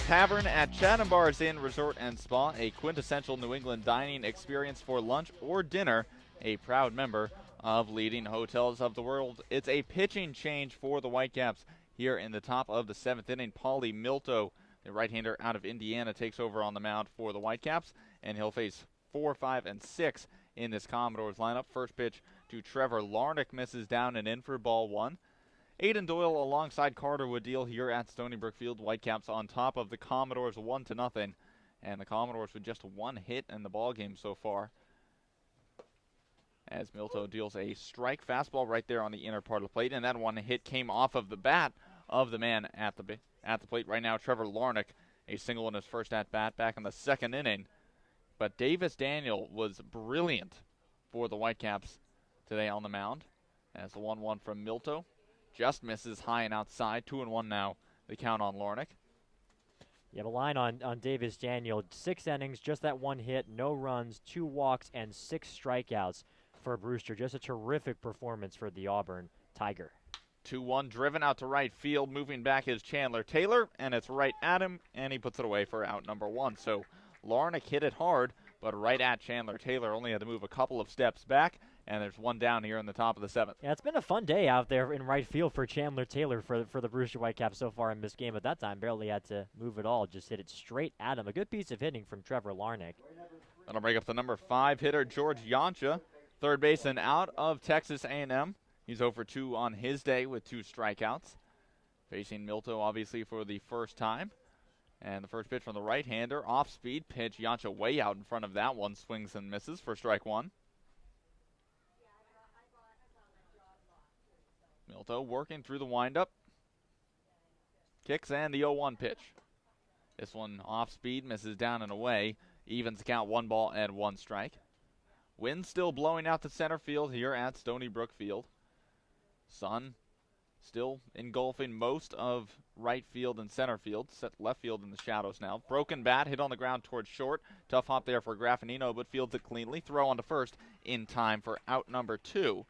[SPEAKER 2] Tavern at Chatham Bars Inn Resort and Spa, a quintessential New England dining experience for lunch or dinner, a proud member of leading hotels of the world. It's a pitching change for the Whitecaps here in the top of the 7th inning. Paulie Milto, the right-hander out of Indiana, takes over on the mound for the Whitecaps, and he'll face 4, 5, and 6 in this Commodores lineup. First pitch to Trevor Larnach, misses down and in for ball 1. Aiden Doyle alongside Carter Woodell here at Stony Brook Field. Whitecaps on top of the Commodores 1-0, and the Commodores with just 1 hit in the ball game so far. As Milto deals a strike fastball right there on the inner part of the plate, and that 1 hit came off of the bat of the man at the plate right now, Trevor Larnach, a single in his first at bat back in the 2nd inning. But Davis Daniel was brilliant for the Whitecaps today on the mound, as the 1-1 from Milto just misses high and outside. 2-1 now, the count on Larnach.
[SPEAKER 1] You have a line on Davis Daniel. 6 innings, just that 1 hit, no runs, 2 walks, and 6 strikeouts for Brewster. Just a terrific performance for the Auburn Tiger.
[SPEAKER 2] 2-1 driven out to right field. Moving back is Chandler Taylor, and it's right at him, and he puts it away for out number 1. So Larnach hit it hard, but right at Chandler Taylor. Only had to move a couple of steps back, and there's 1 down here in the top of the 7th.
[SPEAKER 1] Yeah, it's been a fun day out there in right field for Chandler Taylor for the Brewster Whitecaps so far in this game. At that time, barely had to move at all. Just hit it straight at him. A good piece of hitting from Trevor Larnach.
[SPEAKER 2] That'll break up the number 5 hitter, George Yoncha, third baseman out of Texas A&M. He's 0 for 2 on his day with 2 strikeouts. Facing Milto, obviously, for the first time. And the first pitch from the right-hander, off-speed pitch. Yoncha way out in front of that one, swings and misses for strike 1. Milto working through the windup. Kicks and the 0-1 pitch. This one off speed, misses down and away. Evens the count, 1 ball and 1 strike. Wind still blowing out to center field here at Stony Brook Field. Sun still engulfing most of right field and center field. Set left field in the shadows now. Broken bat, hit on the ground towards short. Tough hop there for Graffinino, but fields it cleanly. Throw on to first in time for out number 2.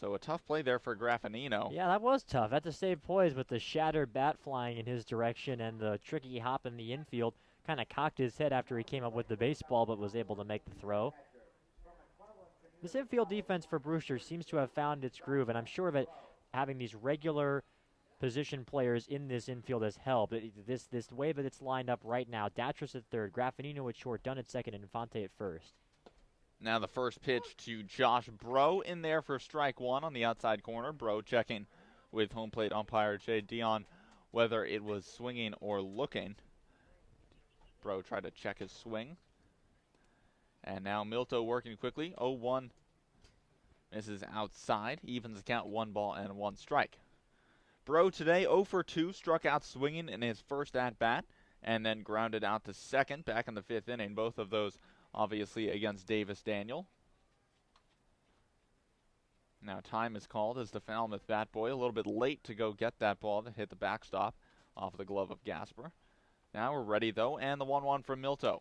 [SPEAKER 2] So a tough play there for Graffinino.
[SPEAKER 1] Yeah, that was tough. Had to stay poised with the shattered bat flying in his direction and the tricky hop in the infield. Kind of cocked his head after he came up with the baseball, but was able to make the throw. This infield defense for Brewster seems to have found its groove, and I'm sure that having these regular position players in this infield has helped. This way that it's lined up right now, Datros at third, Graffinino at short, Dunn at second, and Infante at first.
[SPEAKER 2] Now the first pitch to Josh Bro in there for strike 1 on the outside corner. Bro checking with home plate umpire Jay Dion whether it was swinging or looking. Bro tried to check his swing. And now Milto working quickly. 0-1 misses outside. Evens the count, 1 ball and 1 strike. Bro today 0 for 2, struck out swinging in his first at-bat and then grounded out to second back in the 5th inning. Both of those obviously against Davis Daniel. Now time is called as the Falmouth bat boy a little bit late to go get that ball to hit the backstop off of the glove of Gasper. Now we're ready though, and the 1-1 from Milto.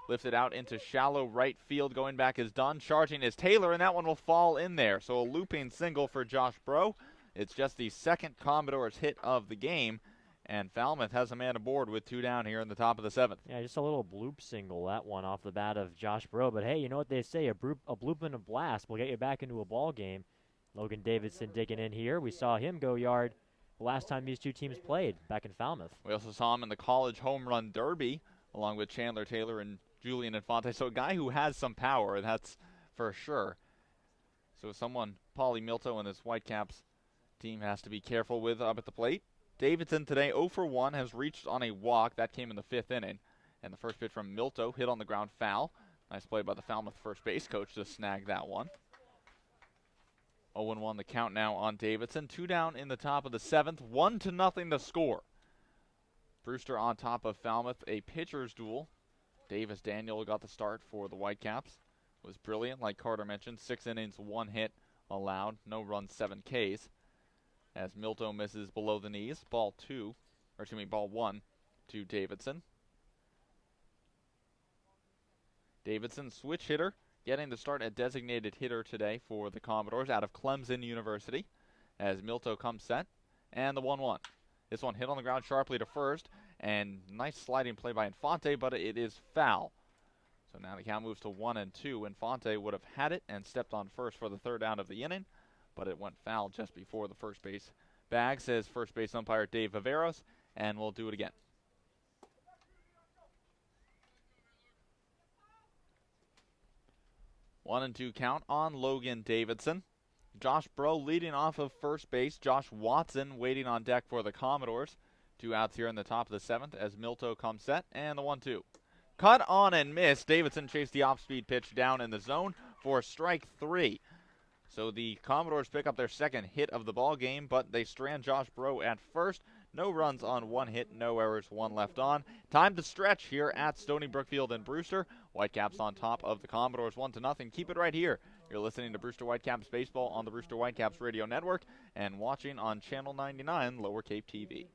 [SPEAKER 2] Lifted out into shallow right field, going back is Dunn, charging is Taylor, and that one will fall in there. So a looping single for Josh Bro. It's just the second Commodores hit of the game, and Falmouth has a man aboard with 2 down here in the top of the 7th.
[SPEAKER 1] Yeah, just a little bloop single, that one off the bat of Josh Bro. But hey, you know what they say, a bloop and a blast will get you back into a ball game. Logan Davidson digging in here. We saw him go yard the last time these 2 teams played back in Falmouth.
[SPEAKER 2] We also saw him in the college home run derby along with Chandler Taylor and Julian Infante. So a guy who has some power, that's for sure. So someone Paulie Milto and this Whitecaps team has to be careful with up at the plate. Davidson today 0 for 1, has reached on a walk. That came in the 5th inning. And the first pitch from Milto, hit on the ground, foul. Nice play by the Falmouth first base coach to snag that one. 0-1 the count now on Davidson. 2 down in the top of the 7th. 1-0 the score. Brewster on top of Falmouth. A pitcher's duel. Davis Daniel got the start for the Whitecaps. Was brilliant, like Carter mentioned. 6 innings, 1 hit allowed. No runs, 7 Ks. As Milto misses below the knees. Ball 1 to Davidson. Davidson, switch hitter, getting the start at designated hitter today for the Commodores out of Clemson University. As Milto comes set, and the 1-1. This one hit on the ground sharply to first, and nice sliding play by Infante, but it is foul. So now the count moves to 1-2. Infante would have had it and stepped on first for the 3rd out of the inning, but it went foul just before the first base bag, says first base umpire Dave Viveros, and we'll do it again. One and 2 count on Logan Davidson. Josh Bro leading off of first base. Josh Watson waiting on deck for the Commodores. 2 outs here in the top of the 7th as Milto comes set, and the 1-2. Cut on and miss. Davidson chased the off-speed pitch down in the zone for strike 3. So the Commodores pick up their second hit of the ball game, but they strand Josh Bro at first. No runs on 1 hit, no errors, 1 left on. Time to stretch here at Stony Brook Field in Brewster. Whitecaps on top of the Commodores 1-0. Keep it right here. You're listening to Brewster Whitecaps Baseball on the Brewster Whitecaps Radio Network and watching on Channel 99 Lower Cape TV.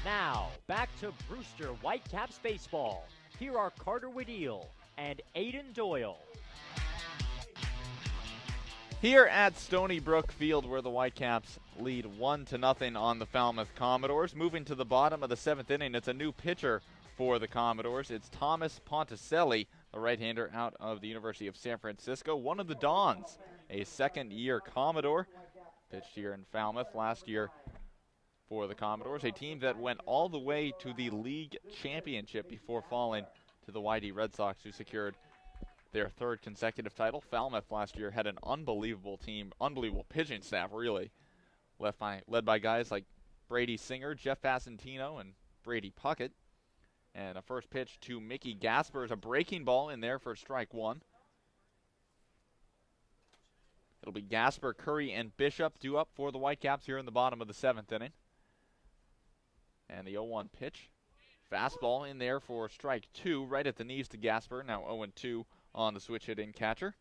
[SPEAKER 1] Now, back to Brewster Whitecaps baseball. Here are Carter Wedeel and Aiden Doyle.
[SPEAKER 2] Here at Stony Brook Field, where the Whitecaps lead 1-0 on the Falmouth Commodores. Moving to the bottom of the 7th inning, it's a new pitcher for the Commodores. It's Thomas Ponticelli, the right-hander out of the University of San Francisco. One of the Dons, a second-year Commodore. Pitched here in Falmouth last year for the Commodores, a team that went all the way to the league championship before falling to the YD Red Sox, who secured their 3rd consecutive title. Falmouth last year had an unbelievable team, unbelievable pitching staff, really, led by guys like Brady Singer, Jeff Passantino, and Brady Puckett. And a first pitch to Mickey Gasper is a breaking ball in there for strike 1. It'll be Gasper, Curry, and Bishop due up for the Whitecaps here in the bottom of the 7th inning. And the 0-1 pitch. Fastball in there for strike 2, right at the knees to Gasper. Now 0-2 on the switch hitting catcher.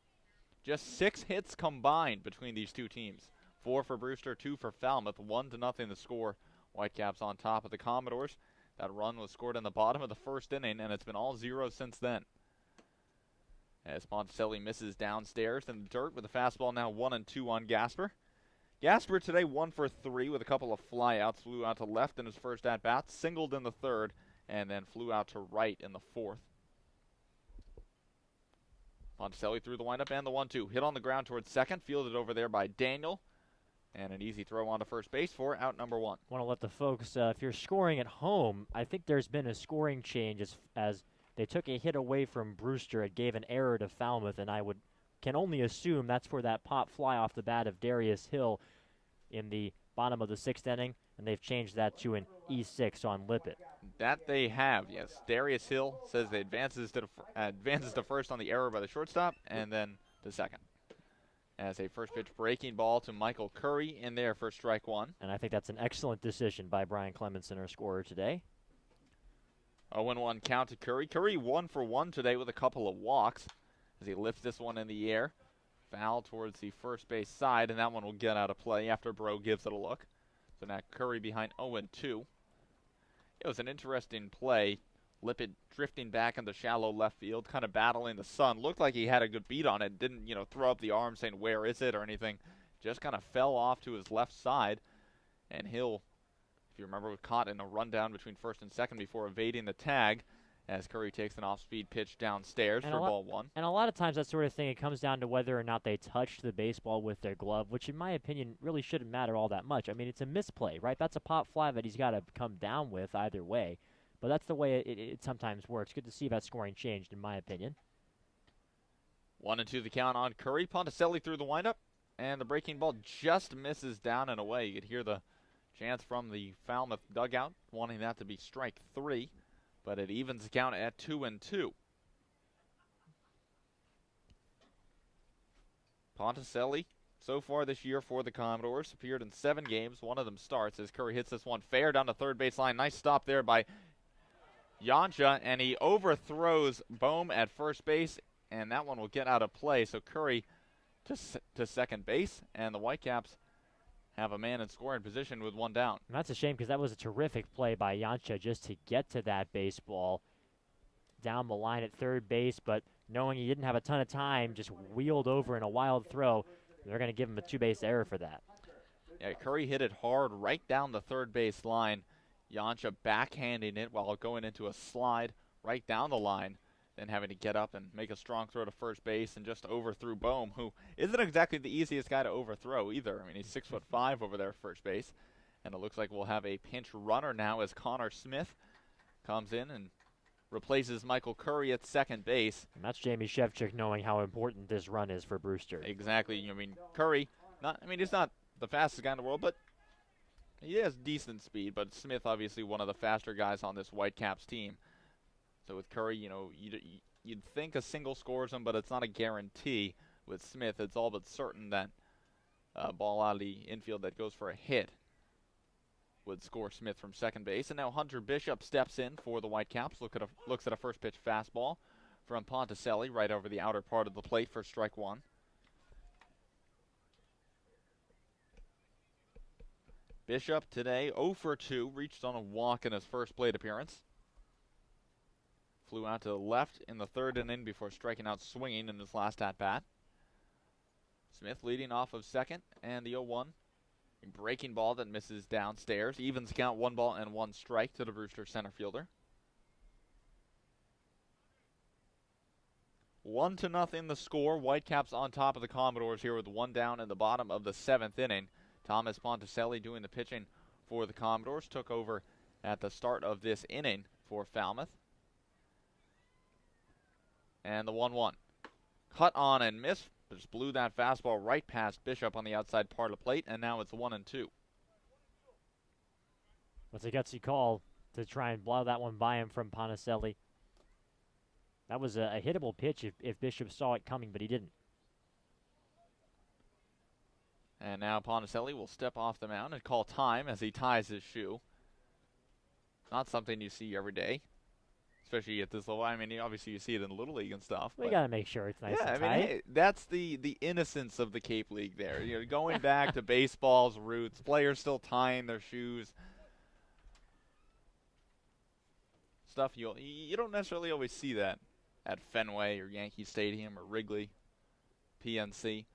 [SPEAKER 2] Just 6 hits combined between these two teams. 4 for Brewster, 2 for Falmouth. 1-0 the score. Whitecaps on top of the Commodores. That run was scored in the bottom of the 1st inning, and it's been all zeros since then. As Ponticelli misses downstairs in the dirt with a fastball, now 1-2 on Gasper. Gasper today 1 for 3 with a couple of flyouts. Flew out to left in his first at-bat, singled in the 3rd, and then flew out to right in the 4th. Ponticelli threw the windup and the 1-2. Hit on the ground towards second, fielded over there by Daniel. And an easy throw onto first base for out number 1.
[SPEAKER 1] Want to let the folks, if you're scoring at home, I think there's been a scoring change as they took a hit away from Brewster. It gave an error to Falmouth, and can only assume that's for that pop fly off the bat of Darius Hill in the bottom of the 6th inning, and they've changed that to an E6 on Lippitt.
[SPEAKER 2] That they have, yes. Darius Hill says they advances to first on the error by the shortstop, and then to second. As a first pitch breaking ball to Michael Curry in there for strike 1.
[SPEAKER 1] And I think that's an excellent decision by Brian Clemenson, our scorer today.
[SPEAKER 2] 0-1 count to Curry. Curry 1 for 1 today with a couple of walks as he lifts this one in the air. Foul towards the first base side, and that one will get out of play after Bro gives it a look. So now Curry behind 0-2. It was an interesting play. Lippitt drifting back into shallow left field, kind of battling the sun. Looked like he had a good beat on it. Didn't, throw up the arm saying, where is it or anything. Just kind of fell off to his left side. And Hill, if you remember, was caught in a rundown between first and second before evading the tag as Curry takes an off-speed pitch downstairs for ball 1.
[SPEAKER 1] And a lot of times that sort of thing, it comes down to whether or not they touched the baseball with their glove, which in my opinion really shouldn't matter all that much. I mean, it's a misplay, right? That's a pop fly that he's got to come down with either way. But that's the way it sometimes works. Good to see that scoring changed, in my opinion.
[SPEAKER 2] 1-2 the count on Curry. Ponticelli threw the windup, and the breaking ball just misses down and away. You could hear the chants from the Falmouth dugout, wanting that to be strike 3, but it evens the count at 2-2. Ponticelli, so far this year for the Commodores, appeared in 7 games. 1 of them starts as Curry hits this one fair down the third baseline. Nice stop there by Yancha, and he overthrows Bohm at first base, and that one will get out of play. So Curry to second base, and the Whitecaps have a man in scoring position with 1 down.
[SPEAKER 1] And that's a shame because that was a terrific play by Yancha just to get to that baseball down the line at third base, but knowing he didn't have a ton of time, just wheeled over in a wild throw. They're going to give him a 2-base error for that.
[SPEAKER 2] Yeah, Curry hit it hard right down the third base line. Yancha backhanding it while going into a slide right down the line, then having to get up and make a strong throw to first base and just overthrew Bohm, who isn't exactly the easiest guy to overthrow either. I mean, he's 6'5" over there at first base. And it looks like we'll have a pinch runner now as Connor Smith comes in and replaces Michael Curry at second base.
[SPEAKER 1] And that's Jamie Shevchik knowing how important this run is for Brewster.
[SPEAKER 2] Exactly. I mean, Curry, he's not the fastest guy in the world, but he has decent speed. But Smith, obviously, one of the faster guys on this Whitecaps team. So with Curry, you'd think a single scores him, but it's not a guarantee. With Smith, it's all but certain that a ball out of the infield that goes for a hit would score Smith from second base. And now Hunter Bishop steps in for the Whitecaps. Looks at a first pitch fastball from Ponticelli right over the outer part of the plate for strike 1. Bishop today 0 for 2, reached on a walk in his first plate appearance. Flew out to the left in the third inning before striking out swinging in his last at-bat. Smith leading off of second, and the 0-1. A breaking ball that misses downstairs. Evens count, 1 ball and 1 strike to the Brewster center fielder. 1-0 the score. Whitecaps on top of the Commodores here with 1 down in the bottom of the 7th inning. Thomas Ponticelli doing the pitching for the Commodores. Took over at the start of this inning for Falmouth. And the 1-1. Cut on and miss. Just blew that fastball right past Bishop on the outside part of the plate, and now it's 1-2.
[SPEAKER 1] That's a gutsy call to try and blow that one by him from Ponticelli. That was a hittable pitch if Bishop saw it coming, but he didn't.
[SPEAKER 2] And now Ponticelli will step off the mound and call time as he ties his shoe. Not something you see every day, especially at this level. I mean, obviously you see it in Little League and stuff.
[SPEAKER 1] We got to make sure it's nice and tight.
[SPEAKER 2] I mean, hey, that's the innocence of the Cape League there. You know, going back to baseball's roots, players still tying their shoes. Stuff you don't necessarily always see that at Fenway or Yankee Stadium or Wrigley, PNC.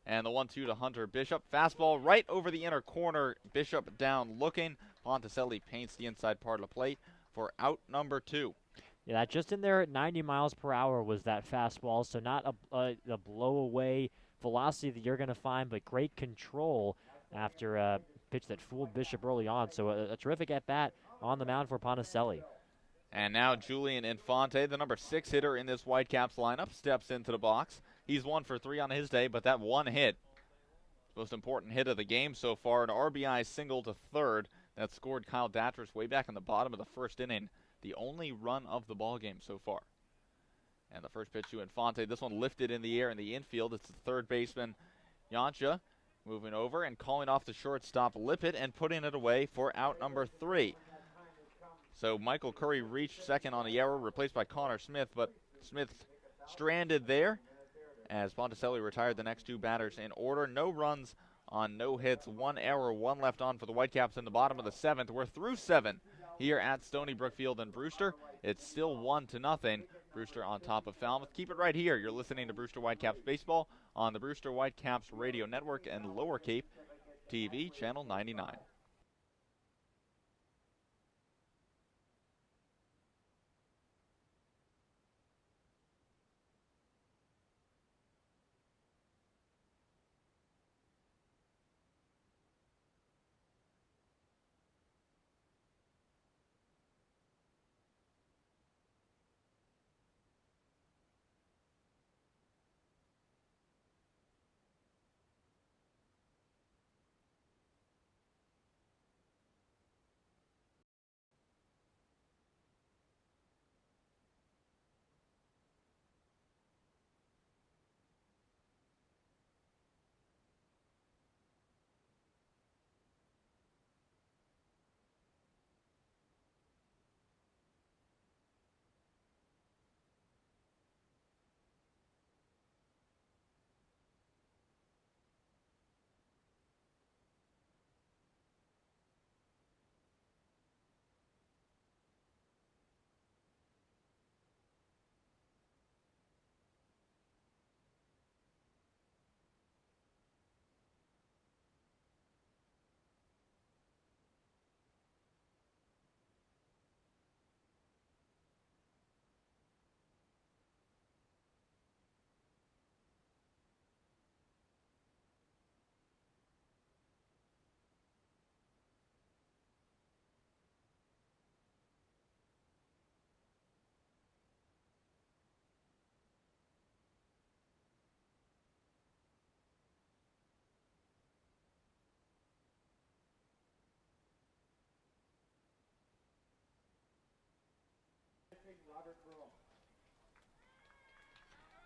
[SPEAKER 2] And the 1-2 to Hunter Bishop. Fastball right over the inner corner. Bishop down looking. Ponticelli paints the inside part of the plate for out number 2.
[SPEAKER 1] Yeah, that just in there at 90 miles per hour was that fastball. So not a blow-away velocity that you're going to find, but great control after a pitch that fooled Bishop early on. So a terrific at-bat on the mound for Ponticelli.
[SPEAKER 2] And now Julian Infante, the number 6 hitter in this Whitecaps lineup, steps into the box. He's 1 for 3 on his day, but that one hit, most important hit of the game so far, an RBI single to third that scored Kyle Datras way back in the bottom of the first inning. The only run of the ball game so far. And the first pitch to Infante, this one lifted in the air in the infield. It's the third baseman, Yancha, moving over and calling off the shortstop Lippett and putting it away for out number 3. So Michael Curry reached second on the error, replaced by Connor Smith, but Smith stranded there as Ponticelli retired the next 2 batters in order. No runs on no hits, 1 error, 1 left on for the Whitecaps in the bottom of the 7th. We're through 7 here at Stony Brook Field in Brewster. It's still 1-0. Brewster on top of Falmouth. Keep it right here. You're listening to Brewster Whitecaps Baseball on the Brewster Whitecaps Radio Network and Lower Cape TV, Channel 99.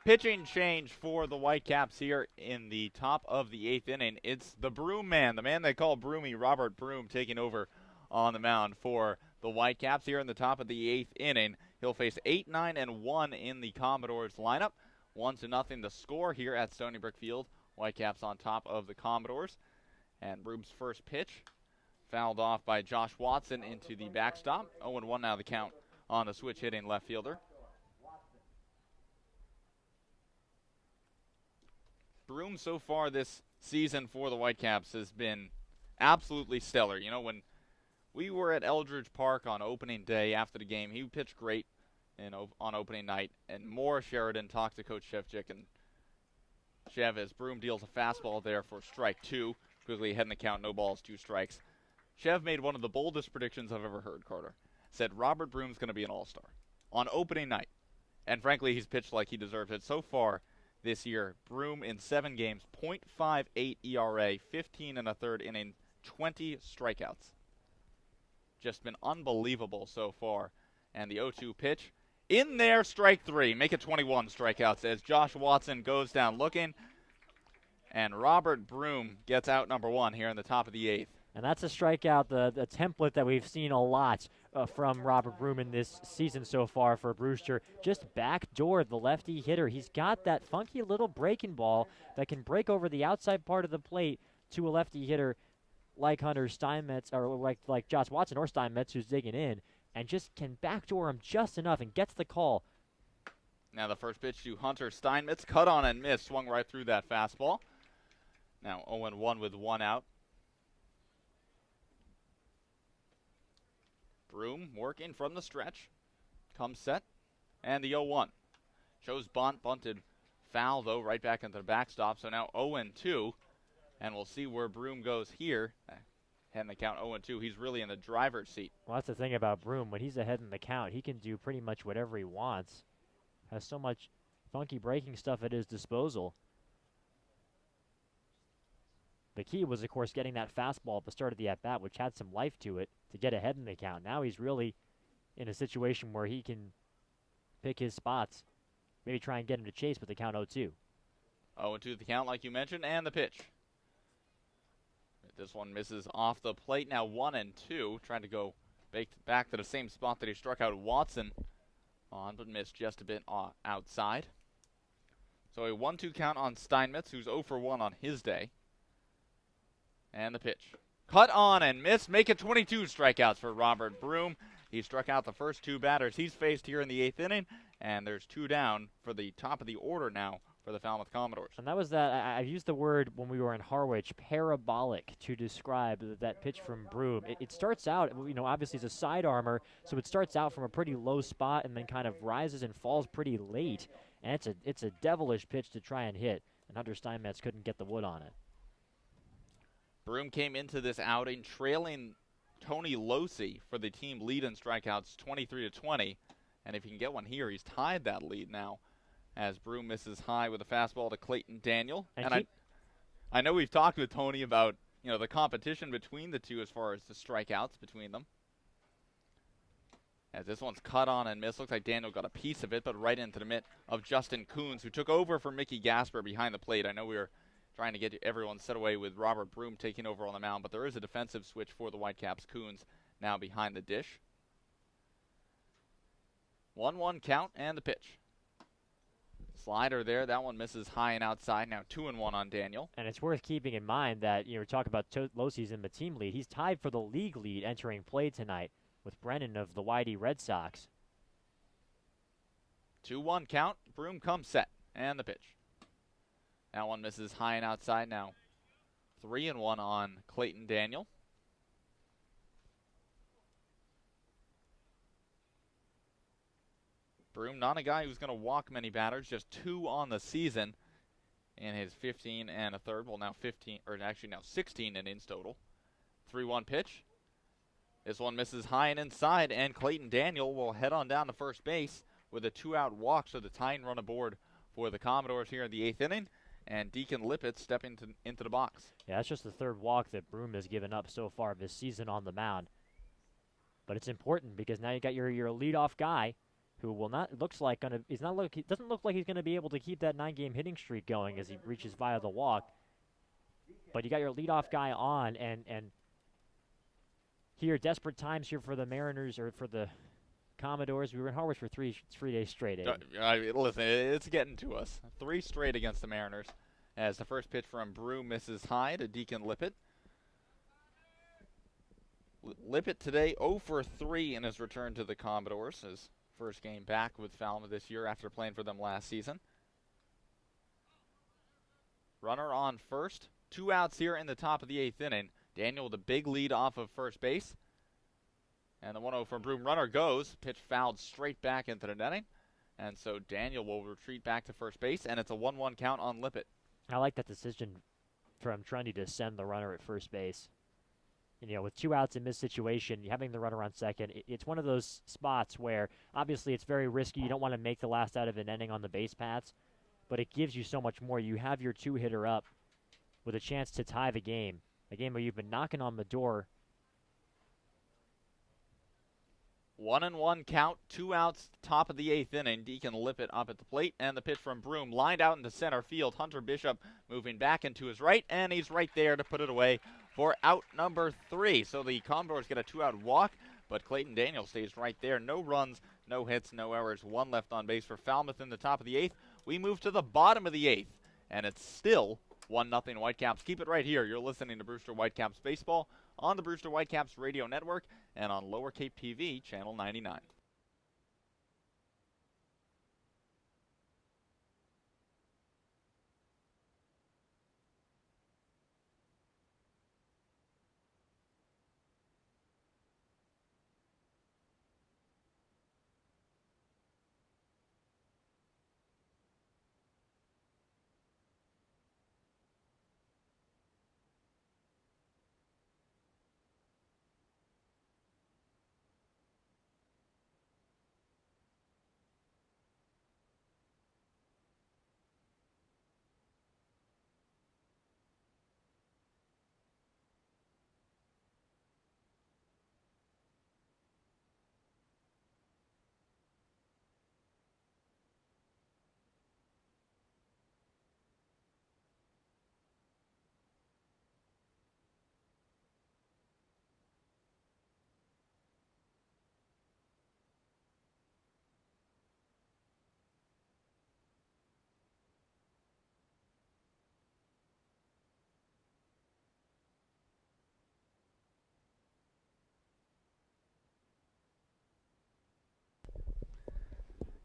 [SPEAKER 2] Pitching change for the Whitecaps here in the top of the 8th inning. It's the Broom man, the man they call Broomy, Robert Broom, taking over on the mound for the Whitecaps here in the top of the 8th inning. He'll face 8, 9, and 1 in the Commodores lineup. 1-0 the score here at Stony Brook Field. Whitecaps on top of the Commodores. And Broom's first pitch fouled off by Josh Watson into the backstop. 0-1 now the count on the switch hitting left fielder. Broom so far this season for the Whitecaps has been absolutely stellar. You know, when we were at Eldridge Park on opening day after the game, he pitched great on opening night, and Moore Sheridan talked to Coach Shevchik, and Chev, as Broom deals a fastball there for strike 2, quickly ahead in the count, no balls, 2 strikes. Chev made one of the boldest predictions I've ever heard, Carter. Said Robert Broom's going to be an all-star on opening night. And frankly, he's pitched like he deserves it. So far this year, Broom in 7 games, .58 ERA, 15 1/3 inning, 20 strikeouts. Just been unbelievable so far. And the 0-2 pitch, in there, strike 3. Make it 21 strikeouts as Josh Watson goes down looking. And Robert Broom gets out number 1 here in the top of the 8th.
[SPEAKER 1] And that's a strikeout, the template that we've seen a lot from Robert Broom in this season so far for Brewster. Just backdoor the lefty hitter. He's got that funky little breaking ball that can break over the outside part of the plate to a lefty hitter like Hunter Steinmetz, or like Josh Watson or Steinmetz, who's digging in, and just can backdoor him just enough and gets the call.
[SPEAKER 2] Now the first pitch to Hunter Steinmetz, cut on and missed, swung right through that fastball. Now 0-1 with 1 out. Broom working from the stretch. Comes set. And the 0-1. Shows bunt, bunted foul, though, right back into the backstop. So now 0-2. And we'll see where Broom goes here. Ahead in the count 0-2. He's really in the driver's seat.
[SPEAKER 1] Well, that's the thing about Broom. When he's ahead in the count, he can do pretty much whatever he wants. Has so much funky breaking stuff at his disposal. The key was, of course, getting that fastball at the start of the at-bat, which had some life to it, to get ahead in the count. Now he's really in a situation where he can pick his spots, maybe try and get him to chase with the count 0-2.
[SPEAKER 2] 0-2 the count, like you mentioned, and the pitch. This one misses off the plate. Now 1-2, trying to go back to the same spot that he struck out Watson on, but missed just a bit outside. So a 1-2 count on Steinmetz, who's 0-for-1 on his day. And the pitch. Cut on and missed. Make it 22 strikeouts for Robert Broom. He struck out the first 2 batters he's faced here in the 8th inning, and there's 2 down for the top of the order now for the Falmouth Commodores.
[SPEAKER 1] And that was that. I've used the word when we were in Harwich, parabolic, to describe that pitch from Broom. It starts out, you know, obviously it's a side armor, so it starts out from a pretty low spot and then kind of rises and falls pretty late. And it's a devilish pitch to try and hit, and Hunter Steinmetz couldn't get the wood on it.
[SPEAKER 2] Broom came into this outing trailing Tony Losi for the team lead in strikeouts 23-20. And if he can get one here, he's tied that lead now as Broom misses high with a fastball to Clayton Daniel. And I know we've talked with Tony about, you know, the competition between the two as far as the strikeouts between them. As this one's cut on and missed. Looks like Daniel got a piece of it, but right into the mitt of Justin Coons, who took over for Mickey Gasper behind the plate. I know we were trying to get everyone set away with Robert Broom taking over on the mound, but there is a defensive switch for the Whitecaps. Coons now behind the dish. 1-1 count and the pitch. Slider there. That one misses high and outside. Now 2-1 on Daniel.
[SPEAKER 1] And it's worth keeping in mind that, you know, we're talking about Losi's in the team lead. He's tied for the league lead entering play tonight with Brennan of the Whitey Red Sox.
[SPEAKER 2] 2-1 count. Broom comes set. And the pitch. That one misses high and outside now. 3-1 on Clayton Daniel. Broom, not a guy who's going to walk many batters, just 2 on the season in his 15 1/3. Well, now 15, or actually now 16 innings total. 3-1 pitch. This one misses high and inside, and Clayton Daniel will head on down to first base with a 2-out walk, so the tying run aboard for the Commodores here in the 8th inning. And Deacon Lippett stepping into the box.
[SPEAKER 1] Yeah, that's just the 3rd walk that Broom has given up so far this season on the mound. But it's important because now you got your leadoff guy who will not, doesn't look like he's going to be able to keep that 9-game hitting streak going as he reaches via the walk. But you got your leadoff guy on, and here, desperate times here for the Mariners, or for the Commodores. We were in Harwich for three days straight.
[SPEAKER 2] Listen, it's getting to us. 3 straight against the Mariners as the first pitch from Broom misses high to Deacon Lippett. Lippett today 0 for 3 in his return to the Commodores. His first game back with Falmouth this year after playing for them last season. Runner on first. 2 outs here in the top of the 8th inning. Daniel with a big lead off of first base. And the 1-0 from Broom. Runner goes. Pitch fouled straight back into the netting. And so Daniel will retreat back to first base, and it's a 1-1 count on Lippett.
[SPEAKER 1] I like that decision from Trundy to send the runner at first base. You know, with 2 outs in this situation, having the runner on second, it's one of those spots where obviously it's very risky. You don't want to make the last out of an inning on the base paths, but it gives you so much more. You have your 2-hitter up with a chance to tie the game, a game where you've been knocking on the door.
[SPEAKER 2] 1-1 count, 2 outs, top of the 8th inning. Deacon Lippett up at the plate, and the pitch from Broom lined out into center field. Hunter Bishop moving back into his right, and he's right there to put it away for out number 3. So the Commodores get a 2-out walk, but Clayton Daniel stays right there. No runs, no hits, no errors. 1 left on base for Falmouth in the top of the 8th. We move to the bottom of the 8th, and it's still 1-0 Whitecaps. Keep it right here. You're listening to Brewster Whitecaps Baseball on the Brewster Whitecaps Radio Network and on Lower Cape TV, Channel 99.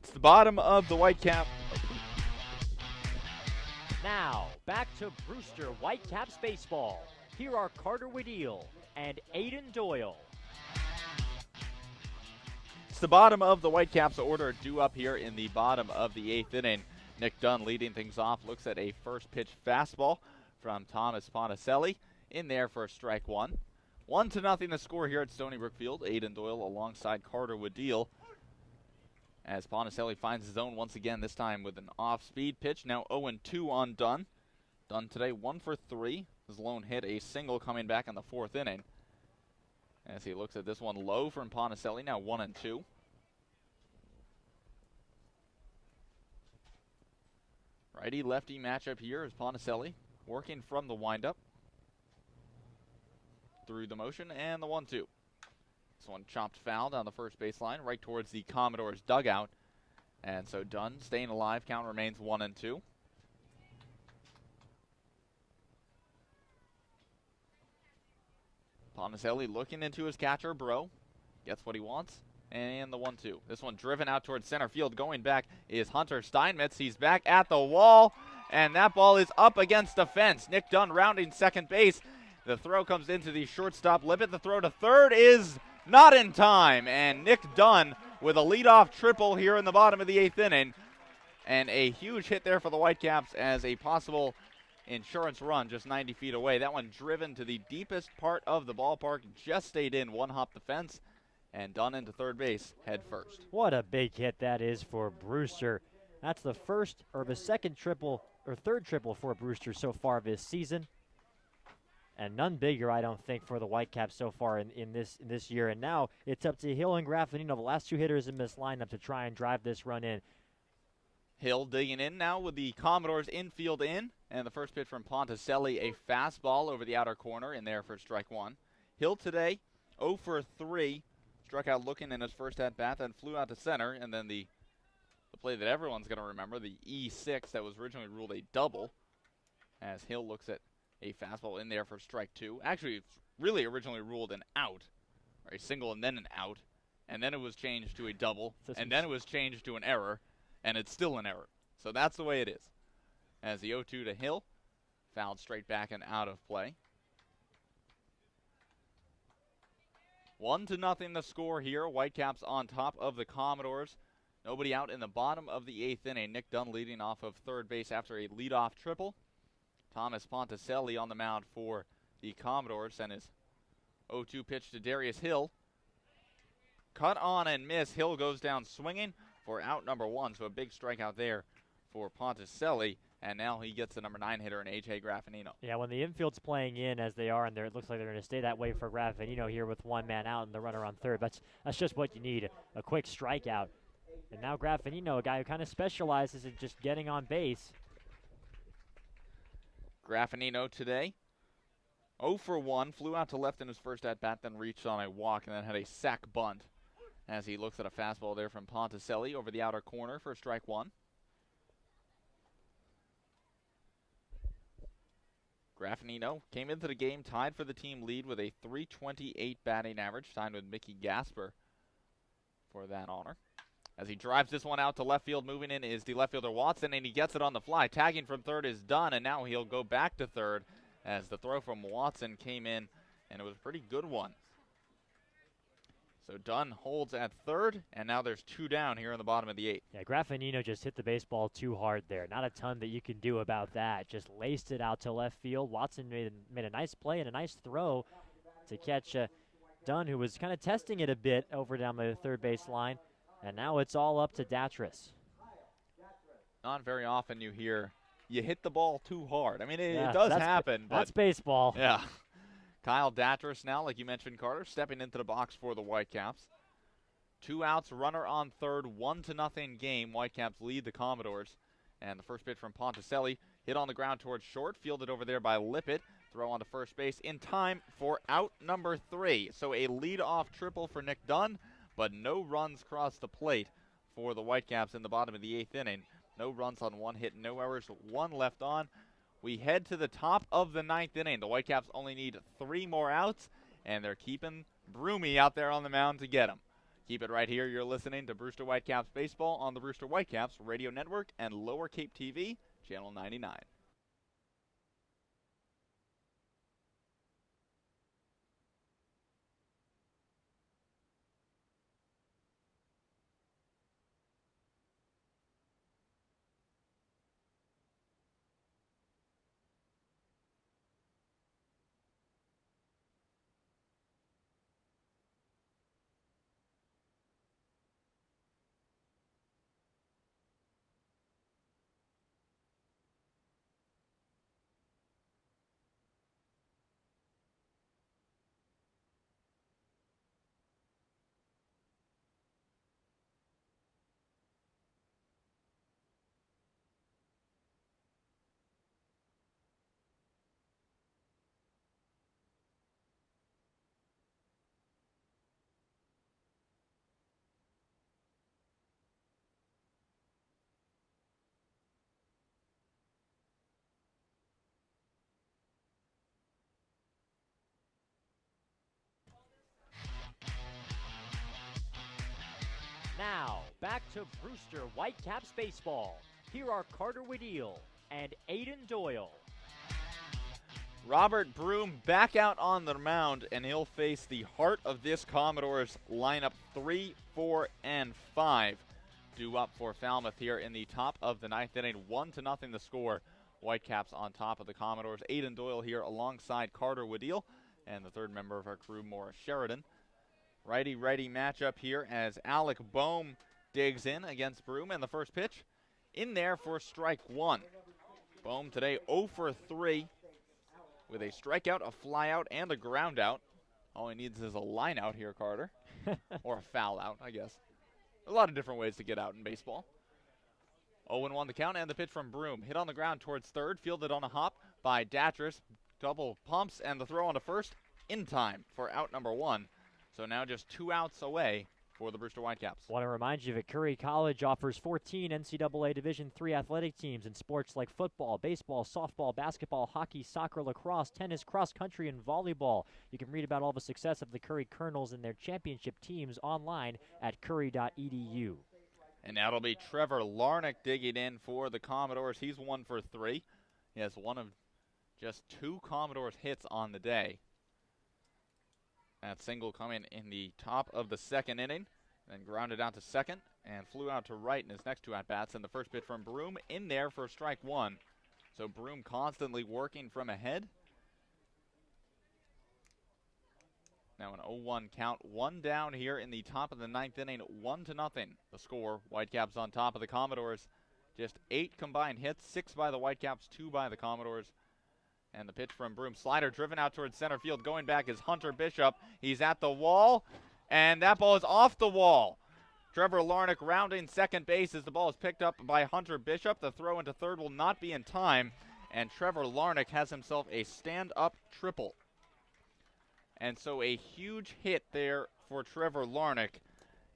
[SPEAKER 2] It's the bottom of the Whitecap.
[SPEAKER 1] Now, back to Brewster Whitecaps Baseball. Here are Carter Waddell and Aiden Doyle.
[SPEAKER 2] It's the bottom of the Whitecaps order due up here in the bottom of the 8th inning. Nick Dunn leading things off, looks at a first pitch fastball from Thomas Ponticelli in there for strike 1. 1-0 the score here at Stony Brook Field. Aiden Doyle alongside Carter Waddell as Ponticelli finds his own once again, this time with an off-speed pitch. Now 0-2 on Dunn. Dunn today 1 for 3. His lone hit, a single coming back in the 4th inning. As he looks at this one low from Ponticelli, now 1-2. Righty-lefty matchup here as Ponticelli working from the windup. Through the motion and the 1-2. This one chopped foul down the first baseline, right towards the Commodores' dugout. And so Dunn staying alive. Count remains 1-2. Ponticelli looking into his catcher, Bro. Gets what he wants. And the 1-2. This one driven out towards center field. Going back is Hunter Steinmetz. He's back at the wall. And that ball is up against the fence. Nick Dunn rounding second base. The throw comes into the shortstop. Lippett. The throw to third is not in time, and Nick Dunn with a leadoff triple here in the bottom of the 8th inning. And a huge hit there for the Whitecaps as a possible insurance run just 90 feet away. That one driven to the deepest part of the ballpark, just stayed in, one hop the fence, and Dunn into third base head first.
[SPEAKER 1] What a big hit that is for Brewster. That's the first or the second triple or third triple for Brewster so far this season. And none bigger, I don't think, for the Whitecaps so far in this year. And now it's up to Hill and Graffinino, the last 2 hitters in this lineup, to try and drive this run in.
[SPEAKER 2] Hill digging in now with the Commodores infield in. And the first pitch from Ponticelli, a fastball over the outer corner in there for strike 1. Hill today 0 for 3. Struck out looking in his first at-bat, then flew out to center. And then the play that everyone's going to remember, the E6 that was originally ruled a double, as Hill looks at a fastball in there for strike 2. Actually, it's really originally ruled an out. or a single and then an out, and then it was changed to a double,
[SPEAKER 1] This
[SPEAKER 2] and
[SPEAKER 1] was-
[SPEAKER 2] then it was changed to an error, and it's still an error. So that's the way it is. As the 0-2 to Hill, fouled straight back and out of play. 1-0 the score here. Whitecaps on top of the Commodores. Nobody out in the bottom of the 8th inning. Nick Dunn leading off of third base after a leadoff triple. Thomas Ponticelli on the mound for the Commodores, and his 0-2 pitch to Darius Hill. Cut on and miss. Hill goes down swinging for out number 1, so a big strikeout there for Ponticelli, and now he gets the number 9 hitter in A.J. Graffinino.
[SPEAKER 1] Yeah, when the infield's playing in as they are, and it looks like they're going to stay that way for Graffinino here with one man out and the runner on third. That's just what you need, a quick strikeout. And now Graffinino, a guy who kind of specializes in just getting on base.
[SPEAKER 2] Graffinino today, 0 for 1, flew out to left in his first at-bat, then reached on a walk, and then had a sac bunt as he looks at a fastball there from Ponticelli over the outer corner for strike 1. Graffinino came into the game tied for the team lead with a .328 batting average, tied with Mickey Gasper for that honor. As he drives this one out to left field, moving in is the left fielder Watson, and he gets it on the fly. Tagging from third is done, and now he'll go back to third as the throw from Watson came in, and it was a pretty good one. So Dunn holds at third, and now there's 2 down here in the bottom of the 8th.
[SPEAKER 1] Yeah, Graffinino just hit the baseball too hard there. Not a ton that you can do about that. Just laced it out to left field. Watson made a nice play and a nice throw to catch Dunn, who was kind of testing it a bit over down the third base line. And now it's all up to Datris.
[SPEAKER 2] Not very often you hear you hit the ball too hard. I mean,
[SPEAKER 1] Yeah,
[SPEAKER 2] it does
[SPEAKER 1] that's
[SPEAKER 2] happen, but
[SPEAKER 1] That's baseball.
[SPEAKER 2] yeah. Kyle Datris now, like you mentioned, Carter, stepping into the box for the Whitecaps. 2 outs, runner on third, 1-0 game. Whitecaps lead the Commodores. And the first pitch from Ponticelli, hit on the ground towards short, fielded over there by Lippett. Throw on to first base in time for out number 3. So a lead-off triple for Nick Dunn, but no runs cross the plate for the Whitecaps in the bottom of the 8th inning. No runs on 1 hit, no errors, 1 left on. We head to the top of the 9th inning. The Whitecaps only need 3 more outs, and they're keeping Broomy out there on the mound to get them. Keep it right here. You're listening to Brewster Whitecaps Baseball on the Brewster Whitecaps Radio Network and Lower Cape TV, Channel 99.
[SPEAKER 1] Now, back to Brewster Whitecaps Baseball. Here are Carter Wedeel and Aiden Doyle.
[SPEAKER 2] Robert Broom back out on the mound, and he'll face the heart of this Commodores lineup 3, 4, and 5. Due up for Falmouth here in the top of the 9th inning. 1-0 the score. Whitecaps on top of the Commodores. Aiden Doyle here alongside Carter Wedeel and the third member of our crew, Morris Sheridan. Righty-righty matchup here as Alec Bohm digs in against Broom, and the first pitch in there for strike 1. Bohm today 0 for 3 with a strikeout, a flyout, and a ground out. All he needs is a line out here, Carter, or a foul out, I guess. A lot of different ways to get out in baseball. 0-1 the count, and the pitch from Broom. Hit on the ground towards third, fielded on a hop by Datris. Double pumps, and the throw on to first in time for out number 1. So now just 2 outs away for the Brewster Whitecaps.
[SPEAKER 1] Want to remind you that Curry College offers 14 NCAA Division III athletic teams in sports like football, baseball, softball, basketball, hockey, soccer, lacrosse, tennis, cross country, and volleyball. You can read about all the success of the Curry Colonels and their championship teams online at curry.edu.
[SPEAKER 2] And now it'll be Trevor Larnick digging in for the Commodores. He's 1 for 3. He has one of just 2 Commodores hits on the day. That single coming in the top of the second inning, then grounded out to second and flew out to right in his next 2 at-bats. And the first pitch from Broom in there for strike 1. So Broom constantly working from ahead. Now an 0-1 count, 1 down here in the top of the 9th inning, 1-0. The score, Whitecaps on top of the Commodores. Just 8 combined hits, 6 by the Whitecaps, 2 by the Commodores. And the pitch from Broom, slider driven out towards center field. Going back is Hunter Bishop. He's at the wall, and that ball is off the wall. Trevor Larnick rounding second base as the ball is picked up by Hunter Bishop. The throw into third will not be in time, and Trevor Larnick has himself a stand-up triple. And so a huge hit there for Trevor Larnick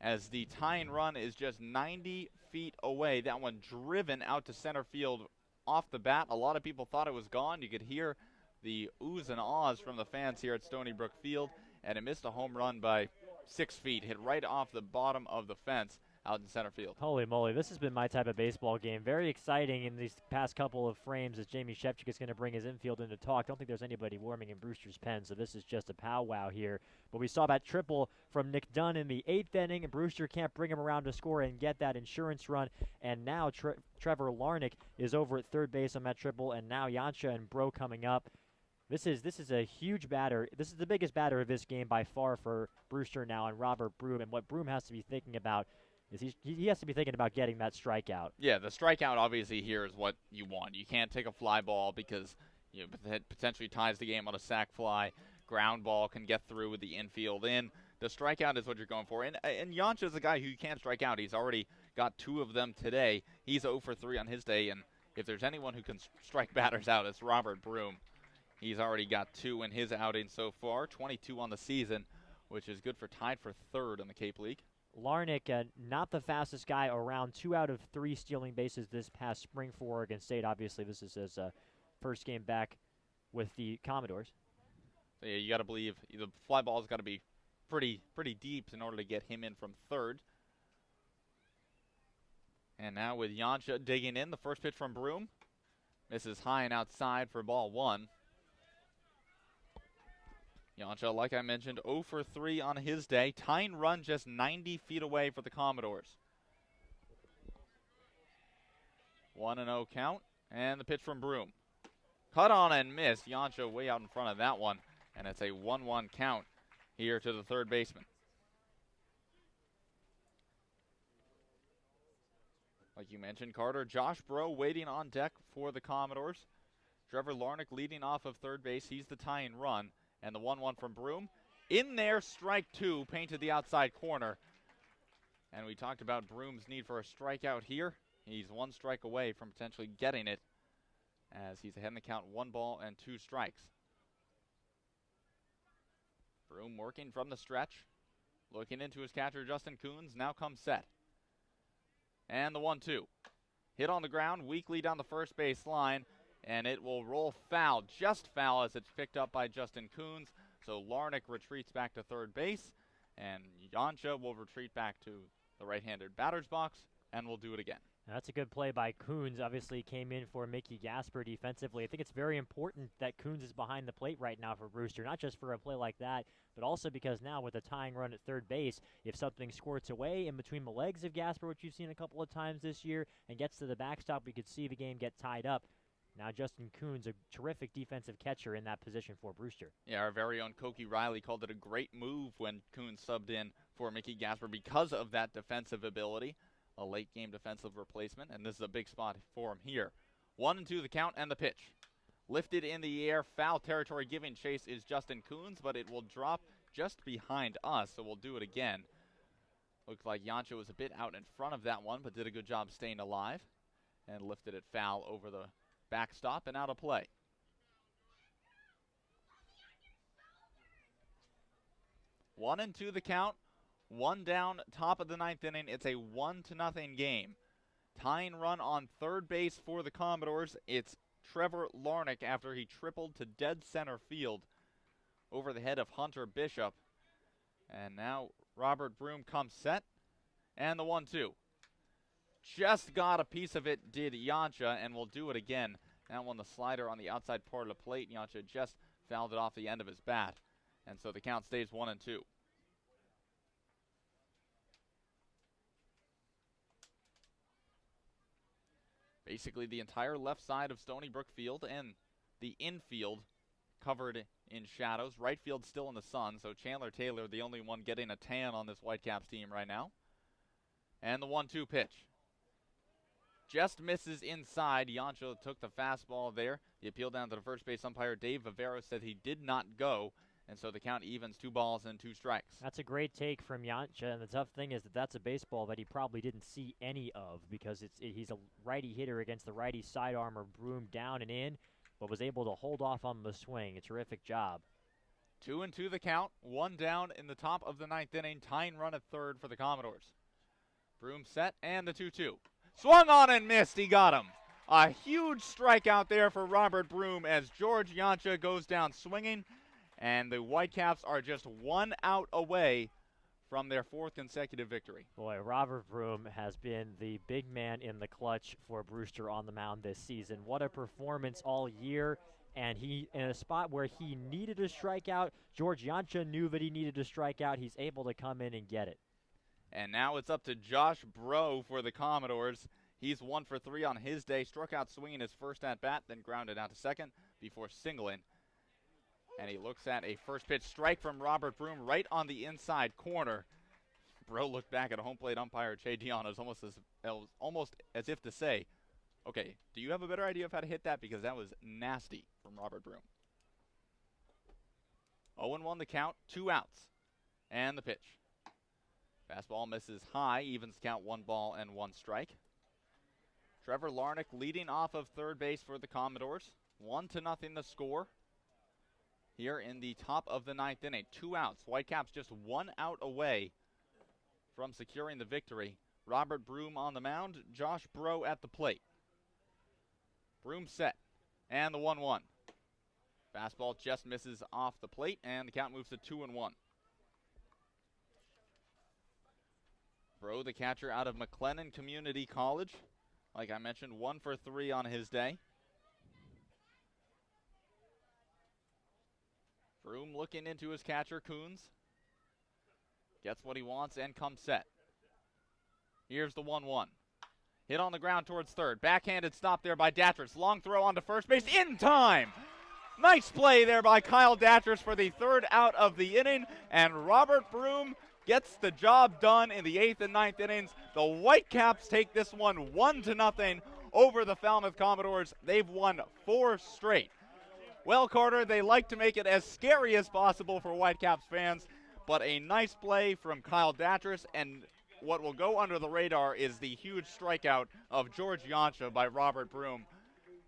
[SPEAKER 2] as the tying run is just 90 feet away. That one driven out to center field off the bat. A lot of people thought it was gone. You could hear the oohs and ahs from the fans here at Stony Brook Field, and it missed a home run by 6 feet, hit right off the bottom of the fence out in center field.
[SPEAKER 1] Holy moly, this has been my type of baseball game. Very exciting in these past couple of frames as Jamie Shevchik is going to bring his infield into talk. Don't think there's anybody warming in Brewster's pen, so this is just a powwow here. But we saw that triple from Nick Dunn in the 8th inning, and Brewster can't bring him around to score and get that insurance run. And now Trevor Larnick is over at third base on that triple, and now Yansha and Bro coming up. This is a huge batter. This is the biggest batter of this game by far for Brewster now, and Robert Broom. And what Broom has to be thinking about is he has to be thinking about getting that strikeout.
[SPEAKER 2] Yeah, the strikeout obviously here is what you want. You can't take a fly ball because it potentially ties the game on a sac fly. Ground ball can get through with the infield in. The strikeout is what you're going for. And Yansha is a guy who can't strike out. He's already got 2 of them today. He's 0 for 3 on his day, and if there's anyone who can strike batters out, it's Robert Broom. He's already got 2 in his outing so far, 22 on the season, which is good for tied for 3rd in the Cape League.
[SPEAKER 1] Larnick, not the fastest guy around, 2 out of 3 stealing bases this past spring for Oregon State. Obviously, this is his first game back with the Commodores.
[SPEAKER 2] So yeah, you got to believe the fly ball's got to be pretty deep in order to get him in from 3rd. And now with Yansha digging in, the first pitch from Broom misses high and outside for ball 1. Yansha, like I mentioned, 0 for 3 on his day. Tying run just 90 feet away for the Commodores. 1-0 count, and the pitch from Broom. Cut on and miss. Yansha way out in front of that one, and it's a 1-1 count here to the third baseman. Like you mentioned, Carter, Josh Bro waiting on deck for the Commodores. Trevor Larnick leading off of third base. He's the tying run. And the 1-1 from Broom. In there, strike 2, painted the outside corner. And we talked about Broom's need for a strikeout here. He's 1 strike away from potentially getting it, as he's ahead in the count, 1 ball and 2 strikes. Broom working from the stretch. Looking into his catcher, Justin Coons, now comes set. And the 1-2. Hit on the ground, weakly down the first base line. And it will roll foul, just foul, as it's picked up by Justin Coons. So Larnick retreats back to third base, and Yansha will retreat back to the right-handed batter's box, and will do it again.
[SPEAKER 1] That's a good play by Coons. Obviously came in for Mickey Gasper defensively. I think it's very important that Coons is behind the plate right now for Brewster, not just for a play like that, but also because now with a tying run at third base, if something squirts away in between the legs of Gasper, which you've seen a couple of times this year, and gets to the backstop, we could see the game get tied up. Now Justin Coons, a terrific defensive catcher in that position for Brewster.
[SPEAKER 2] Yeah, our very own Koki Riley called it a great move when Coons subbed in for Mickey Gasper because of that defensive ability, a late-game defensive replacement, and this is a big spot for him here. 1-2 the count and the pitch. Lifted in the air, foul territory, giving chase is Justin Coons, but it will drop just behind us, so we'll do it again. Looks like Yansha was a bit out in front of that one, but did a good job staying alive and lifted it foul over the backstop and out of play. One and two the count. One down, top of the ninth inning. It's a 1-0 game. Tying run on third base for the Commodores. It's Trevor Larnach after he tripled to dead center field over the head of Hunter Bishop. And now Robert Broom comes set. And the 1-2. Just got a piece of it, did Yancha, and will do it again. That one, the slider on the outside part of the plate. Yancha just fouled it off the end of his bat. And so the count stays 1-2. Basically the entire left side of Stony Brook Field and the infield covered in shadows. Right field still in the sun, so Chandler Taylor the only one getting a tan on this Whitecaps team right now. And the 1-2 pitch. Just misses inside. Yancho took the fastball there. The appeal down to the first base umpire, Dave Vivero, said he did not go, and so the count evens 2 balls and 2 strikes.
[SPEAKER 1] That's a great take from Yancha, and the tough thing is that that's a baseball that he probably didn't see any of because he's a righty hitter against the righty sidearm or Broom down and in, but was able to hold off on the swing. A terrific job.
[SPEAKER 2] 2-2 the count. 1 down in the top of the ninth inning. Tying run at third for the Commodores. Broom set and the 2-2. Swung on and missed. He got him. A huge strikeout there for Robert Broom as George Yancha goes down swinging. And the Whitecaps are just 1 out away from their 4th consecutive victory.
[SPEAKER 1] Boy, Robert Broom has been the big man in the clutch for Brewster on the mound this season. What a performance all year. And he, in a spot where he needed a strikeout, George Yancha knew that he needed a strikeout. He's able to come in and get it.
[SPEAKER 2] And now it's up to Josh Bro for the Commodores. He's 1 for 3 on his day. Struck out swinging his first at-bat, then grounded out to second before singling. And he looks at a first pitch strike from Robert Broom right on the inside corner. Bro looked back at a home plate umpire, Che Dion, almost as if to say, okay, do you have a better idea of how to hit that? Because that was nasty from Robert Broom. 0-1 the count, 2 outs. And the pitch. Fastball misses high, evens count 1 ball and 1 strike. Trevor Larnach leading off of third base for the Commodores. 1-0 the score. Here in the top of the ninth inning. 2 outs. Whitecaps just 1 out away from securing the victory. Robert Broom on the mound. Josh Bro at the plate. Broom set. And the 1-1. Fastball just misses off the plate, and the count moves to 2-1. Bro, the catcher out of McLennan Community College. Like I mentioned, 1 for 3 on his day. Broom looking into his catcher, Coons. Gets what he wants and comes set. Here's the 1-1. Hit on the ground towards third. Backhanded stop there by Datris. Long throw onto first base in time. Nice play there by Kyle Datris for the 3rd out of the inning. And Robert Broom gets the job done in the 8th and 9th innings. The Whitecaps take this one 1-0 over the Falmouth Commodores. They've won 4 straight. Well, Carter, they like to make it as scary as possible for Whitecaps fans, but a nice play from Kyle Datris, and what will go under the radar is the huge strikeout of George Yancha by Robert Broom.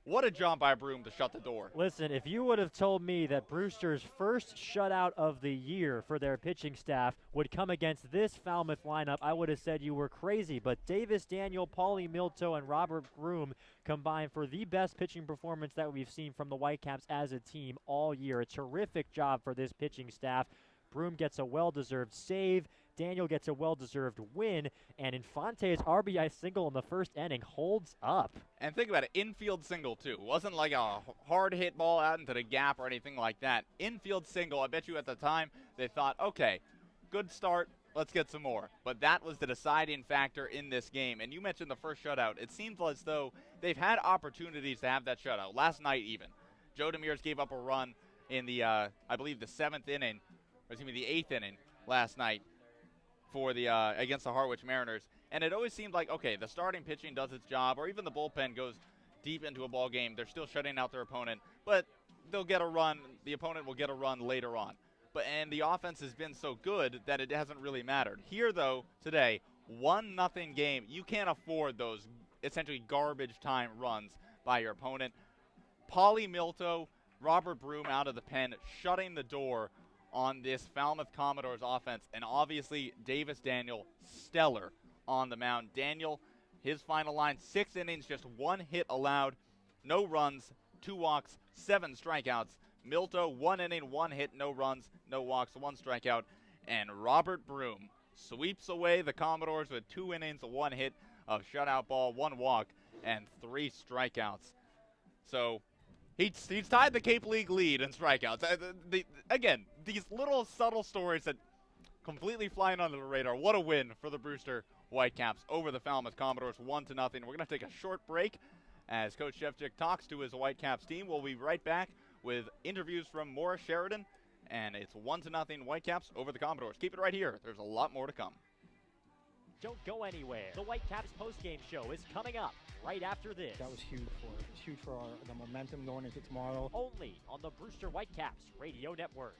[SPEAKER 2] What a job by Broom to shut the door.
[SPEAKER 1] Listen, if you would have told me that Brewster's first shutout of the year for their pitching staff would come against this Falmouth lineup, I would have said you were crazy. But Davis Daniel, Paulie Milto, and Robert Broom combined for the best pitching performance that we've seen from the Whitecaps as a team all year. A terrific job for this pitching staff. Broom gets a well-deserved save. Daniel gets a well-deserved win, and Infante's RBI single in the first inning holds up.
[SPEAKER 2] And think about it, infield single too. It wasn't like a hard hit ball out into the gap or anything like that. Infield single, I bet you at the time they thought, okay, good start, let's get some more. But that was the deciding factor in this game. And you mentioned the first shutout. It seems as though they've had opportunities to have that shutout. Last night even, Joe Demers gave up a run in the, I believe, the 7th inning, or excuse me, the 8th inning last night for the against the Harwich Mariners, and it always seemed like, okay, the starting pitching does its job, or even the bullpen goes deep into a ball game. They're still shutting out their opponent, but they'll get a run. The opponent will get a run later on. And the offense has been so good that it hasn't really mattered. Here, though, today, 1-0 game. You can't afford those essentially garbage time runs by your opponent. Paulie Milto, Robert Broom out of the pen, shutting the door on this Falmouth Commodores offense, and obviously Davis Daniel, stellar on the mound. Daniel, his final line, 6 innings, just 1 hit allowed, no runs, 2 walks, 7 strikeouts. Milto, 1 inning, 1 hit, no runs, no walks, 1 strikeout. And Robert Broom sweeps away the Commodores with 2 innings, 1 hit of shutout ball, 1 walk, and 3 strikeouts. So he's tied the Cape League lead in strikeouts. Again, these little subtle stories that completely flying under the radar. What a win for the Brewster Whitecaps over the Falmouth Commodores, 1-0. We're going to take a short break as Coach Shevchik talks to his Whitecaps team. We'll be right back with interviews from Morris Sheridan, and it's 1-0 Whitecaps over the Commodores. Keep it right here. There's a lot more to come.
[SPEAKER 1] Don't go anywhere. The Whitecaps postgame show is coming up right after this.
[SPEAKER 4] That was huge for us. It's huge for the momentum going into tomorrow.
[SPEAKER 1] Only on the Brewster Whitecaps Radio Network.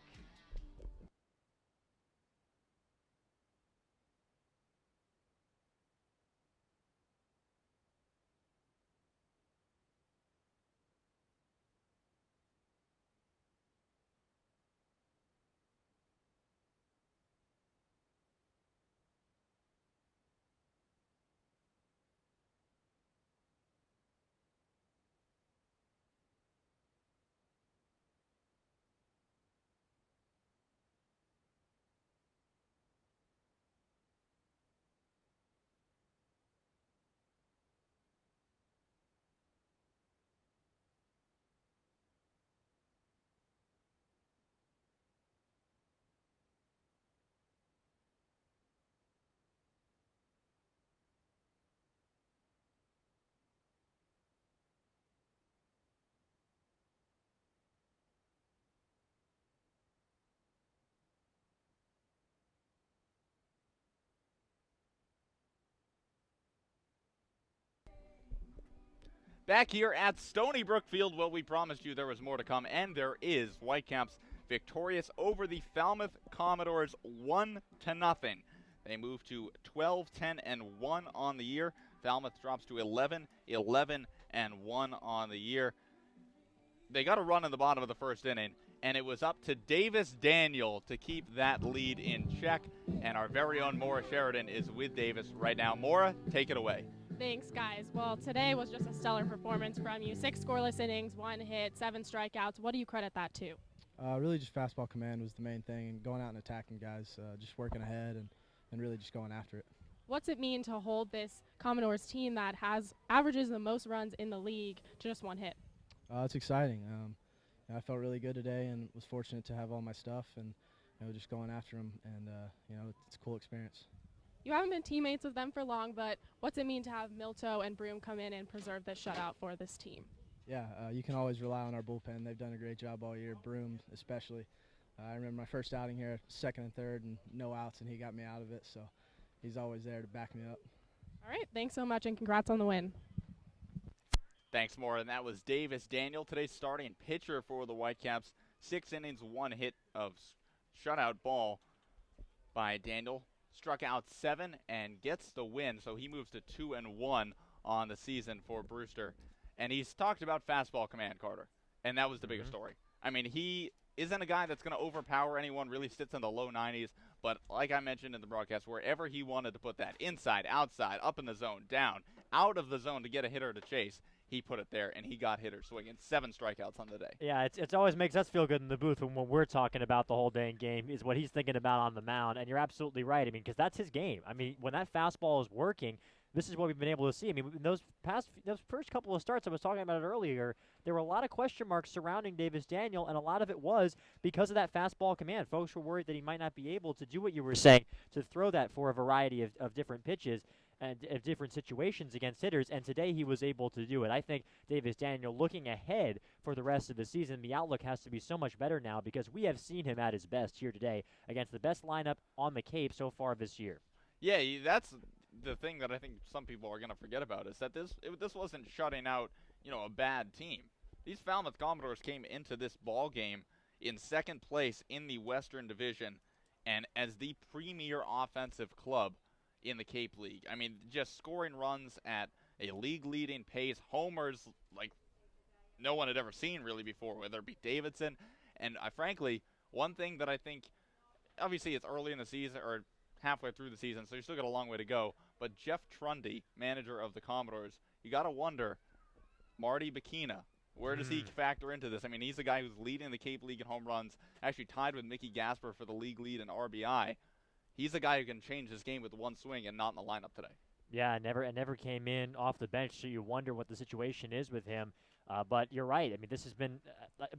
[SPEAKER 2] Back here at Stony Brook Field, well, we promised you there was more to come, and there is. Whitecaps victorious over the Falmouth Commodores 1-0. They move to 12-10-1 on the year. Falmouth drops to 11-11-1 on the year. They got a run in the bottom of the first inning, and it was up to Davis Daniel to keep that lead in check. And our very own Maura Sheridan is with Davis right now. Maura, take it away.
[SPEAKER 3] Thanks, guys. Well, today was just a stellar performance from you. 6 scoreless innings, 1 hit, 7 strikeouts. What do you credit that to?
[SPEAKER 4] Really just fastball command was the main thing, and going out and attacking guys, just working ahead and really just going after it.
[SPEAKER 3] What's it mean to hold this Commodores team that averages the most runs in the league to just 1 hit?
[SPEAKER 4] It's exciting. I felt really good today and was fortunate to have all my stuff and just going after them, and it's a cool experience.
[SPEAKER 3] You haven't been teammates with them for long, but what's it mean to have Milto and Broom come in and preserve this shutout for this team?
[SPEAKER 4] Yeah, you can always rely on our bullpen. They've done a great job all year, Broom especially. I remember my first outing here, 2nd and 3rd, and no outs, and he got me out of it, so he's always there to back me up.
[SPEAKER 3] All right, thanks so much, and congrats on the win.
[SPEAKER 2] Thanks, Maura. And that was Davis Daniel, today's starting pitcher for the Whitecaps. 6 innings, 1 hit of shutout ball by Daniel. Struck out 7 and gets the win, so he moves to 2-1 on the season for Brewster. And he's talked about fastball command, Carter, and that was the biggest story. I mean, he isn't a guy that's going to overpower anyone, really sits in the low 90s, but like I mentioned in the broadcast, wherever he wanted to put that, inside, outside, up in the zone, down, out of the zone to get a hitter to chase, he put it there, and he got hitters swinging. 7 strikeouts on the day.
[SPEAKER 1] Yeah, it's always makes us feel good in the booth when we're talking about the whole dang game is what he's thinking about on the mound, and you're absolutely right. I mean, because that's his game. I mean, when that fastball is working, this is what we've been able to see. I mean, in those first couple of starts, I was talking about it earlier, there were a lot of question marks surrounding Davis Daniel, and a lot of it was because of that fastball command. Folks were worried that he might not be able to do what you were saying, to throw that for a variety of different pitches and different situations against hitters, and today he was able to do it. I think Davis Daniel, looking ahead for the rest of the season, the outlook has to be so much better now because we have seen him at his best here today against the best lineup on the Cape so far this year.
[SPEAKER 2] Yeah, that's the thing that I think some people are going to forget about is that this wasn't shutting out, a bad team. These Falmouth Commodores came into this ball game in 2nd place in the Western Division and as the premier offensive club in the Cape League. I mean, just scoring runs at a league-leading pace, homers like no one had ever seen really before, whether it be Davidson. And frankly, One thing that I think, obviously it's early in the season, or halfway through the season, so you still got a long way to go, but Jeff Trundy, manager of the Commodores, you got to wonder, Marty Bikina, where does he factor into this? I mean, he's the guy who's leading the Cape League in home runs, actually tied with Mickey Gasper for the league lead in RBI. He's the guy who can change this game with one swing and not in the lineup today.
[SPEAKER 1] Yeah, never came in off the bench, so you wonder what the situation is with him. But you're right. I mean, this has been.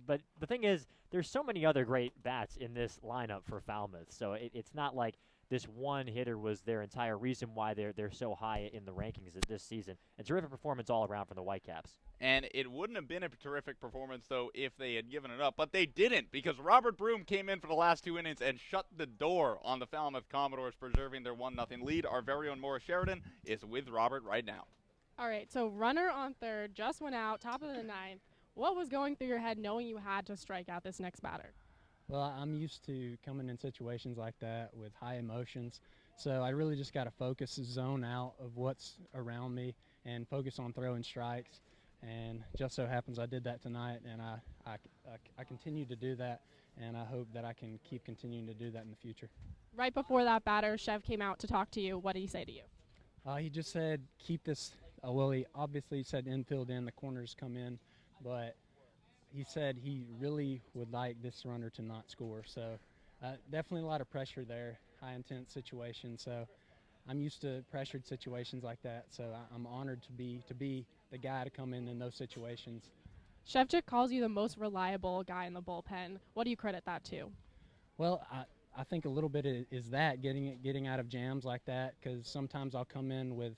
[SPEAKER 1] But the thing is, there's so many other great bats in this lineup for Falmouth, so it's not like this one hitter was their entire reason why they're so high in the rankings this season. And terrific performance all around from the Whitecaps.
[SPEAKER 2] And it wouldn't have been a terrific performance, though, if they had given it up. But they didn't, because Robert Broom came in for the last 2 innings and shut the door on the Falmouth Commodores, preserving their 1-0 lead. Our very own Maura Sheridan is with Robert right now.
[SPEAKER 3] All right, so runner on third just went out, top of the ninth. What was going through your head knowing you had to strike out this next batter?
[SPEAKER 5] Well, I'm used to coming in situations like that with high emotions, so I really just got to focus the zone out of what's around me and focus on throwing strikes. And just so happens I did that tonight, and I continue to do that, and I hope that I can keep continuing to do that in the future.
[SPEAKER 3] Right before that batter, Chev came out to talk to you. What did he say to you?
[SPEAKER 5] He just said keep this. Well, he obviously said infield in, the corners come in, but he said he really would like this runner to not score. So definitely a lot of pressure there, high intense situation. So I'm used to pressured situations like that. So I'm honored to be the guy to come in those situations.
[SPEAKER 3] Shevchik calls you the most reliable guy in the bullpen. What do you credit that to?
[SPEAKER 5] Well, I think a little bit is that getting out of jams like that, because sometimes I'll come in with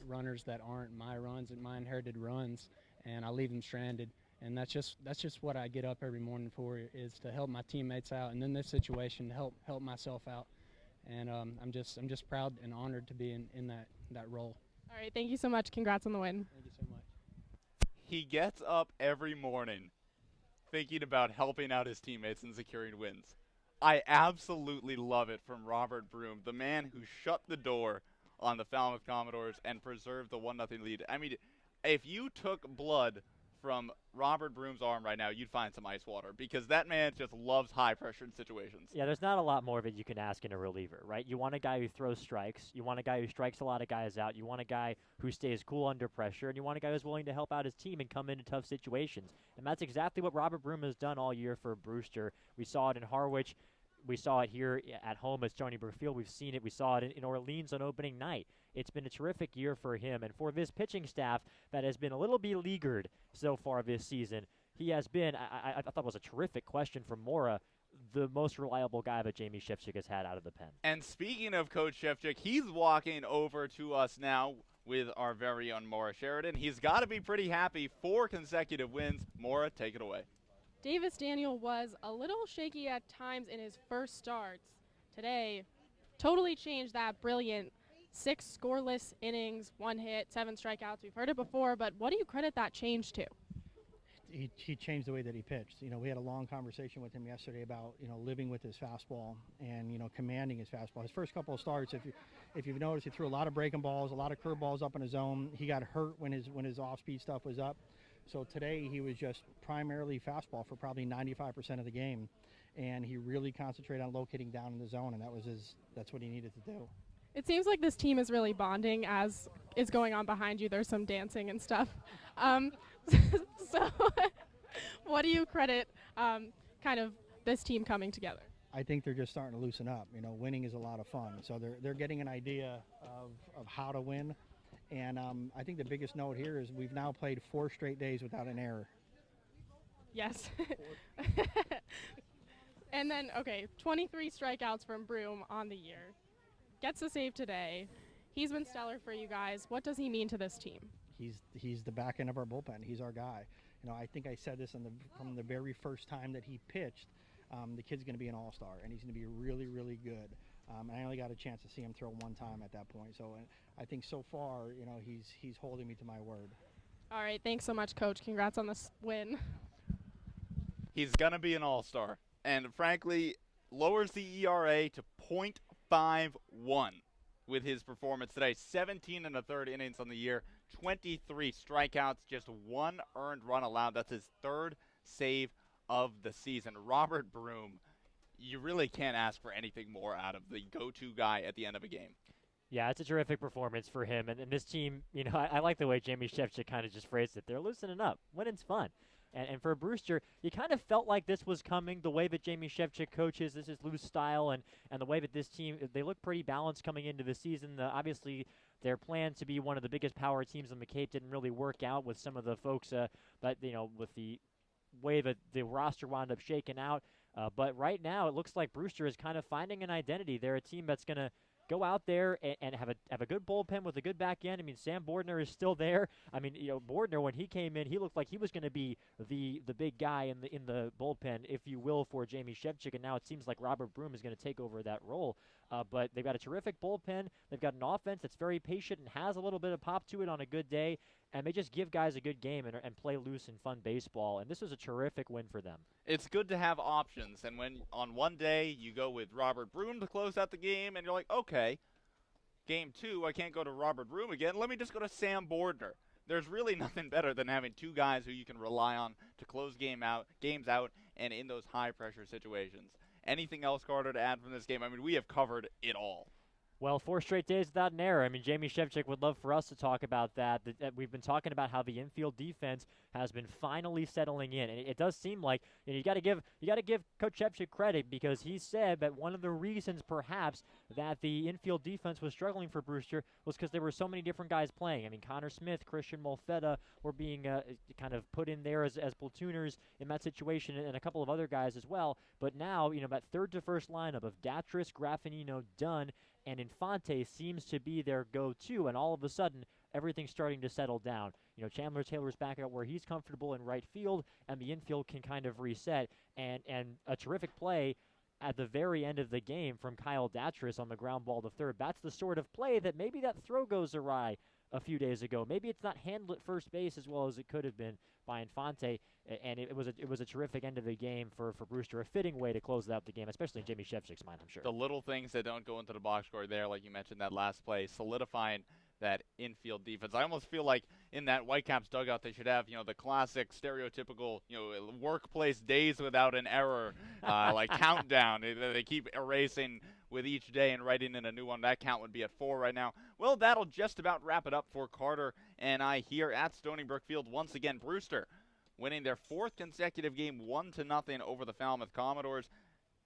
[SPEAKER 5] runners that aren't my runs and my inherited runs, and I leave them stranded. And that's just what I get up every morning for, is to help my teammates out, and in this situation to help myself out. And I'm just proud and honored to be in that role.
[SPEAKER 3] All right, thank you so much. Congrats on the win.
[SPEAKER 5] Thank you so much.
[SPEAKER 2] He gets up every morning thinking about helping out his teammates and securing wins. I absolutely love it from Robert Broom, the man who shut the door on the Falmouth Commodores and preserved the 1-0 lead. I mean, if you took blood from Robert Broom's arm right now, you'd find some ice water, because that man just loves high-pressured situations.
[SPEAKER 1] Yeah, there's not a lot more of it you can ask in a reliever, right? You want a guy who throws strikes. You want a guy who strikes a lot of guys out. You want a guy who stays cool under pressure. And you want a guy who's willing to help out his team and come into tough situations. And that's exactly what Robert Broom has done all year for Brewster. We saw it in Harwich. We saw it here at home at Stony Brook Field. We've seen it. We saw it in Orleans on opening night. It's been a terrific year for him. And for this pitching staff that has been a little beleaguered so far this season, he has been, I thought it was a terrific question from Maura, the most reliable guy that Jamie Shevchik has had out of the pen.
[SPEAKER 2] And speaking of Coach Shevchik, he's walking over to us now with our very own Maura Sheridan. He's got to be pretty happy. 4 consecutive wins. Maura, take it away.
[SPEAKER 3] Davis Daniel was a little shaky at times in his first starts. Today, totally changed that brilliant 6 scoreless innings, 1 hit, 7 strikeouts. We've heard it before, but what do you credit that change to?
[SPEAKER 6] He changed the way that he pitched. You know, we had a long conversation with him yesterday about, you know, living with his fastball and, you know, commanding his fastball. His first couple of starts, if you've noticed, he threw a lot of breaking balls, a lot of curveballs up in his zone. He got hurt when his off-speed stuff was up. So today he was just primarily fastball for probably 95% of the game, and he really concentrated on locating down in the zone, and that's what he needed to do.
[SPEAKER 3] It seems like this team is really bonding as is going on behind you. There's some dancing and stuff. So what do you credit kind of this team coming together?
[SPEAKER 6] I think they're just starting to loosen up. You know, winning is a lot of fun. So they're getting an idea of how to win. And I think the biggest note here is we've now played 4 straight days without an error.
[SPEAKER 3] Yes. And then, okay, 23 strikeouts from Broom on the year. Gets a save today. He's been stellar for you guys. What does he mean to this team?
[SPEAKER 6] He's the back end of our bullpen. He's our guy. You know, I think I said this from the very first time that he pitched. The kid's going to be an all-star, and he's going to be really, really good. And I only got a chance to see him throw 1 time at that point. So I think so far, you know, he's holding me to my word.
[SPEAKER 3] All right, thanks so much, Coach. Congrats on this win.
[SPEAKER 2] He's going to be an all-star. And frankly, lowers the ERA to .51 with his performance today. 17 1/3 innings on the year, 23 strikeouts, just 1 earned run allowed. That's his 3rd save of the season. Robert Broom, you really can't ask for anything more out of the go-to guy at the end of a game.
[SPEAKER 1] Yeah, it's a terrific performance for him. And this team, I like the way Jamie Shevchik kind of just phrased it. They're loosening up. Winning's fun. And for Brewster, you kind of felt like this was coming, the way that Jamie Shevchik coaches, this is loose style, and the way that this team, they look pretty balanced coming into the season. Obviously, their plan to be one of the biggest power teams on the Cape didn't really work out with some of the folks that, with the way that the roster wound up shaking out. But right now, it looks like Brewster is kind of finding an identity. They're a team that's going to go out there and have a good bullpen with a good back end. I mean, Sam Bordner is still there. I mean, Bordner, when he came in, he looked like he was going to be the big guy in the bullpen, if you will, for Jamie Shevchik. And now it seems like Robert Broom is going to take over that role. But they've got a terrific bullpen. They've got an offense that's very patient and has a little bit of pop to it on a good day. And they just give guys a good game and play loose and fun baseball. And this was a terrific win for them.
[SPEAKER 2] It's good to have options. And when on one day you go with Robert Broom to close out the game, and you're like, okay, game 2, I can't go to Robert Broom again. Let me just go to Sam Bordner. There's really nothing better than having two guys who you can rely on to close games out, and in those high-pressure situations. Anything else, Carter, to add from this game? I mean, we have covered it all.
[SPEAKER 1] Well, 4 straight days without an error. I mean, Jamie Shevchik would love for us to talk about that. We've been talking about how the infield defense has been finally settling in, and it does seem like you got to give Coach Shevchik credit, because he said that one of the reasons perhaps that the infield defense was struggling for Brewster was because there were so many different guys playing. I mean, Connor Smith, Christian Molfetta were being kind of put in there as platooners in that situation, and a couple of other guys as well. But now, that third to first lineup of Datris, Graffinino, Dunn, and Infante seems to be their go-to, and all of a sudden, everything's starting to settle down. Chandler Taylor's back out where he's comfortable in right field, and the infield can kind of reset, and a terrific play at the very end of the game from Kyle Datris on the ground ball to third. That's the sort of play that maybe that throw goes awry a few days ago. Maybe it's not handled at first base as well as it could have been by Infante, and it was a terrific end of the game for Brewster, a fitting way to close out the game, especially in Jamie Shevchik's mind, I'm sure.
[SPEAKER 2] The little things that don't go into the box score there, like you mentioned, that last play, solidifying that infield defense. I almost feel like in that Whitecaps dugout they should have, the classic stereotypical, workplace days without an error, like countdown. They keep erasing with each day and writing in a new one. That count would be at 4 right now. Well, that'll just about wrap it up for Carter and I here at Stony Brook Field. Once again, Brewster winning their 4th consecutive game 1-0 over the Falmouth Commodores.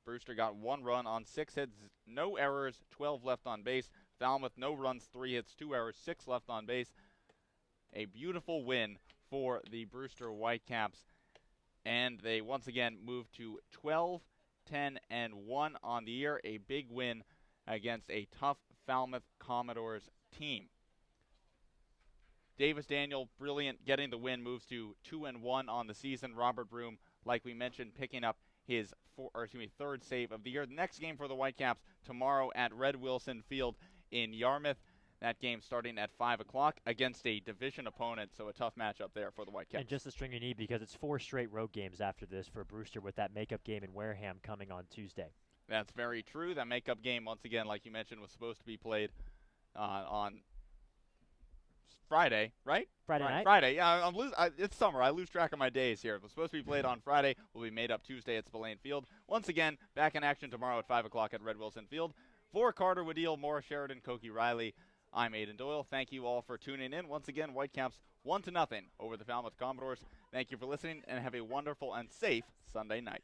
[SPEAKER 2] Brewster got 1 run on 6 hits, no errors, 12 left on base. Falmouth, no runs, 3 hits, 2 errors, 6 left on base. A beautiful win for the Brewster Whitecaps. And they once again move to 12-10-1 on the year. A big win against a tough Falmouth Commodores team. Davis Daniel, brilliant, getting the win, moves to 2-1 on the season. Robert Broom, like we mentioned, picking up his 3rd save of the year. The next game for the Whitecaps tomorrow at Red Wilson Field in Yarmouth. That game starting at 5 o'clock against a division opponent, so a tough matchup there for the Whitecaps.
[SPEAKER 1] And just the string you need, because it's 4 straight road games after this for Brewster, with that makeup game in Wareham coming on Tuesday.
[SPEAKER 2] That's very true. That makeup game, once again, like you mentioned, was supposed to be played on Friday, right?
[SPEAKER 1] Friday night?
[SPEAKER 2] Friday, yeah. It's summer. I lose track of my days here. It was supposed to be played on Friday. Will be made up Tuesday at Spillane Field. Once again, back in action tomorrow at 5 o'clock at Red Wilson Field. For Carter Waddiel, Morris Sheridan, Koki Riley, I'm Aidan Doyle. Thank you all for tuning in. Once again, Whitecaps 1-0 over the Falmouth Commodores. Thank you for listening, and have a wonderful and safe Sunday night.